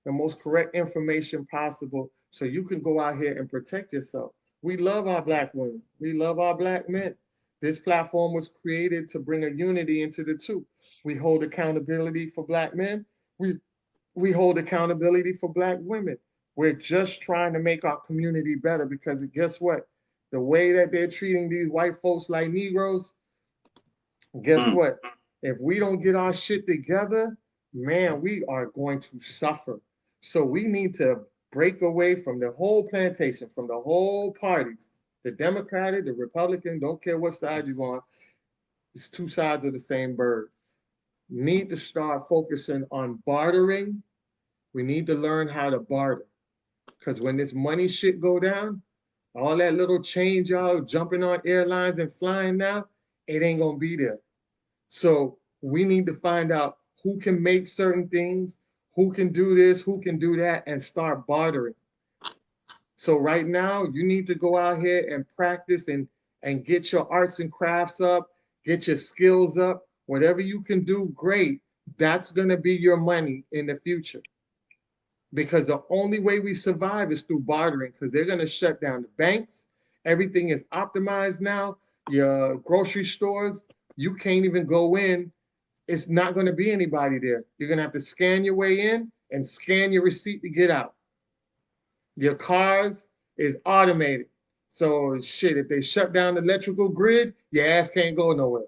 most correct information possible so you can go out here and protect yourself. We love our black women. We love our black men. This platform was created to bring a unity into the two. We hold accountability for black men. We hold accountability for black women. We're just trying to make our community better because guess what? The way that they're treating these white folks like Negroes, guess what? If we don't get our shit together, man, we are going to suffer. So we need to break away from the whole plantation, from the whole parties, the Democratic, the Republican, don't care what side you're on. It's two sides of the same bird. Need to start focusing on bartering. We need to learn how to barter. Because when this money shit go down, all that little change y'all jumping on airlines and flying now, it ain't gonna be there. So we need to find out who can make certain things, who can do this, who can do that, and start bartering. So right now, you need to go out here and practice and get your arts and crafts up, get your skills up. Whatever you can do, great. That's gonna be your money in the future. Because the only way we survive is through bartering, because they're gonna shut down the banks. Everything is optimized now. Your grocery stores, you can't even go in. It's not going to be anybody there. You're going to have to scan your way in and scan your receipt to get out. Your cars is automated. So shit, if they shut down the electrical grid, your ass can't go nowhere.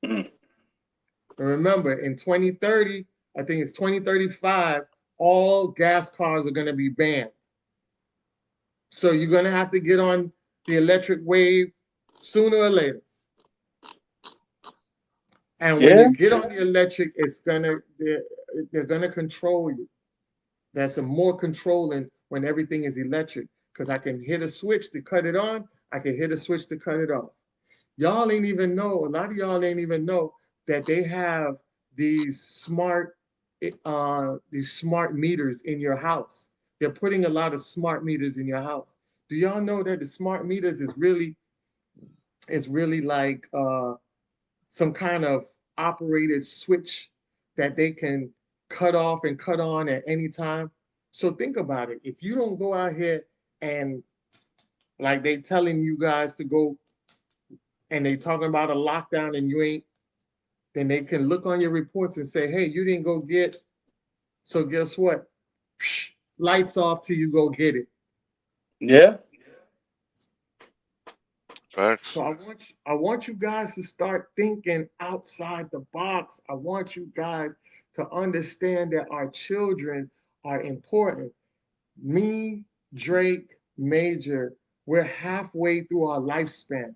And remember, in 2030, I think it's 2035, all gas cars are going to be banned. So you're going to have to get on the electric wave sooner or later. And when you get on the electric, they're gonna control you. There's some more controlling when everything is electric, because I can hit a switch to cut it on, I can hit a switch to cut it off. Y'all ain't even know, a lot of y'all ain't even know that they have these smart meters in your house. They're putting a lot of smart meters in your house. Do y'all know that the smart meters is really like some kind of operated switch that they can cut off and cut on at any time? So think about it. If you don't go out here and like they telling you guys to go and they talking about a lockdown and you ain't, then they can look on your reports and say, hey, you didn't go get, so guess what? Lights off till you go get it. Yeah. Facts. So I want you guys to start thinking outside the box. I want you guys to understand that our children are important. Me, Drake, Major, we're halfway through our lifespan.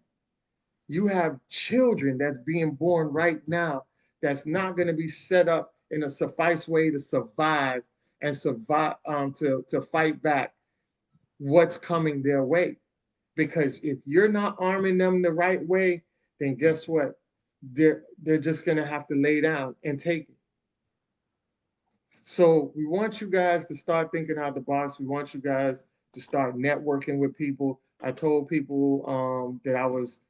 You have children that's being born right now that's not going to be set up in a suffice way to survive and to fight back what's coming their way. Because if you're not arming them the right way, then guess what? They're just gonna have to lay down and take it. So we want you guys to start thinking out the box. We want you guys to start networking with people. I told people that I was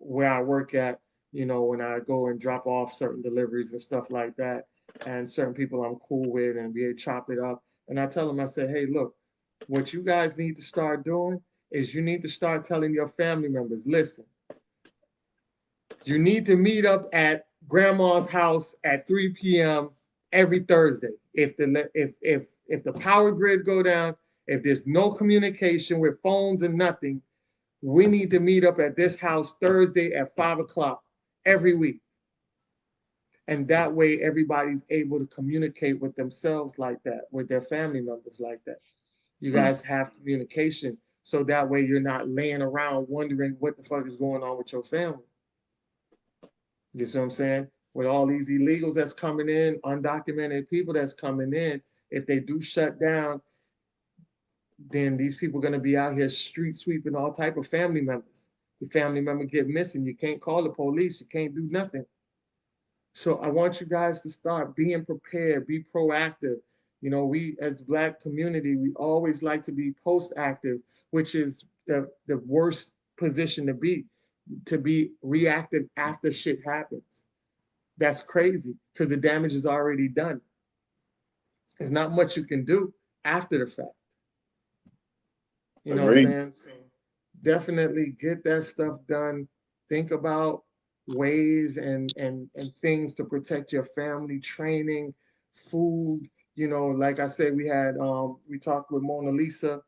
where I work at, you know, when I go and drop off certain deliveries and stuff like that, and certain people I'm cool with, and we chop it up. And I tell them, I say, hey, look, what you guys need to start doing is you need to start telling your family members, listen, you need to meet up at grandma's house at 3 p.m. every Thursday. If the power grid go down, if there's no communication with phones and nothing, we need to meet up at this house Thursday at 5 o'clock every week. And that way everybody's able to communicate with themselves like that, with their family members like that. You guys have communication, so that way you're not laying around wondering what the fuck is going on with your family. You see what I'm saying? With all these illegals that's coming in, undocumented people that's coming in, if they do shut down, then these people are going to be out here street sweeping all type of family members. The family member get missing, you can't call the police, you can't do nothing. So I want you guys to start being prepared, be proactive. You know, we as the Black community, we always like to be post-active, which is the worst position to be reactive after shit happens. That's crazy because the damage is already done. There's not much you can do after the fact. You know what I'm saying? So definitely get that stuff done. Think about ways and things to protect your family, training, food. You know, like I said, we talked with Mona Lisa,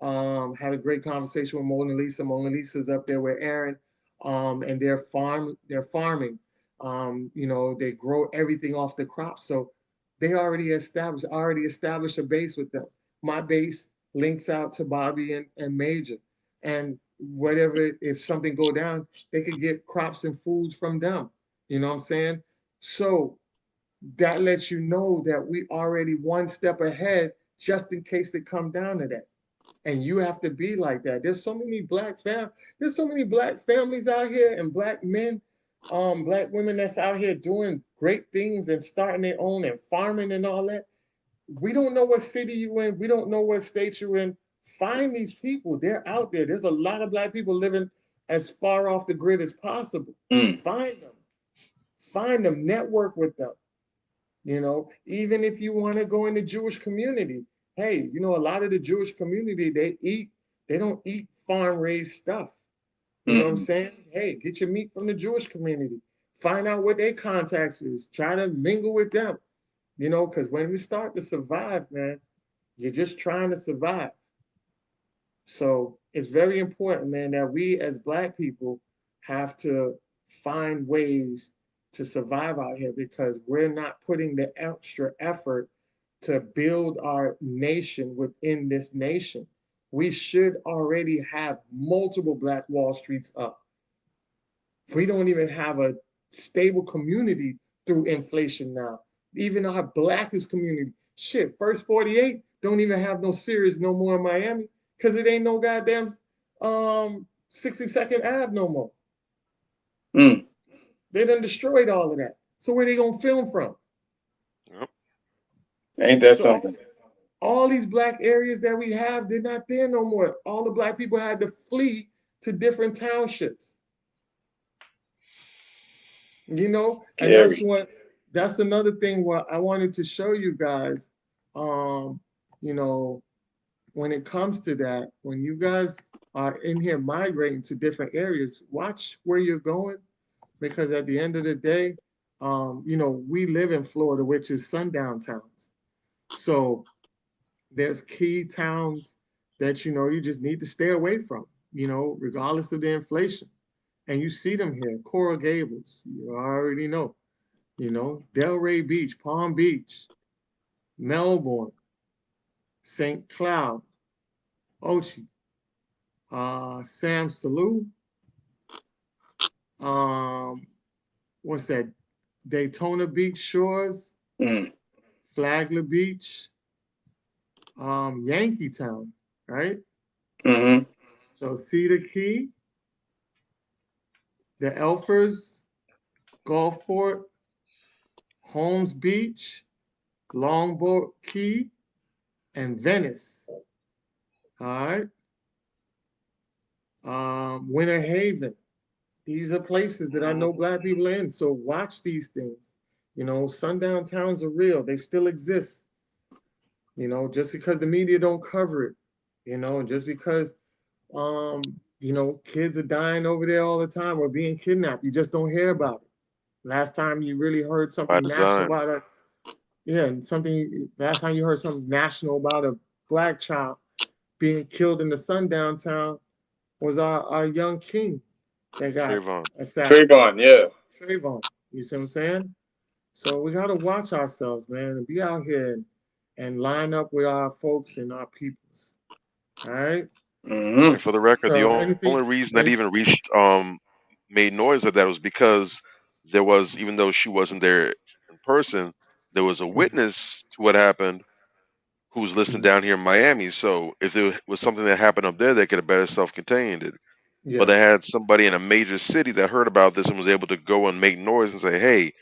had a great conversation with Mona Lisa. Mona Lisa's up there with Aaron, and they're farming. You know, they grow everything off the crop. So they already established a base with them. My base links out to Bobby and Major. And whatever, if something go down, they could get crops and foods from them. You know what I'm saying? So that lets you know that we already one step ahead just in case it come down to that. And you have to be like that. There's so many black families out here and black men, black women that's out here doing great things and starting their own and farming and all that. We don't know what city you in. We don't know what state you're in. Find these people. They're out there. There's a lot of black people living as far off the grid as possible. Find them. Find them. Network with them. You know, even if you want to go in the Jewish community, hey, you know, a lot of the Jewish community, they don't eat farm-raised stuff. You know what I'm saying? Hey, get your meat from the Jewish community. Find out what their contacts is. Try to mingle with them. You know, because when we start to survive, man, you're just trying to survive. So it's very important, man, that we as black people have to find ways to survive out here because we're not putting the extra effort to build our nation within this nation. We should already have multiple Black Wall Streets up. We don't even have a stable community through inflation now. Even our blackest community, shit, First 48 don't even have no Sears no more in Miami because it ain't no goddamn 62nd Ave no more. They done destroyed all of that. So where they gonna film from? Yep. Ain't that something? All these black areas that we have, they're not there no more. All the black people had to flee to different townships. You know, and that's another thing what I wanted to show you guys. You know, when it comes to that, when you guys are in here migrating to different areas, watch where you're going, because at the end of the day, you know, we live in Florida, which is sundown towns. So there's key towns that, you know, you just need to stay away from, you know, regardless of the inflation. And you see them here, Coral Gables, you already know, you know, Delray Beach, Palm Beach, Melbourne, St. Cloud, Ochi, Sam Salou, what's that? Daytona Beach Shores, Flagler Beach, Yankeetown, right? So Cedar Key, the Elfers, Gulfport, Holmes Beach, Longboat Key, and Venice. All right. Winter Haven, these are places that I Mhm. know black people in. So watch these things. Sundown towns are real. They still exist. Just because the media don't cover it, and just because kids are dying over there all the time or being kidnapped, you just don't hear about it. Last time you really heard By something national design. about it, yeah, and something last time you heard something national about a black child being killed in the sundown town was our young king that got Trayvon. assassinated. Trayvon, yeah. Trayvon. You see what I'm saying? So we gotta watch ourselves, man, and be out here and line up with our folks and our peoples. All right. And for the record, the So only anything, reason that even any, reached made noise like that was because there was, even though she wasn't there in person, there was a mhm, witness to what happened who was listening mhm. down here in Miami. So if there was something that happened up there, they could have better self-contained it. But they Yes, had somebody in a major city that heard about this and was able to go and make noise and say, "Hey,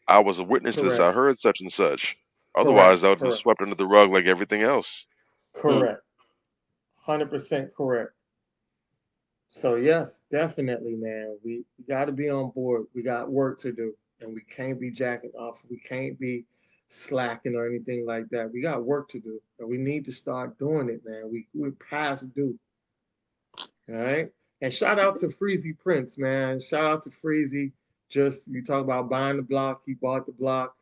I was a witness to this. I correct, heard such and such." correct, Otherwise, that would have been correct, swept under the rug like everything else. Mm. correct. 100% correct. So yes, definitely, man. We got to be on board. We got work to do, and we can't be jacking off. We can't be slacking or anything like that. We got work to do, and we need to start doing it, man. We're past due. All right. And shout out to Freezy Prince, man. Shout out to Freezy. Just you talk about buying the block. He bought the block.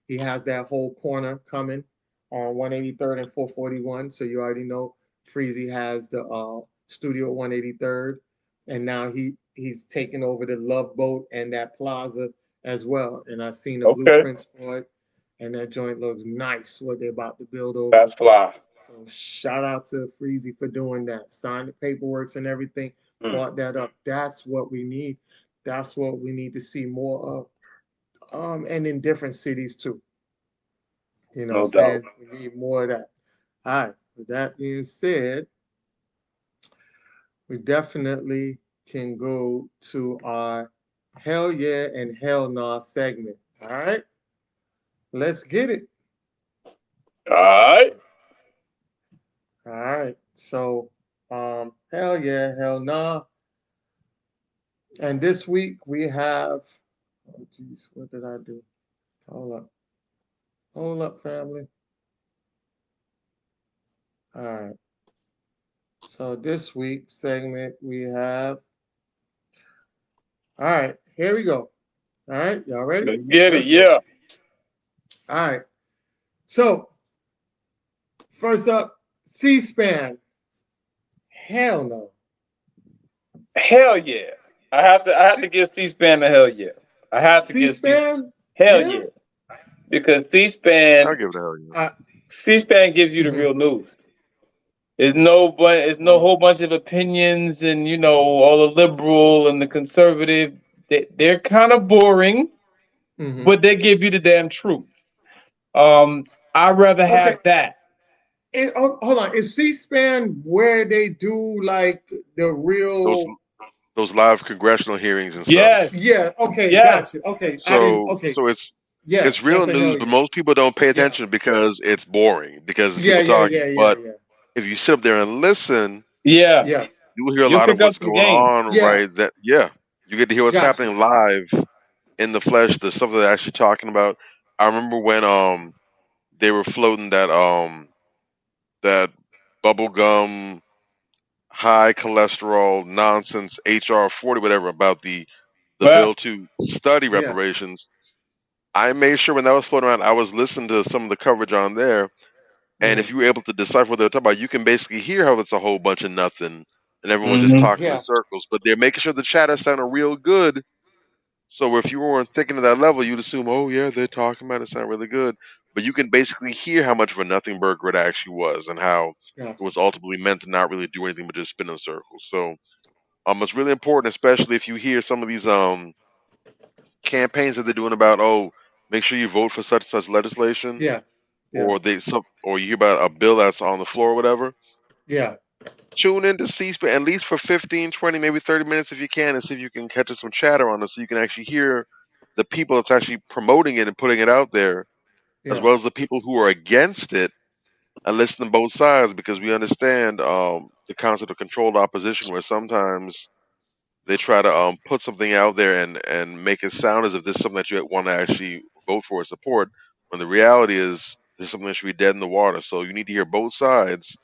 He has that whole corner coming on 183rd and 441. So you already know Freezy has the studio at 183rd. And now he's taking over the Love Boat and that plaza as well. And I've seen the Okay. blueprints for it. And that joint looks nice, what they're about to build over That's fly. so shout out to Freezy for doing that. Signed the paperwork and everything, Mm. bought that up. That's what we need. That's what we need to see more of. And in different cities too. You know what I'm No doubt. saying? We need more of that. All right. With that being said, we definitely can go to our hell yeah and hell nah segment. All right. Let's get it. All right. All right. So hell yeah, hell nah. And this week we have, oh geez, what did I do? Hold up. Hold up, family. All right. So this week segment we have, all right, here we go. All right, y'all ready? Let's get it. Let's go. Yeah. All right. So first up, C-SPAN. Hell no. Hell yeah. I have to C- give C-SPAN a hell yeah. I have to give C C-SPAN? hell Yeah. yeah. Because I'll C-SPAN give it a hell yeah. Uh, C-SPAN gives you the mhm. real news. It's no Oh, whole bunch of opinions and all the liberal and the conservative. They're kind of boring, mhm. but they give you the damn truth. I'd rather Okay. have that. Hold on. Is C-SPAN where they do like the Those real? those live congressional hearings and stuff. Yes, Yeah, okay, yes. gotcha. Okay, I didn't. So Okay, so it's yes, real that's a news, hell but yeah. most people don't pay Yeah, attention because it's boring because it's yeah, people yeah, talking. yeah, yeah, But yeah. if you sit up there and listen, Yeah, Yes, you will hear a you'll lot of pick up what's some going game. on. yeah, Right? That yeah, you get to hear what's gotcha. happening live in the flesh. The stuff that they're actually talking about. I remember when they were floating that bubblegum high cholesterol nonsense HR 40 whatever about the Well, bill to study Yeah, reparations. I made sure when that was floating around, I was listening to some of the coverage on there. And if mm, you were able to decipher what they're talking about, you can basically hear how it's a whole bunch of nothing and everyone's just hmm talking in yeah, circles. But they're making sure the chatter sounded real good. So if you weren't thinking to that level, you'd assume, oh yeah, they're talking about it sound really good. But you can basically hear how much of a nothing burger it actually was and how it gotcha. was ultimately meant to not really do anything but just spin in circles. So it's really important, especially if you hear some of these campaigns that they're doing about, oh, make sure you vote for such and such legislation, Yeah, yeah, or you hear about a bill that's on the floor or whatever. yeah, Tune in to C-SPAN at least for 15, 20, maybe 30 minutes if you can, and see if you can catch some chatter on it, so you can actually hear the people that's actually promoting it and putting it out there, as yeah, well as the people who are against it, and listen to both sides, because we understand the concept of controlled opposition, where sometimes they try to put something out there and make it sound as if this is something that you want to actually vote for or support, when the reality is this is something that should be dead in the water. So you need to hear both sides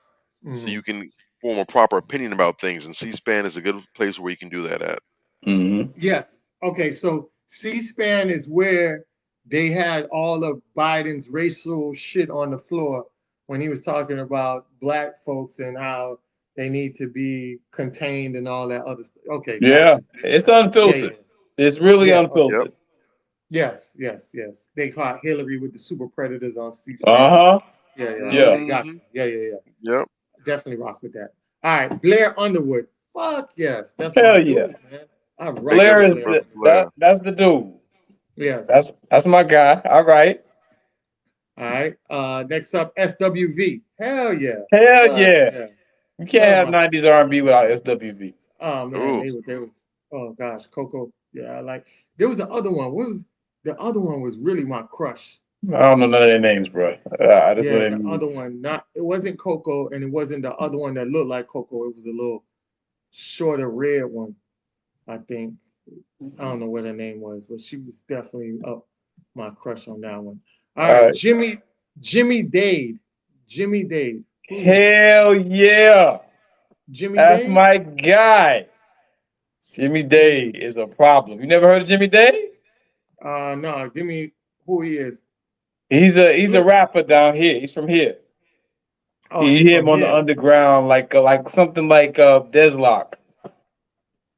so Mhm. you can form a proper opinion about things. And C-SPAN is a good place where you can do that at. Mm-hmm. Yes. Okay. So C-SPAN is where they had all of Biden's racial shit on the floor when he was talking about black folks and how they need to be contained and all that other stuff. Okay, got Yeah, you. it's Yeah, unfiltered. yeah, It's really yeah. Okay. Yep. unfiltered. Yes, yes, yes. They caught Hillary with the super predators on C-SPAN. Uh-huh. Yeah, yeah. Yeah. Okay, got Hmm. you. Yeah, yeah, yeah. Yep. Definitely rock with that. All right, Blair Underwood. Fuck yes, that's my Hell yeah. dude, man. I Big rock Blair with ups to is Blair Brother Underwood. Blair. that's the dude. Yes. That's my guy. All right. All right. Next up, SWV. Hell yeah. Hell Fuck yeah. yeah. You can't Love have my 90s sister. R&B without SWV. Oh man, Ooh. they was oh gosh, Coco. Yeah, I like there was the other one. What was the other one was really my crush. I don't know none of their names, bro. I just know Yeah, their the music. other one, not it wasn't Coco, and it wasn't the other one that looked like Coco. It was a little shorter red one, I think. I don't know what her name was, but she was definitely up my crush on that one. All All right, right. Jimmy Dade. Jimmy Dade. Who's that? Hell yeah. Jimmy That's Dade? my guy. Jimmy Jimmy. Day is a problem. You never heard of Jimmy Day? No, give me who he is. He's a Look, rapper down here. He's from here. oh, You he's hear from him on the here. underground like something like Deslock.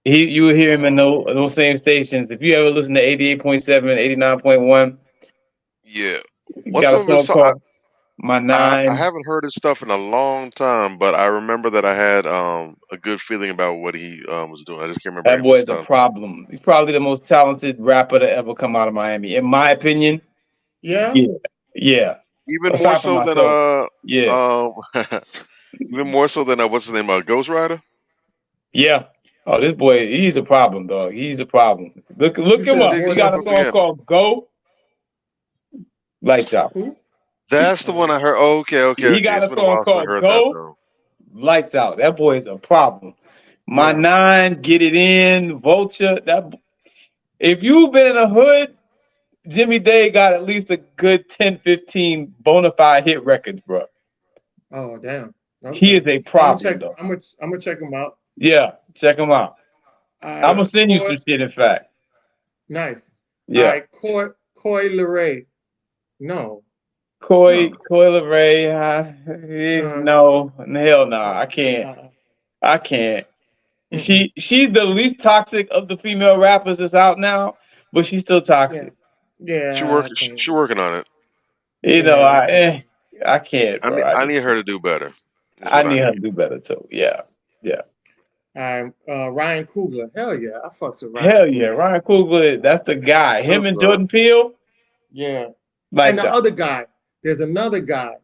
You will hear him in Oh, those same stations. If you ever listen to 88.7, 89.1, Yeah. he What's got a some of his song song? called My I Nine. haven't heard his stuff in a long time, but I remember that I had a good feeling about what he was doing. I just can't remember That any of his boy is a stuff. problem. He's probably the most talented rapper to ever come out of Miami, in my opinion. yeah. Yeah, yeah. Even more Aside from so than myself, yeah, um even more so than what's his name, Ghost Rider. yeah. Oh, this boy, he's a problem, dog. He's a problem. You Look him Let me said up. dig more He his than got stuff a up who? song again. called Go, Lights Out. Who? That's the Oh, one I heard. Okay, okay, He okay. got It's a been a song while since I called heard that Go, though. Lights Out. That boy is a problem. My yeah. Nine, Get It In, Vulture. That if you've been in the hood, Jimmy Day got at least a good 10, 15 bona fide hit records, bro. Oh, damn. He Okay. is a I'm gonna problem, check. though. I'm gonna check him out. Yeah, check him out. All I'm right, gonna send you Coy. some shit. In fact, Nice. All yeah. right, Coy Leray. No, Coy no, Leray, no. no, hell no, Uh, I can't. uh, I can't. mm-mm. She's the least toxic of the female rappers that's out now, but she's still Yeah, toxic. yeah. I She can't. working on it. You know, Yeah, I can't. I can't, bro. I need her to do better. Is I what I need her need. to do better too. Yeah, yeah. All right, Ryan Coogler. Hell yeah, I fucks with Ryan Hell yeah, Coogler. Ryan Coogler, that's the guy. Him Good and bro. Jordan Peele, Yeah, and lights the out. other guy. There's another guy.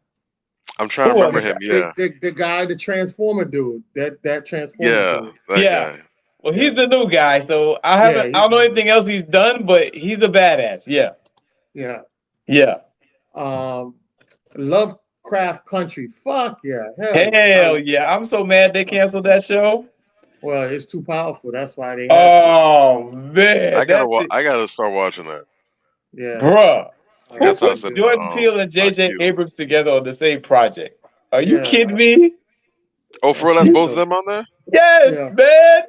I'm trying to Who remember other The guy? him. guy, Yeah, the guy, the Transformer dude. That Transformer yeah, dude. that Yeah. guy. Well, he's the Yes. new guy, so Yeah, I don't he's know anything else he's done, but he's a badass. Yeah, yeah. yeah. Um, Lovecraft Country. Fuck yeah. Hell yeah. Hell yeah. I'm so mad they Fuck canceled that show. Well, it's too powerful. That's why they had to. Oh man, I gotta start watching that. Yeah. bruh. I Who got It's that puts in good. Jordan Peele and my JJ queue. Abrams together on the same project? Are you Yeah. kidding me? Oh, for real, That's that's both of ridiculous. them on there. Yes, Yeah. man.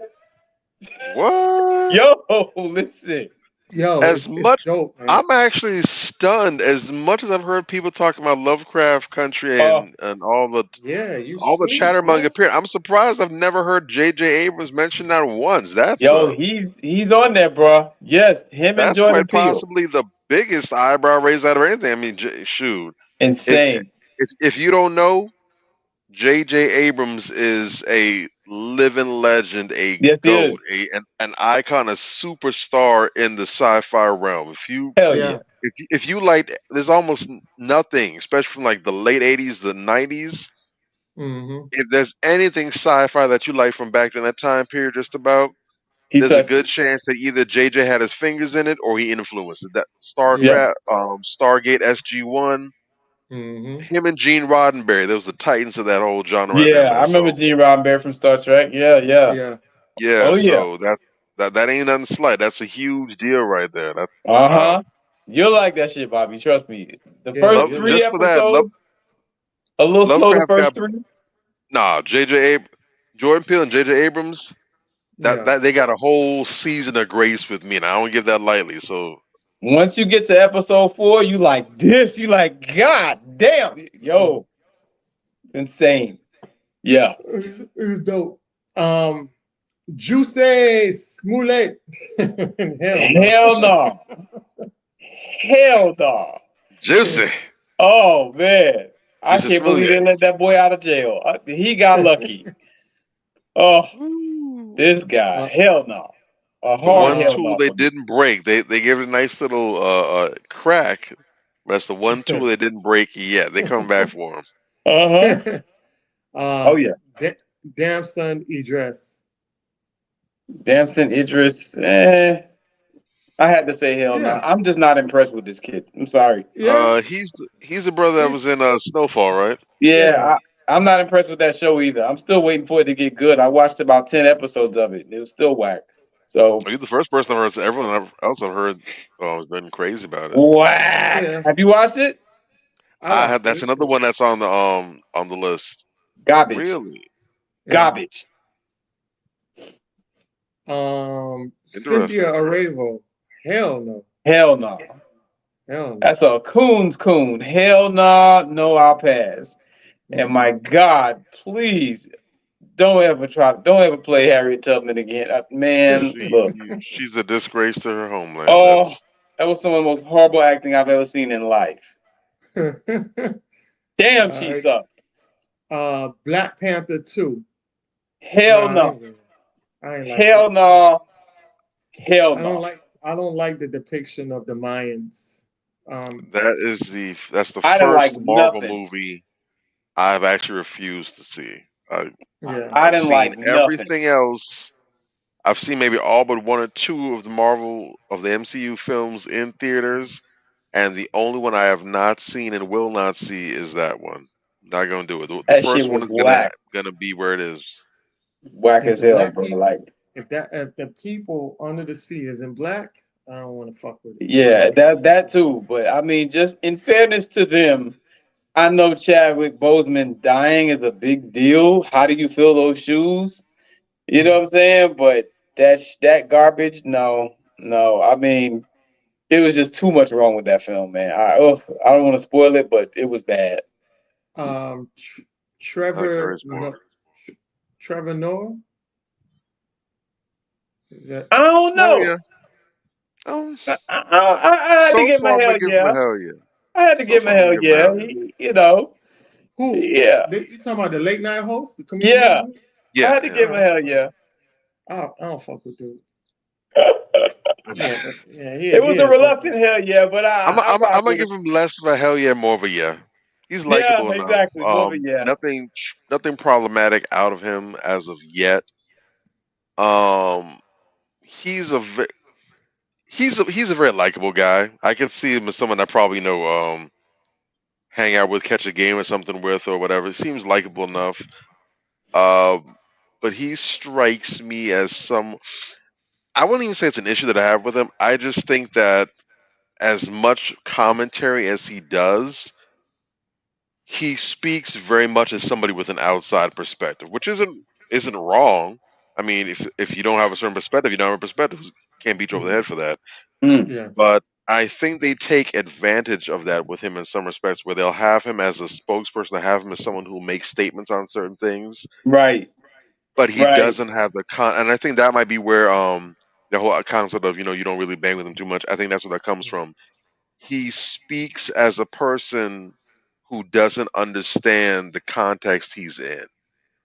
What? Yo, listen. Yo, As it's much, dope, man. I'm actually stunned. As much as I've heard people talking about Lovecraft Country Uh, and Yeah, you all the see chatter it, among man. appeared, I'm surprised I've never heard J.J. Abrams mention that once. yo, he's on there, bro. Yes, him and That's Jordan quite Peele. possibly the biggest eyebrow raise out of anything. I mean, shoot, if Insane. if you don't know, J.J. Abrams is a living legend, a Yes, he is. goat, an icon, a superstar in the sci-fi realm. Hell yeah. Yeah. If you like, there's almost nothing, especially from like the late '80s, the '90s. Mm-hmm. If there's anything sci-fi that you like from back in that time period, just about, He there's a touched good it. chance that either JJ had his fingers in it or he influenced it. That Yeah. Yeah. Starcraft, Stargate SG-1, Mm-hmm. him and Gene Roddenberry, those the titans of that whole genre right there, Yeah, I man. remember So Gene Roddenberry from Star Trek. Yeah, yeah. Yeah. yeah, Oh yeah. so that's That ain't nothing slight. That's a huge deal right there. That's Uh-huh. You'll like that shit, Bobby. Trust me. The Yeah, first love you three just for that. episodes, a little slow the Lovecraft first got three. Jordan Peele and J.J. Abrams. yeah. That they got a whole season of grace with me, and I don't give that lightly. So Once you get to episode 4, you like this. You like, God damn. Yo, it's insane. Yeah. It was dope. Juicy Smollett. Hell no. Hell no. Hell no. Juicy, Oh man. I Juicy can't believe they Smoulier. let that boy out of jail. He got lucky. Oh, Woo. this guy. uh, Hell no. A The hard one hell um, tool no they for me. didn't break. They gave it a nice little crack. But that's the one tool they didn't break yet. They coming back for him. Uh-huh. Oh uh, yeah. da- damn son Idris. Damson Idris. I had to say hell no. Yeah, I'm just not impressed with this kid. I'm sorry. yeah. He's the brother that was He's in Snowfall, right? yeah. Yeah, I'm not impressed with that show either. I'm still waiting for it to get good. I watched about 10 episodes of it. It was still whack. So Are you the first person I've heard? Everyone else I've heard has been crazy about it. whack. Yeah. Have you watched it? I watched it. That's It's another cool. one that's on the list. Garbage. Really Yeah. Garbage. Cynthia interesting. Erivo. Hell no. Hell no. Hell no. That's a coon. Hell no. No, I'll pass. And Mm. my God, please don't ever play Harriet Tubman again. Man, look. She's a disgrace to her homeland. Oh, That's that was some of the most horrible acting I've ever seen in life. Damn, she Alright. sucked. Black Panther 2. Hell Nah, no. I ain't like Hell it. no. Hell no. I don't like the depiction of the Mayans. that's the I didn't like first Marvel nothing. movie I've actually refused to see. Yeah. I I've didn't seen like nothing. everything else. I've seen maybe all but one or two of the MCU films in theaters, and the only one I have not seen and will not see is that one. Not gonna do it. The That shit first one was is whack. gonna be where it is. Whack If as the hell, black bro. people Like, if the people under the sea isn't black, I don't want to fuck with it. yeah, that too. But I mean, just in fairness to them, I know Chadwick Boseman dying is a big deal. How do you fill those shoes? You know what I'm saying? But that garbage, no, no. I mean, it was just too much wrong with that film, man. I don't want to spoil it, but it was bad. Um, That's very Trevor smart. no, Trevor Noah. That, I don't Hell know. yeah. Um, I had to so give him a far I'm hell gonna give him a yeah. hell yeah. I had to So give him far a I'm gonna hell give him a yeah. hell yeah. who? Yeah, You talking about the late night host, the yeah. comedian? I Yeah, had to yeah. give him a hell yeah. I don't fuck with dude. It was He a had fuck with. reluctant hell yeah, but I I'm rock gonna with give it. him less of a hell yeah, more of a yeah. He's Yeah, likable enough. exactly. More of a yeah. Nothing problematic out of him as of yet. Um, he's a ve- he's a very likable guy. I can see him as someone I probably know hang out with, catch a game or something with, or whatever. He seems likable enough. Um, but he strikes me as I wouldn't even say it's an issue that I have with him. I just think that as much commentary as he does, he speaks very much as somebody with an outside perspective, which isn't wrong. I mean, if you don't have a certain perspective, you don't have a perspective. Can't beat you over the Mhm. head for that. Mm, Yeah. But I think they take advantage of that with him in some respects, where they'll have him as a spokesperson, they have him as someone who will make statements on certain things, right, but he right. doesn't have the And I think that might be where the whole concept of you don't really bang with him too much. I think that's where that comes from. He speaks as a person who doesn't understand the context he's in.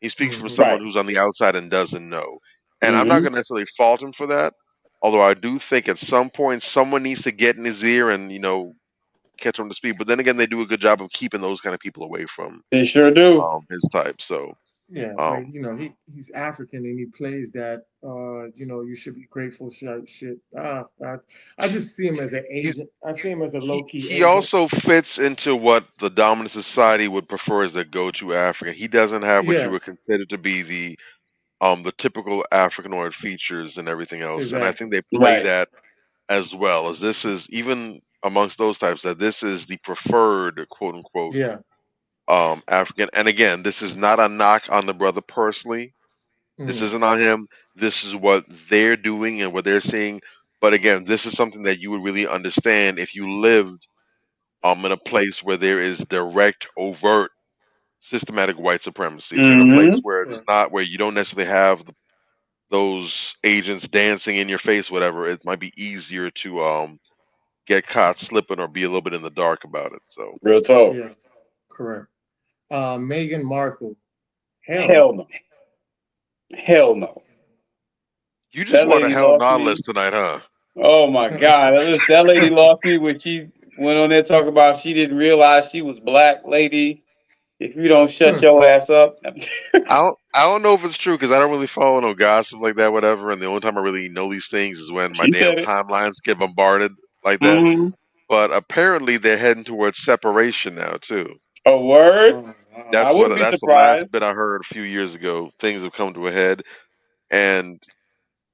He speaks from Hmm. someone Right. who's on the outside and doesn't know. And I'm not Hmm. going to necessarily fault him for that. Although I do think at some point someone needs to get in his ear and, catch him to speed. But then again, they do a good job of keeping those kind of people away from They sure do. his type. So, Yeah, um, but he's African and he plays that you should be grateful shit. I just see him as an he's agent. I see him as a low key he agent. also fits into what the dominant society would prefer as the go-to African. He doesn't have what you Yeah, would consider to be the the typical Africanoid features and everything else. And I think Exactly. they play Right. that as well, as this is even amongst those types, that this is the preferred quote unquote Yeah. African. And again, this is not a knock on the brother personally. This Mhm. isn't on him. This is what they're doing and what they're seeing. But again, this is something that you would really understand if you lived in a place where there is direct, overt, systematic white supremacy. If you're in a place Mm-hmm. where it's Right. not, where you don't necessarily have those agents dancing in your face, whatever, it might be easier to get caught slipping or be a little bit in the dark about it. So Real talk. Yeah. Correct. Meghan Markle. Hell no. Hell no. Hell no. you just That want a lady hell lost nah me. list tonight, huh? Oh my God. That lady lost me when she went on there talking about she didn't realize she was black, lady. If you don't shut your ass up. I don't know if it's true because I don't really follow no gossip like that, whatever. And the only time I really know these things is when my She damn said it. timelines get bombarded like that. Mm-hmm. But apparently they're heading towards separation now too. A word? Oh wow. I wouldn't be That's the last surprised. bit I heard a few years ago. Things have come to a head, and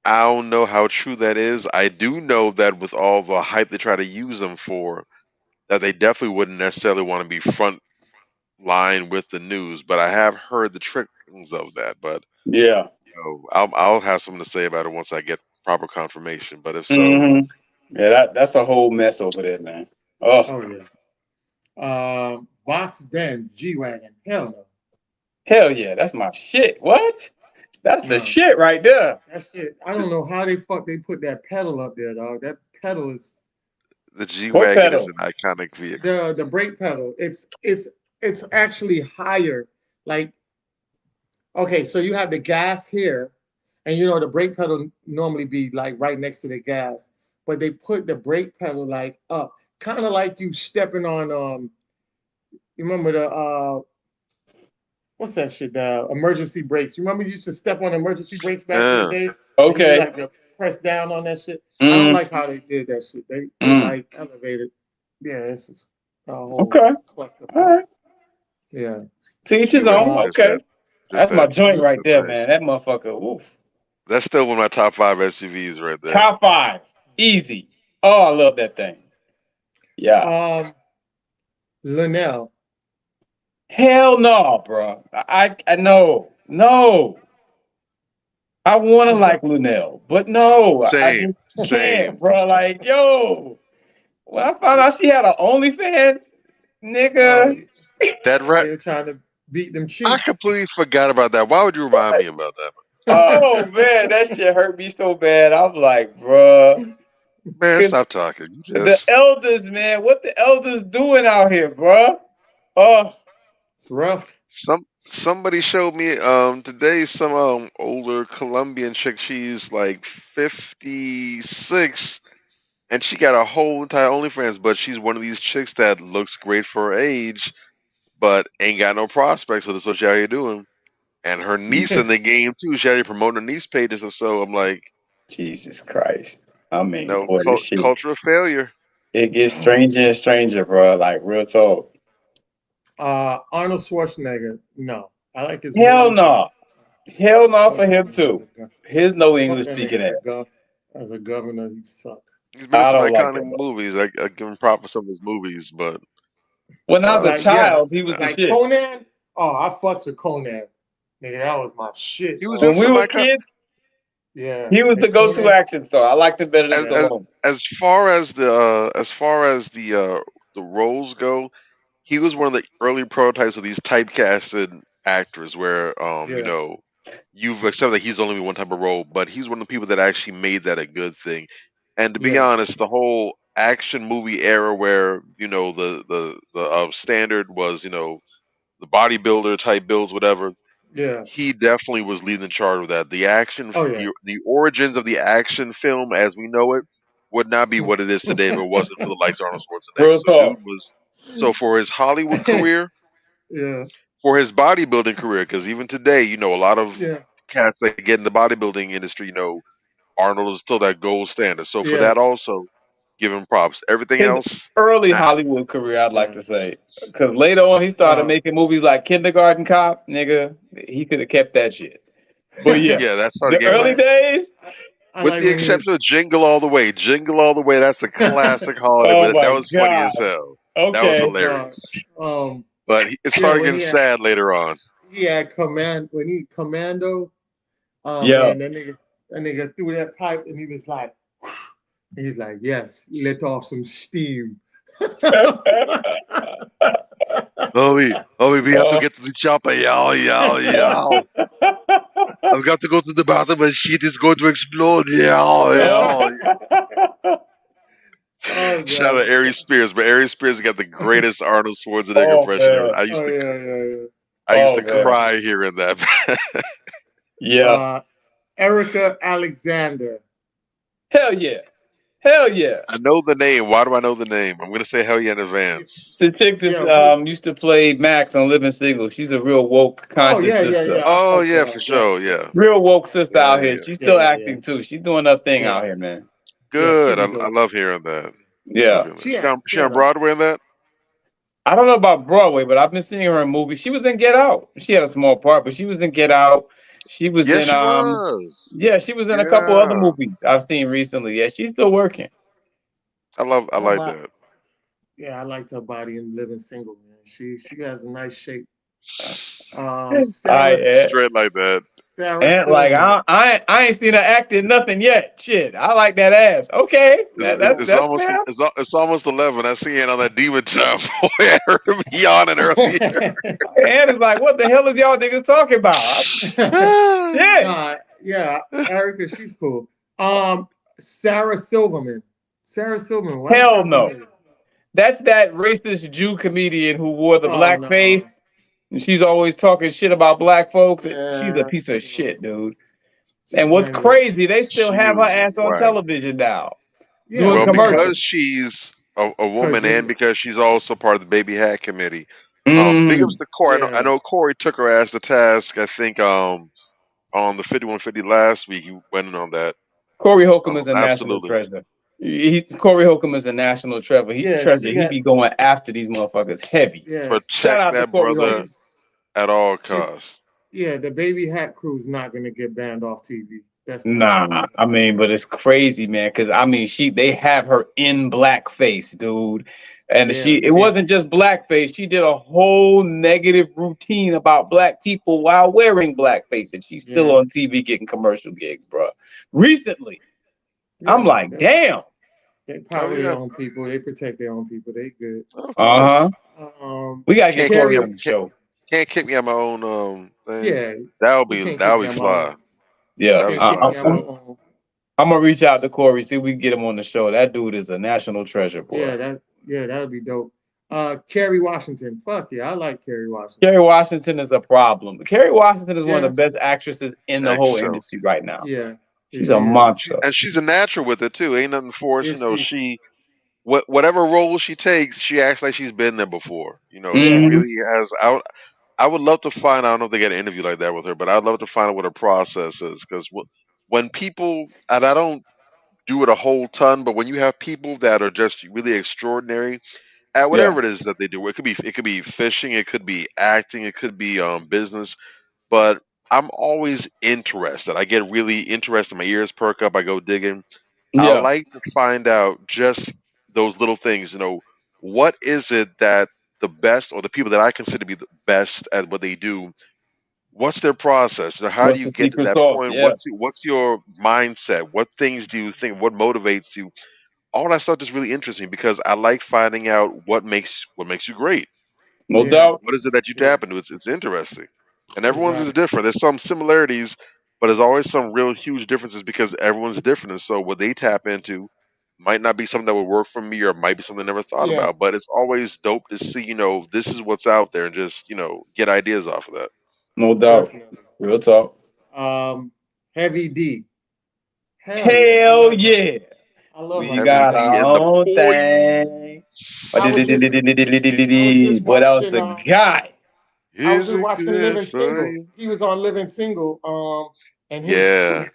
I don't know how true that is. I do know that with all the hype they try to use them for, that they definitely wouldn't necessarily want to be front line with the news. But I have heard the trickles of that. But Yeah. I'll have something to say about it once I get proper confirmation. But if so, Mm-hmm. Yeah, that's a whole mess over there, man. Oh, Oh yeah. Box Benz G Wagon. Hell no. hell yeah, that's my shit. What? That's the No. shit right there. That shit. I don't know how they put that pedal up there, dog. That pedal is the G What wagon is pedal? an iconic vehicle. the brake pedal. It's actually higher. Like, okay, so you have the gas here, and you know the brake pedal normally be like right next to the gas, but they put the brake pedal like up, kind of like you stepping on you remember the what's that shit? The emergency brakes. You remember you used to step on emergency brakes back in the Uh, day, and you Okay. like to press down on that shit. I don't Mm, like how they did that shit. They mm. like elevated. Yeah, it's just a whole Okay. All clusterfuck. right. Yeah. To each G his own. wagon, Uh, just Okay. that, just That's my that. joint yeah. right So there, nice. man. That motherfucker. Oof. That's still one of my top five SUVs right there. Top five. Easy. Oh, I love that thing. Yeah. Linnell. Hell no, bro. I know. No. I want to I'm like Lunel, but no, I Same, just can't, same. bro. Like, yo, when I found out she had an OnlyFans, oh, nigga, That right. they're trying to beat them I cheeks. completely forgot about that. Why would you remind what? me about that? Oh man, that shit hurt me so bad. I'm like, bruh, Man, cause stop talking. You the just elders, man, what the elders doing out here, bruh? Oh, It's rough. somebody showed me today some older Colombian chick. She's like 56 and she got a whole entire OnlyFans, but she's one of these chicks that looks great for her age, but ain't got no prospects. So that's what she out here doing. And her niece in the game too. She out here promoting her niece pages. So I'm like, Jesus Christ. I mean, no, boy, this shit, culture of failure. it gets stranger and stranger, bro. Like, real talk. Arnold Schwarzenegger. No, I like his Hell movies, but no. Hell no fuck for that him nigga too. His no fuck English that speaking nigga ass. as a governor. He suck. He's been in I some don't like iconic that, bro. movies. I give him props for some of his movies, but When I was a Like yeah, child, he was the nah. like shit. Conan. Oh, I fucks with Conan. Nigga, that was my shit, He was in dog. When we some were icon. kids, Yeah, he was the and go-to Conan. action star. I liked him better than as Yeah, as Stallone. as far as the roles go, he was one of the early prototypes of these typecasted actors where yeah, you've accepted that he's only one type of role, but he's one of the people that actually made that a good thing. And to be yeah, honest, the whole action movie era where the standard was the bodybuilder type builds whatever, yeah. he definitely was leading the charge with that. The action, Oh yeah. the origins of the action film as we know it would not be what it is today if it wasn't for the likes of Arnold Schwarzenegger. Real So dude talk. was so for his Hollywood career, Yeah, for his bodybuilding career, because even today, a lot of yeah, cats that get in the bodybuilding industry, Arnold is still that gold standard. So for yeah, that also, give him props. Everything His else, early nah. Hollywood career, I'd like yeah. to say, because later on he started Uh, making movies like Kindergarten Cop. Nigga, he could have kept that shit. But yeah, Yeah, that's how the the game early went. days. I With like the when he was. exception of Jingle All the Way. Jingle All the Way, that's a classic holiday, Oh but that my was funny god. as hell. That was Okay. hilarious. Um, But it yeah, started when getting sad later on. he had when he commando. Oh Yeah. man, that nigga threw that pipe and he was like, he's like, yes, let off some steam. We have to get to the chopper. Yow, yow, yow. I've got to go to the bathroom and shit is going to explode. Yow, yow. Oh Shout out god. to Aries Spears, but Aries Spears got the greatest Arnold Schwarzenegger Oh impression ever. man. Oh yeah. I used Oh to man. cry hearing that. Yeah. Erica Alexander. Hell yeah. Hell yeah. I know the name. Why do I know the name? I'm gonna say hell yeah in advance. The chick this Yeah. used to play Max on Living Single. She's a real woke, Oh conscious sister. yeah. I Oh fucks yeah, with for her. Yeah. sure. Yeah, Real woke sister out here. yeah. She's still Yeah. acting too. She's doing her thing Yeah. out here, man. Yeah, she Good. be I dope. love hearing that. Love Yeah. hearing that. She had, She on Broadway in that? I don't know about Broadway, but I've been seeing her in movies. She was in Get Out. She had a small part, but she was in Get Out. She was Yes, in she was. yeah, she was in a couple other Yeah, movies I've seen recently. Yeah, she's still working. I her like body. that. Yeah, I liked her body in Living Single, man. She has a nice shape. I Straight like that. Sarah and like Silverman. I ain't seen her acting nothing yet. Shit, I like that ass. Okay, that's fair. It's almost 11. I see it on that demon time. Boy, I heard him yawning earlier. And it's like, what the hell is y'all niggas talking about? Yeah. Yeah, Erica, she's cool. Sarah Silverman. Sarah Silverman. Why Hell that no. familiar? That's that racist Jew comedian who wore the Oh, black no. face. And she's always talking shit about black folks. She's a Yeah. piece of shit, dude. She's And what's funny, though. crazy, they still She have her was ass on whack. television now, Yeah, doing Well, commercials. because she's a woman you- and because she's also part of the Baby Hat Committee. Big ups Mm. to Corey. Yeah. I know Corey took her ass to task. I think on the 5150 last week he went in on that. Corey Holcomb is a national Absolutely. treasure. Corey Holcomb is a national treasure. Yeah, Treasure. she He got- be going after these motherfuckers heavy. Yeah. Shout Protect out to that Corey brother Holcomb. at all costs. Yeah, the Baby Hat crew's not gonna get banned off TV. That's not Nah, gonna I mean, but it's crazy, man. Because I mean, they have her in blackface, dude, and Yeah, it wasn't just blackface. She did a whole negative routine about black people while wearing blackface, and she's still Yeah. on TV getting commercial gigs, bro. Recently, Yeah, I'm like, damn. They power yeah. their own people. They protect their own people. They good. Of Uh huh. course. We gotta get Can't Corey kick me- on the show. Can't kick me on my own thing. Yeah, That'll you be can't kick me on my fly. own. Yeah, That was Can't kick me fly. on my own. I'm gonna reach out to Corey, see if we can get him on the show. That dude is a national treasure, boy. Yeah, that would be dope. Kerry Washington. Fuck yeah, I like Kerry Washington. Kerry Washington is a problem. Kerry Washington is one of the best actresses in the whole Excellent. industry right now. Yeah, She's a monster. And she's a natural with it too. Ain't nothing forced. Yes, You know, she- whatever role she takes, she acts like she's been there before. You know, Mhm. she really has. I would love to find. I don't know if they get an interview like that with her, but I'd love to find out what her process is. Because when people, and I don't do it a whole ton, but when you have people that are just really extraordinary at whatever it is that they do, it could be fishing, it could be acting, it could be business, but I'm always interested. I get really interested. My ears perk up. I go digging. I Yeah. like to find out just those little things. You know, what is it that the best or the people that I consider to be the best at what they do? What's their process? You know, how What's do you the get to secret that sauce? point? Yeah. What's your mindset? What things do you think? What motivates you? All that stuff just really interests me because I like finding out what makes you great. No Yeah. doubt. What is it that you tap into? It's interesting, and everyone's is Exactly. different. There's some similarities, but there's always some real huge differences because everyone's different, and so what they tap into might not be something that would work for me, or might be something I never thought Yeah. about. But it's always dope to see, this is what's out there, and just get ideas off of that. No doubt. Definitely. Real talk. Heavy D. Hell yeah. I love We my Heavy got D our and the own thing. boys. I was just But that was watching, the guy. I was Here's just a watching good Living for Single. you. He was on Living Single. And Yeah.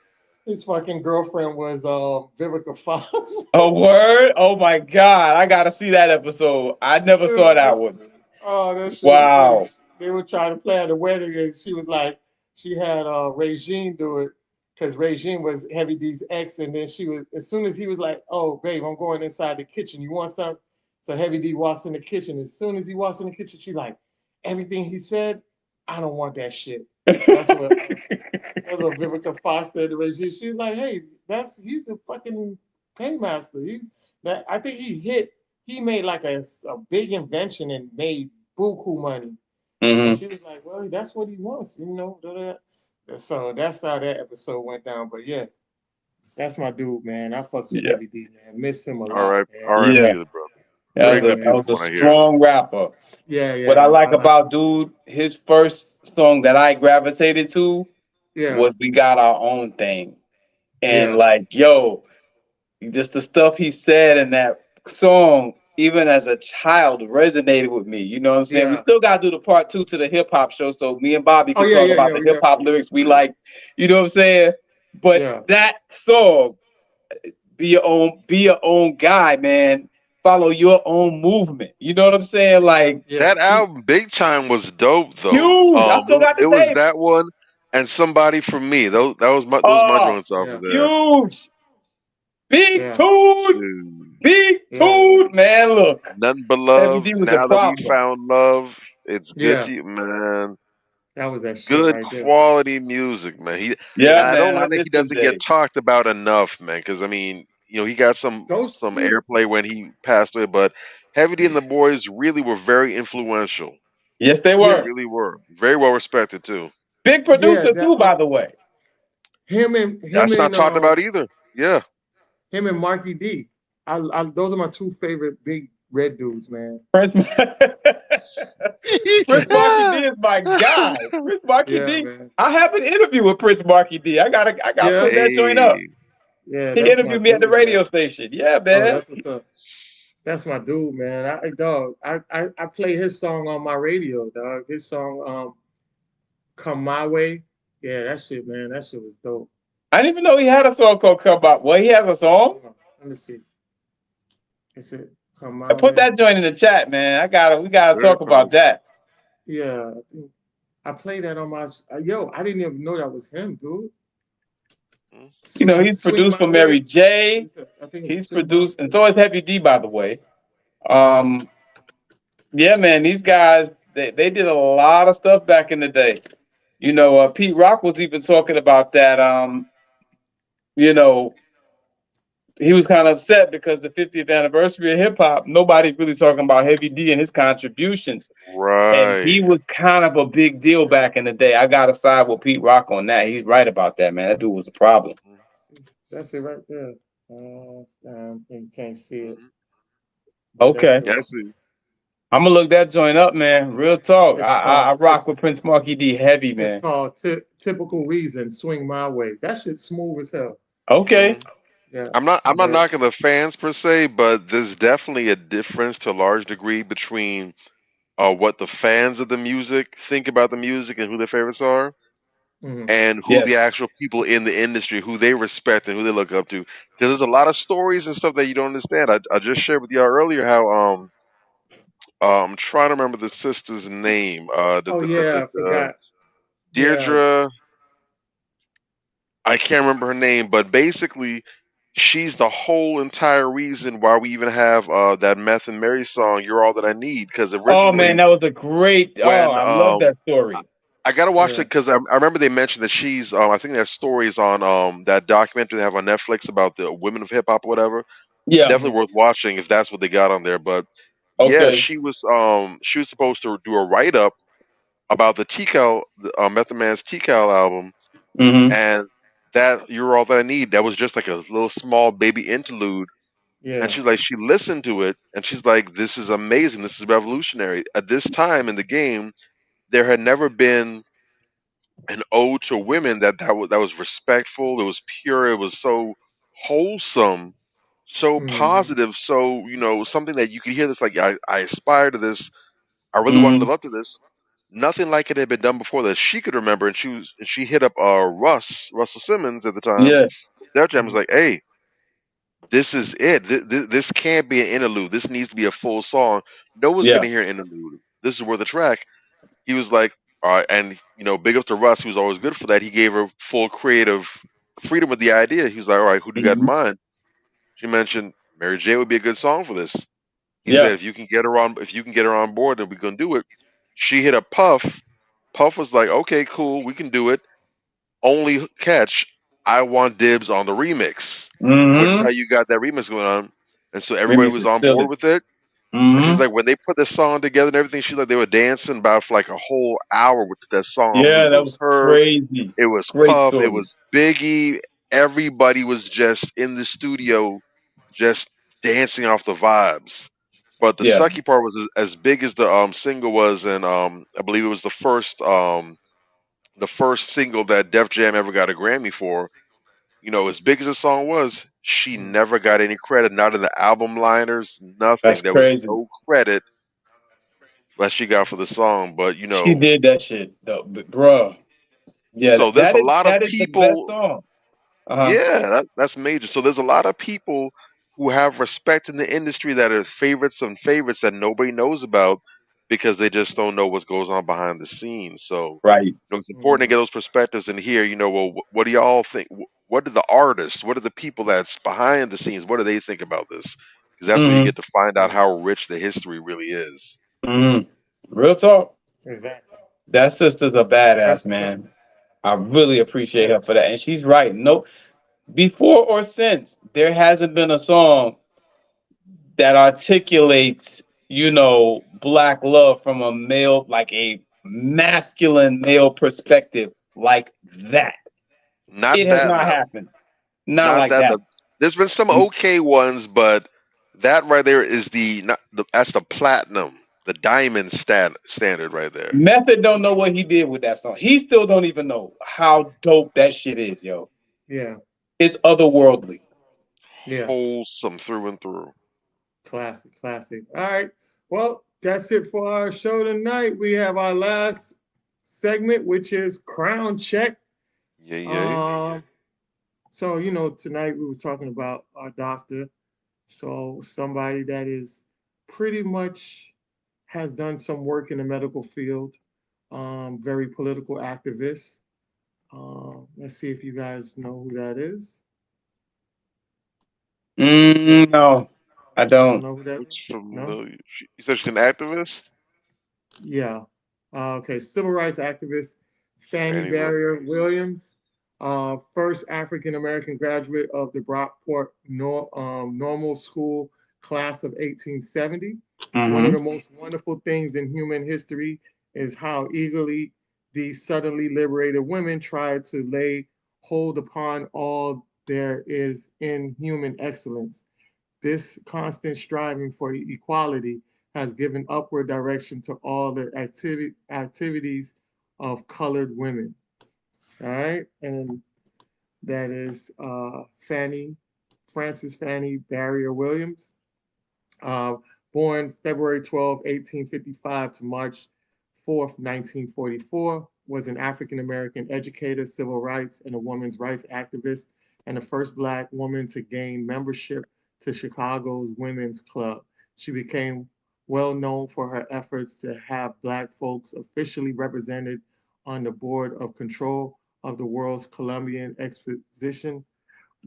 his fucking girlfriend was Vivica Fox. A word? Oh my God. I gotta see that episode. I never saw that one. Oh, that shit Wow. was funny. They were trying to plan the wedding, and she was like, she had Regine do it because Regine was Heavy D's ex, and then she was as soon as he was like, "Oh, babe, I'm going inside the kitchen. You want something?" So Heavy D walks in the kitchen. As soon as he walks in the kitchen, she's like, "Everything he said, I don't want that shit." That's what that's what Vivica Fox said to Regine. She was like, "Hey, he's the fucking paymaster. He's that. I think he hit. He made like a big invention and made buku money." And Hmm. she was like, "Well, that's what he wants, you know." Da, da, da. So that's how that episode went down. But yeah, that's my dude, man. I fucks with Yeah, Heavy D, man. Miss him a All lot, right, man. R.I.P. yeah. to the brother. That was Yeah, Bring a the that man. was people a when I hear it. strong rapper. Yeah, What I yeah. like I like. about dude, his first song that I gravitated to Yeah, was "We Got Our Own Thing," and yeah, like, yo, just the stuff he said in that song, even as a child, resonated with me. You know what I'm saying? We yeah. still got to do the part two to the hip hop show, so me and Bobby Oh can yeah, talk yeah, about yeah. the We hip hop definitely lyrics we like. You know what I'm saying? But yeah, that song, be your own guy, man. Follow your own movement. You know what I'm saying? Like, yeah, That album, Big Time, was dope though. huge. I still got the It was tape. that one and Somebody for Me. Those my Oh, joints off yeah, of there. huge. Big yeah, Toot. Shoot. Big yeah, Toot. Man, look. Nothing but Heavy love. D was a Now that we problem. found love, it's good yeah. to you, man. That was that shit Good right there. quality music, man. Yeah, And I don't man. I like that miss he them doesn't get days. talked about enough, man. Because I mean, he got Those some two. airplay when he passed away, but Heavy D and the Boys really were very influential. Yes, they They were. Yes, really were very well respected too. Big yeah. producer That too, by the way. him and him That's not and talked about either. Yeah. him and Marky D. Those are my two favorite big red dudes, man. Prince, Prince Marky D is my guy. Prince Marky Yeah, D. man. I have an interview with Prince Marky D. I gotta Yeah, pull that joint up. Hey, yeah. He That's my interviewed me at the dude, man. radio station. Yeah, Oh, man. that's what's up. That's my dude, man. Dog. I play his song on my radio, dog. His song, "Come My Way." Yeah, that shit, man. That shit was dope. I didn't even know he had a song called "Come Up." Well, he has a song. Hold on, let me see. Is it "Come I My put Way"? that joint in the chat, man. We gotta very talk about powerful. that. Yeah, I think I play that on my. Yo, I didn't even know that was him, dude. Hmm? You know, he's Swing produced My for Way. Mary J. I think it's He's "Swing My produced, and Way." so is Heavy D, by the way. Okay. Um, yeah, man, these guys they did a lot of stuff back in the day. You know, Pete Rock was even talking about that. You know, he was kind of upset because the 50th anniversary of hip hop, nobody's really talking about Heavy D and his contributions. And he Right. was kind of a big deal Yeah. back in the day. I got to side with Pete Rock on that. He's right about that, man. That dude was a problem. That's it right there. You can't see it, Mm-hmm. but that's Okay. it. Yes. I'm gonna look that joint up, man. Real talk. It's I called rock with Prince Marky D heavy, it's man. called Typical Reason. Swing My Way. That shit's smooth as hell. Okay. Yeah, I'm not but knocking the fans per se, but there's definitely a difference to a large degree between what the fans of the music think about the music and who their favorites are, mhm. and who the Yes. actual people in the industry who they respect and who they look up to. Because there's a lot of stories and stuff that you don't understand. I just shared with y'all earlier how I'm trying to remember the sister's name. Oh yeah, I The forgot. Yeah. Deirdre. I can't remember her name, but basically, she's the whole entire reason why we even have that Meth and Mary song "You're All That I Need." Because Oh man, originally, that was a great. Oh, when I love that I, story. I gotta watch it Yeah. because I remember they mentioned that she's I think there's stories on that documentary they have on Netflix about the women of hip hop or whatever. Yeah. Definitely Mhm. worth watching if that's what they got on there. But yeah, Okay. she was supposed to do a write up about the TCAL Method Man's TCAL album, Mm-hmm. and that "You're All That I Need" that was just like a little small baby interlude. And Yeah. she's like, she listened to it and she's like, this is amazing, this is revolutionary. At this time in the game, there had never been an ode to women that was respectful, it was pure, it was so wholesome, so Mhm. positive, so something that you could hear this like, I aspire to this, I really want to Mm-hmm. live up to this. Nothing like it had been done before that she could remember, and she hit up Russell Simmons at the time. Yeah. That time was Mhm. like, hey, this is it. This can't be an interlude. This needs to be a full song. No one's Yeah. gonna hear an interlude. This is worth a track. He was like, And big up to Russ, he was always good for that. He gave her full creative freedom with the idea. He was like, "All right, who do you got in Mhm. mind?" She mentioned Mary J would be a good song for this. He said, Yeah. if you can get her on board, then we're gonna do it. She hit a Puff. Puff was like, okay, cool, we can do it. Only catch, I want dibs on the remix, which is how Mm-hmm. you got that remix going on. And so everybody Remix was was on board silly. with it. And she's Mm-hmm. like, when they put the song together and everything, she's like, they were dancing about for like a whole hour with that song. I Yeah, remember it that was was her, crazy. it was Great Puff, it story. was Biggie. Everybody was just in the studio, just dancing off the vibes. But the Yeah. sucky part was as big as the single was, and I believe it was the first single that Def Jam ever got a Grammy for. As big as the song was, she Mm. never got any credit, not in the album liners, That's nothing. There was crazy. no credit that she got for the song. But She did that shit though, but bruh. Yeah, so there's that a is lot of that is the best people. song. Uh-huh. Yeah, that's major. So there's a lot of people who have respect in the industry that are favorites and favorites that nobody knows about because they just don't know what goes on behind the scenes. So Right. it's important to get those perspectives in here. Well, what do y'all think? What do the artists, what are the people that's behind the scenes, what do they think about this? Because that's where you Mm-hmm. get to find out Yeah, how rich the history really is. Mm-hmm. Real talk. exactly. That sister's a badass, That's what's up. man. I really appreciate Yeah. her for that. And she's right. No, before or since, there hasn't been a song that articulates, black love from a male, like a masculine male perspective like that. It Not has that, not no, happened. Not not like that. that. There's been some okay ones, but that right there is that's the platinum, the diamond standard right there. Method don't know what he did with that song. He still don't even know how dope that shit is, yo. Yeah. It's otherworldly. Yeah. Wholesome through and through. Classic. Classic. All right. Well, that's it for our show tonight. We have our last segment, which is Crown Check. Yay, yay. Um, so tonight we were talking about our doctor. So somebody that is pretty much has done some work in the medical field, very political activist. Let's see if you guys know who that is. No, I You don't don't. know who that Looks is? No? familiar. You said she's an activist? Yeah. Okay. Civil rights activist Fannie Fannie Willis. Barrier Williams, first African American graduate of the Brockport Normal School class of 1870. One of Mm-hmm. the most wonderful things in human history is how eagerly these suddenly liberated women tried to lay hold upon all there is in human excellence. This constant striving for equality has given upward direction to all the activities of colored women. All right, and that is Frances Fannie Barrier Williams, uh, born February 12, 1855 to March 4th, 1944, was an African American educator, civil rights, and a women's rights activist, and the first Black woman to gain membership to Chicago's Women's Club. She became well known for her efforts to have Black folks officially represented on the board of control of the World's Columbian Exposition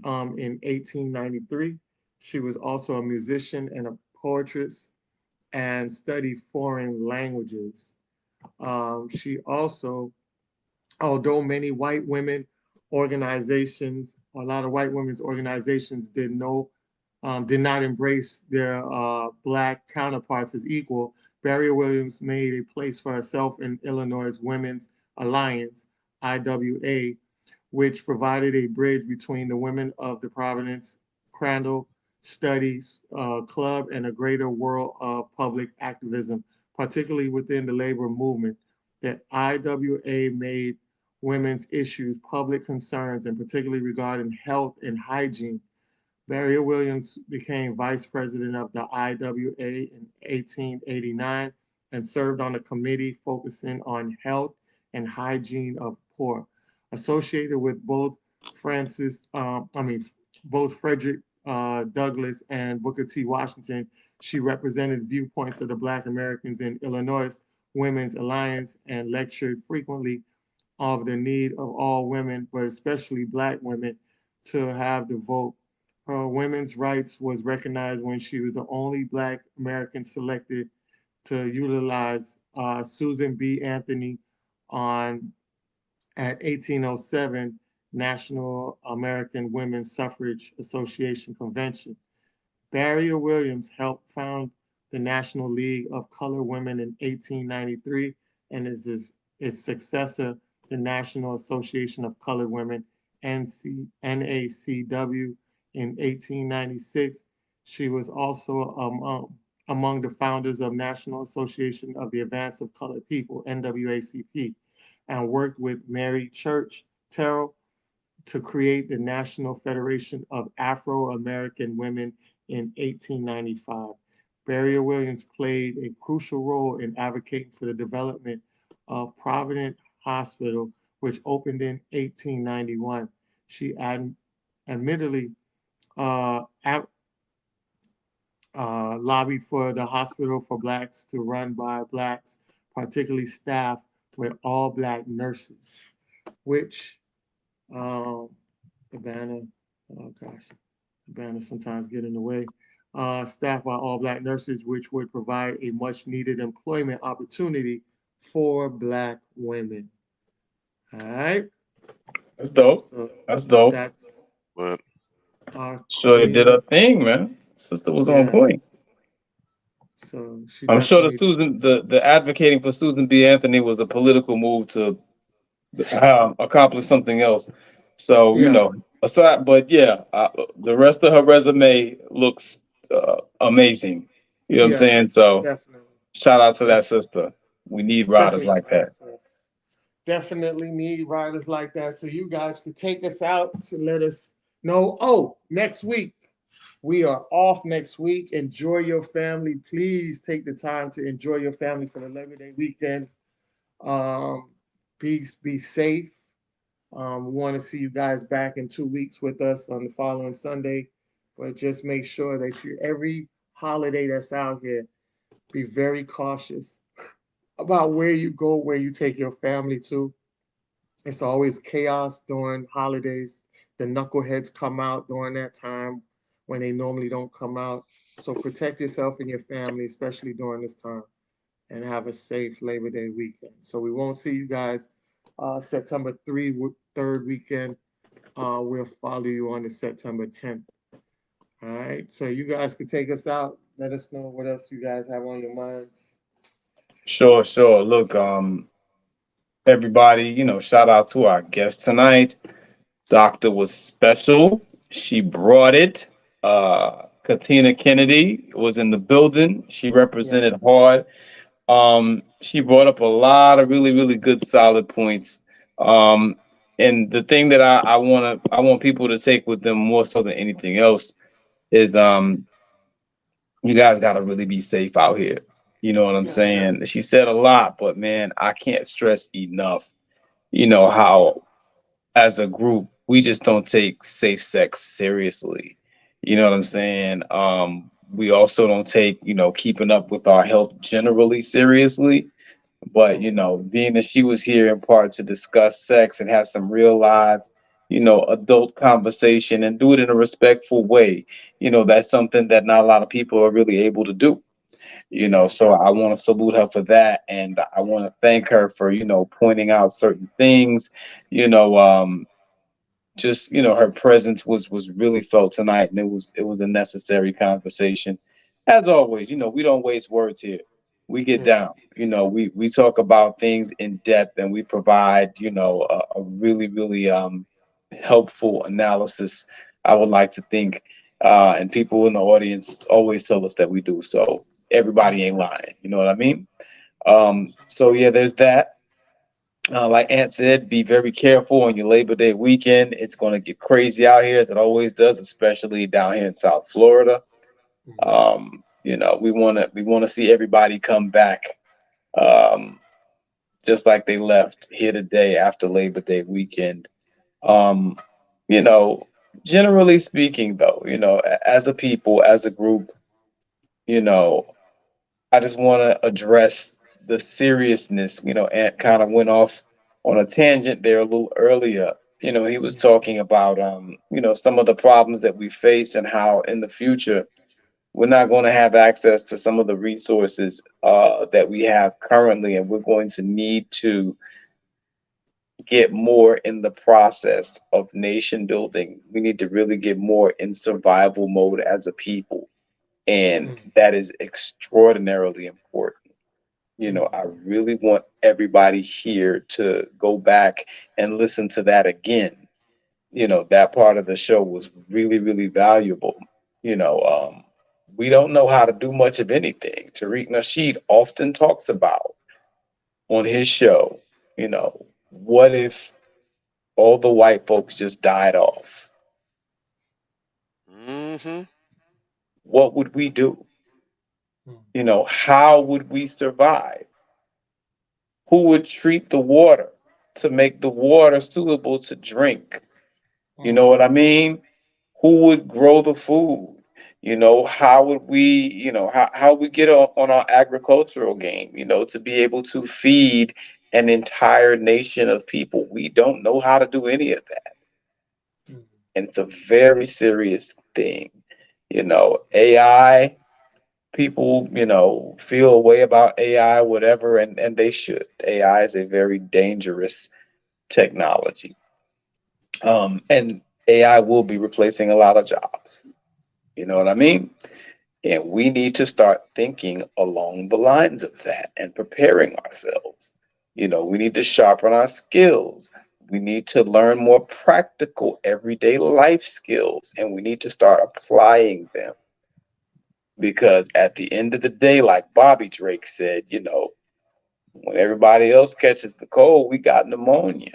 in 1893. She was also a musician and a poetess and studied foreign languages. She also, although many white women organizations, a lot of white women's organizations did not embrace their Black counterparts as equal, Barrier Williams made a place for herself in Illinois Women's Alliance, IWA, which provided a bridge between the women of the Providence Crandall Studies Club and a greater world of public activism, particularly within the labor movement. The IWA made women's issues public concerns, and particularly regarding health and hygiene. Barrier Williams became vice president of the IWA in 1889 and served on a committee focusing on health and hygiene of poor. Associated with both Frederick Douglass and Booker T. Washington, she represented viewpoints of the Black Americans in Illinois Women's Alliance and lectured frequently of the need of all women, but especially Black women, to have the vote. Her women's rights was recognized when she was the only Black American selected to utilize Susan B. Anthony on at 1807 National American Women's Suffrage Association Convention. Barrier Williams helped found the National League of Colored Women in 1893 and is its successor, the National Association of Colored Women, NACW, in 1896. She was also among the founders of National Association of the Advance of Colored People, NAACP, and worked with Mary Church Terrell to create the National Federation of Afro-American Women in 1895. Barrier Williams played a crucial role in advocating for the development of Providence Hospital, which opened in 1891. She admittedly uh, lobbied for the hospital for Blacks to run by Blacks, particularly staff with all Black nurses, which the banner, oh gosh, the banner sometimes get in the way. Staffed by all Black nurses, which would provide a much needed employment opportunity for Black women. All right. That's dope. So That's dope. that's But our Sure, they did queen. her thing, man. Sister was on Yeah. point. So she I'm sure definitely, the advocating for Susan B. Anthony was a political move to accomplish something else. So yeah, aside, but yeah, the rest of her resume looks amazing. You know what I'm yeah, saying? So definitely, shout out to that definitely, sister. We need riders definitely. like that. Definitely need riders like that. So you guys could take us out to let us know. Oh, next week. We are off next week. Enjoy your family. Please take the time to enjoy your family for the Labor Day weekend. Um, be safe. We want to see you guys back in 2 weeks with us on the following Sunday. But just make sure that every holiday that's out here, be very cautious about where you go, where you take your family to. It's always chaos during holidays. The knuckleheads come out during that time when they normally don't come out. So protect yourself and your family, especially during this time, and have a safe Labor Day weekend. So we won't see you guys September 3rd weekend. We'll follow you on the September 10th. All right. So you guys can take us out. Let us know what else you guys have on your minds. Sure, sure. Look, everybody, shout out to our guest tonight. Doctor was special. She brought it. Katina Kennedy was in the building. She Yes. represented hard. She brought up a lot of really, really good, solid points. Um, and the thing that I want people to take with them more so than anything else is you guys got to really be safe out here. You know what I'm Yeah. saying? She said a lot, but man, I can't stress enough. How as a group we just don't take safe sex seriously. You know what I'm saying? We also don't take keeping up with our health generally seriously. But being that she was here in part to discuss sex and have some real live, adult conversation and do it in a respectful way, that's something that not a lot of people are really able to do. Yeah. So I want to salute her for that, and I want to thank her for pointing out certain things. You know, just her presence was really felt tonight, and it was a necessary conversation. As always, we don't waste words here. We get Yeah. down. We talk about things in depth, and we provide a really really helpful analysis. I would like to think, and people in the audience always tell us that we do. So everybody ain't lying. You know what I mean? So yeah, there's that. Like Ant said, be very careful on your Labor Day weekend. It's going to get crazy out here, as it always does, especially down here in South Florida. Mhm. We want to see everybody come back, um, just like they left here today after Labor Day weekend. Um, you know, Generally speaking, though, as a people, as a group, you know, I just want to address the seriousness. Ant kind of went off on a tangent there a little earlier. He was talking about some of the problems that we face and how in the future we're not going to have access to some of the resources that we have currently, and we're going to need to get more in the process of nation building. We need to really get more in survival mode as a people. And that is extraordinarily important. I really want everybody here to go back and listen to that again. That part of the show was really, really valuable. You know, um, we don't know how to do much of anything. Tariq Nasheed often talks about on his show, what if all the white folks just died off? Mm-hmm. What would we do? How would we survive? Who would treat the water to make the water suitable to drink? You know what I mean? Who would grow the food? How would we, how we get on our agricultural game, to be able to feed an entire nation of people? We don't know how to do any of that. And it's a very serious thing. AI, people, feel a way about AI, whatever, and they should. AI is a very dangerous technology. And AI will be replacing a lot of jobs. You know what I mean? And we need to start thinking along the lines of that and preparing ourselves. We need to sharpen our skills. We need to learn more practical everyday life skills, and we need to start applying them. Because at the end of the day, like Bobby Drake said, when everybody else catches the cold, we got pneumonia.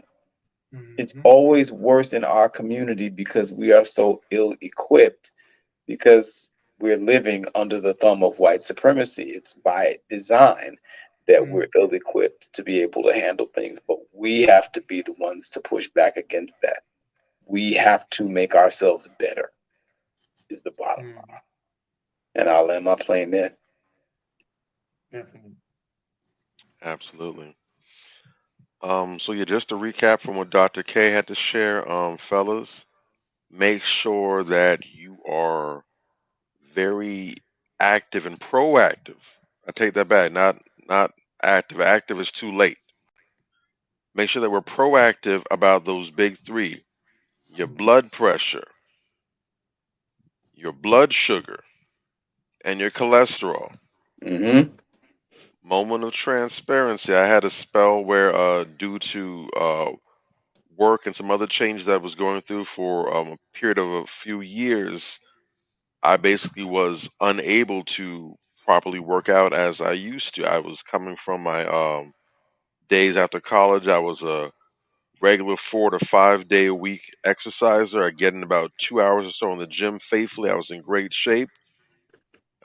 It's always worse in our community because we are so ill equipped, because we're living under the thumb of white supremacy. It's by design that we're ill equipped to be able to handle things, but we have to be the ones to push back against that. We have to make ourselves better, is the bottom line. And I'll land my plane there. Absolutely. So yeah, just to recap from what Dr. K had to share, fellas, make sure that you are very active and proactive. I take that back. Not active. Active is too late. Make sure that we're proactive about those big three: your blood pressure, your blood sugar, and your cholesterol. Mm-hmm. Moment of transparency. I had a spell where, due to work and some other changes that I was going through for a period of a few years, I basically was unable to properly work out as I used to. I was coming from my days after college. I was a regular 4 to 5 day a week exerciser. I get in about 2 hours or so in the gym faithfully. I was in great shape.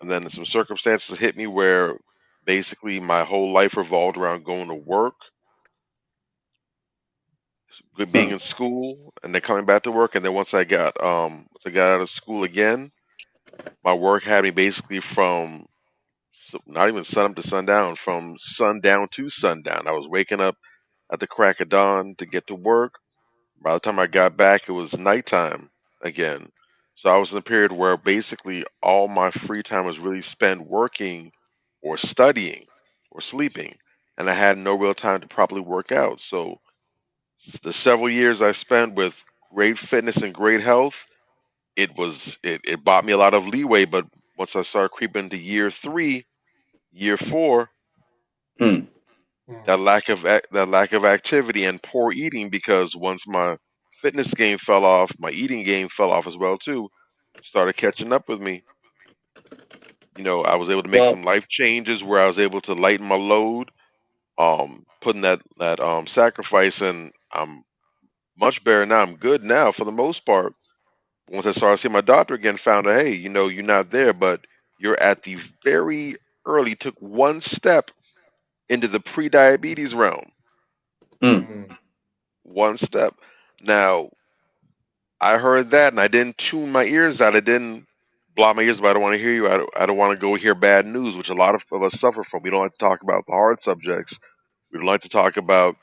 And then some circumstances hit me where basically my whole life revolved around going to work, being Hmm. in school, and then coming back to work. And then once I got out of school again, my work had me basically from not even sun up to sundown, from sundown to sundown. I was waking up at the crack of dawn to get to work. By the time I got back, it was nighttime again. So I was in a period where basically all my free time was really spent working or studying or sleeping, and I had no real time to properly work out. So the several years I spent with great fitness and great health, it bought me a lot of leeway. But once I started creeping into year three, year four, Hmm. that lack of activity and poor eating, because once my fitness game fell off, my eating game fell off as well too. Started catching up with me. I was able to make Well, some life changes where I was able to lighten my load, putting that sacrifice, and I'm much better now. I'm good now for the most part. Once I started seeing my doctor again, found out, hey, you're not there, but you're at the very early, took one step into the pre-diabetes realm. hmm. One step. Now, I heard that and I didn't tune my ears out. I didn't block my ears, but I don't want to hear you. I don't want to go hear bad news, which a lot of us suffer from. We don't like to talk about the hard subjects. We don't like to talk about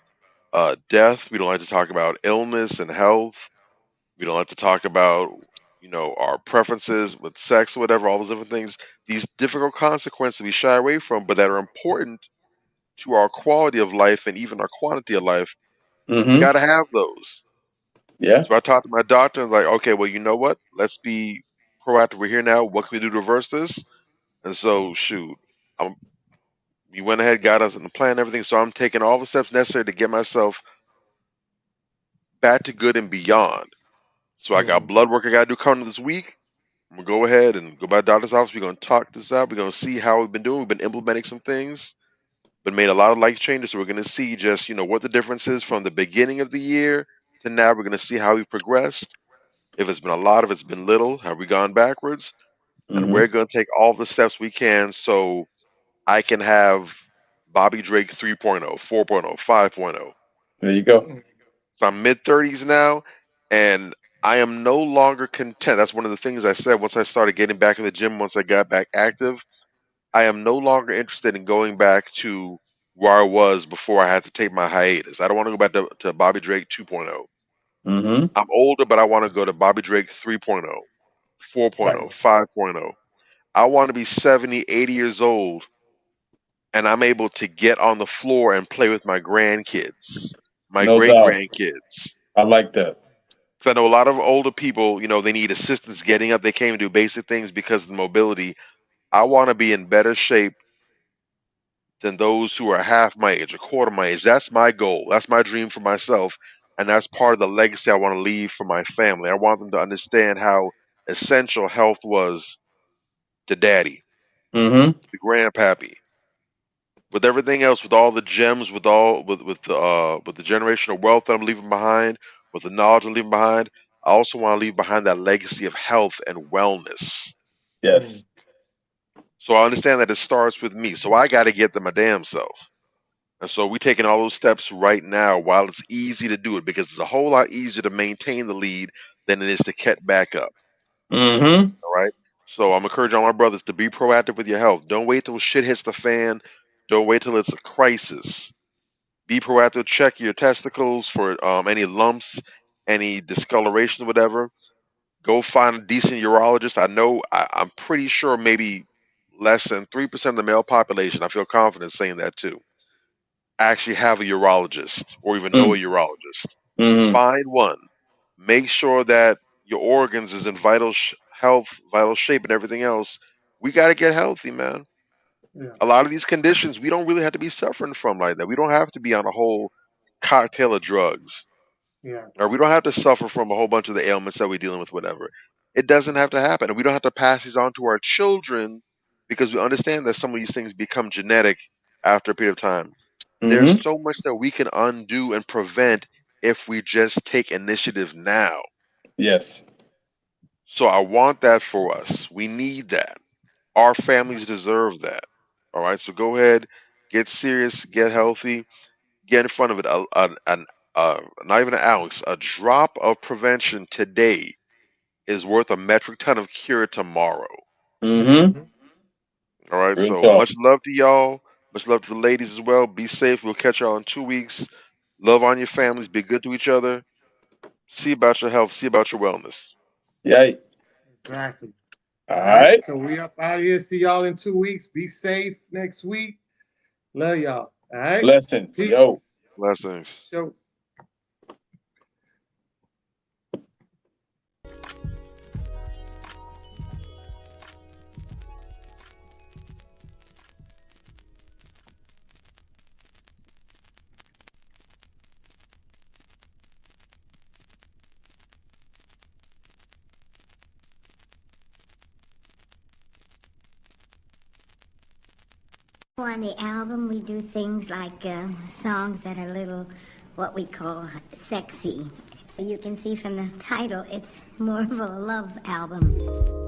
death. We don't like to talk about illness and health. We don't like to talk about, our preferences with sex or whatever, all those different things. These difficult consequences we shy away from, but that are important to our quality of life and even our quantity of life. We Mm-hmm. got to have those. Yeah. So I talked to my doctor and was like, okay, well, you know what? Let's be proactive. We're here now. What can we do to reverse this? And so, shoot, we went ahead, got us in the plan, and everything. So I'm taking all the steps necessary to get myself back to good and beyond. So I got blood work I got to do coming this week. I'm gonna go ahead and go by the doctor's office. We're gonna talk this out. We're gonna see how we've been doing. We've been implementing some things, but made a lot of life changes. So we're gonna see just what the difference is from the beginning of the year to now. We're gonna see how we progressed. If it's been a lot, if it's been little, have we gone backwards? And Mm-hmm. we're gonna take all the steps we can so I can have Bobby Drake 3.0, 4.0, 5.0. There you go. So I'm mid 30s now, and I am no longer content. That's one of the things I said once I started getting back in the gym, once I got back active. I am no longer interested in going back to where I was before I had to take my hiatus. I don't want to go back to Bobby Drake 2.0. Mm-hmm. I'm older, but I want to go to Bobby Drake 3.0, 4.0, Right. 5.0. I want to be 70, 80 years old, and I'm able to get on the floor and play with my grandkids, my No great doubt. grandkids. I like that. Because I know a lot of older people, they need assistance getting up. They can't even do basic things because of the mobility. I want to be in better shape than those who are half my age, a quarter my age. That's my goal. That's my dream for myself. And that's part of the legacy I want to leave for my family. I want them to understand how essential health was to daddy, Mm-hmm. to grandpappy, with everything else, with all the gems, with the generational wealth that I'm leaving behind, with the knowledge I'm leaving behind. I also want to leave behind that legacy of health and wellness. Yes. So I understand that it starts with me. So I got to get to my damn self. And so we're taking all those steps right now while it's easy to do it, because it's a whole lot easier to maintain the lead than it is to get back up. Mm-hmm. All right. So I'm encouraging all my brothers to be proactive with your health. Don't wait till shit hits the fan. Don't wait till it's a crisis. Be proactive. Check your testicles for any lumps, any discoloration, whatever. Go find a decent urologist. I'm pretty sure maybe less than 3% of the male population, I feel confident saying that too, actually have a urologist or even know a urologist. Mm-hmm. Find one. Make sure that your organs is in health, vital shape, and everything else. We got to get healthy, man. Yeah, A lot of these conditions we don't really have to be suffering from like that. We don't have to be on a whole cocktail of drugs, yeah, or we don't have to suffer from a whole bunch of the ailments that we're dealing with, whatever. It doesn't have to happen. And we don't have to pass these on to our children, because we understand that some of these things become genetic after a period of time. There's Mm-hmm. so much that we can undo and prevent if we just take initiative now. Yes. So I want that for us. We need that. Our families deserve that. All right. So go ahead, get serious, get healthy, get in front of it. Not even an ounce, a drop of prevention today is worth a metric ton of cure tomorrow. Mm-hmm. All right. Real So talk. much love to y'all. Much love to the ladies as well. Be safe. We'll catch y'all in 2 weeks. Love on your families. Be good to each other. See about your health. See about your wellness. Yeah. exactly. All All right, right. so we up out of here. See y'all in 2 weeks. Be safe next week. Love y'all. All right, Blessings. Yo. peace. Blessings. Show. On the album, we do things like songs that are a little, what we call sexy. You can see from the title, it's more of a love album.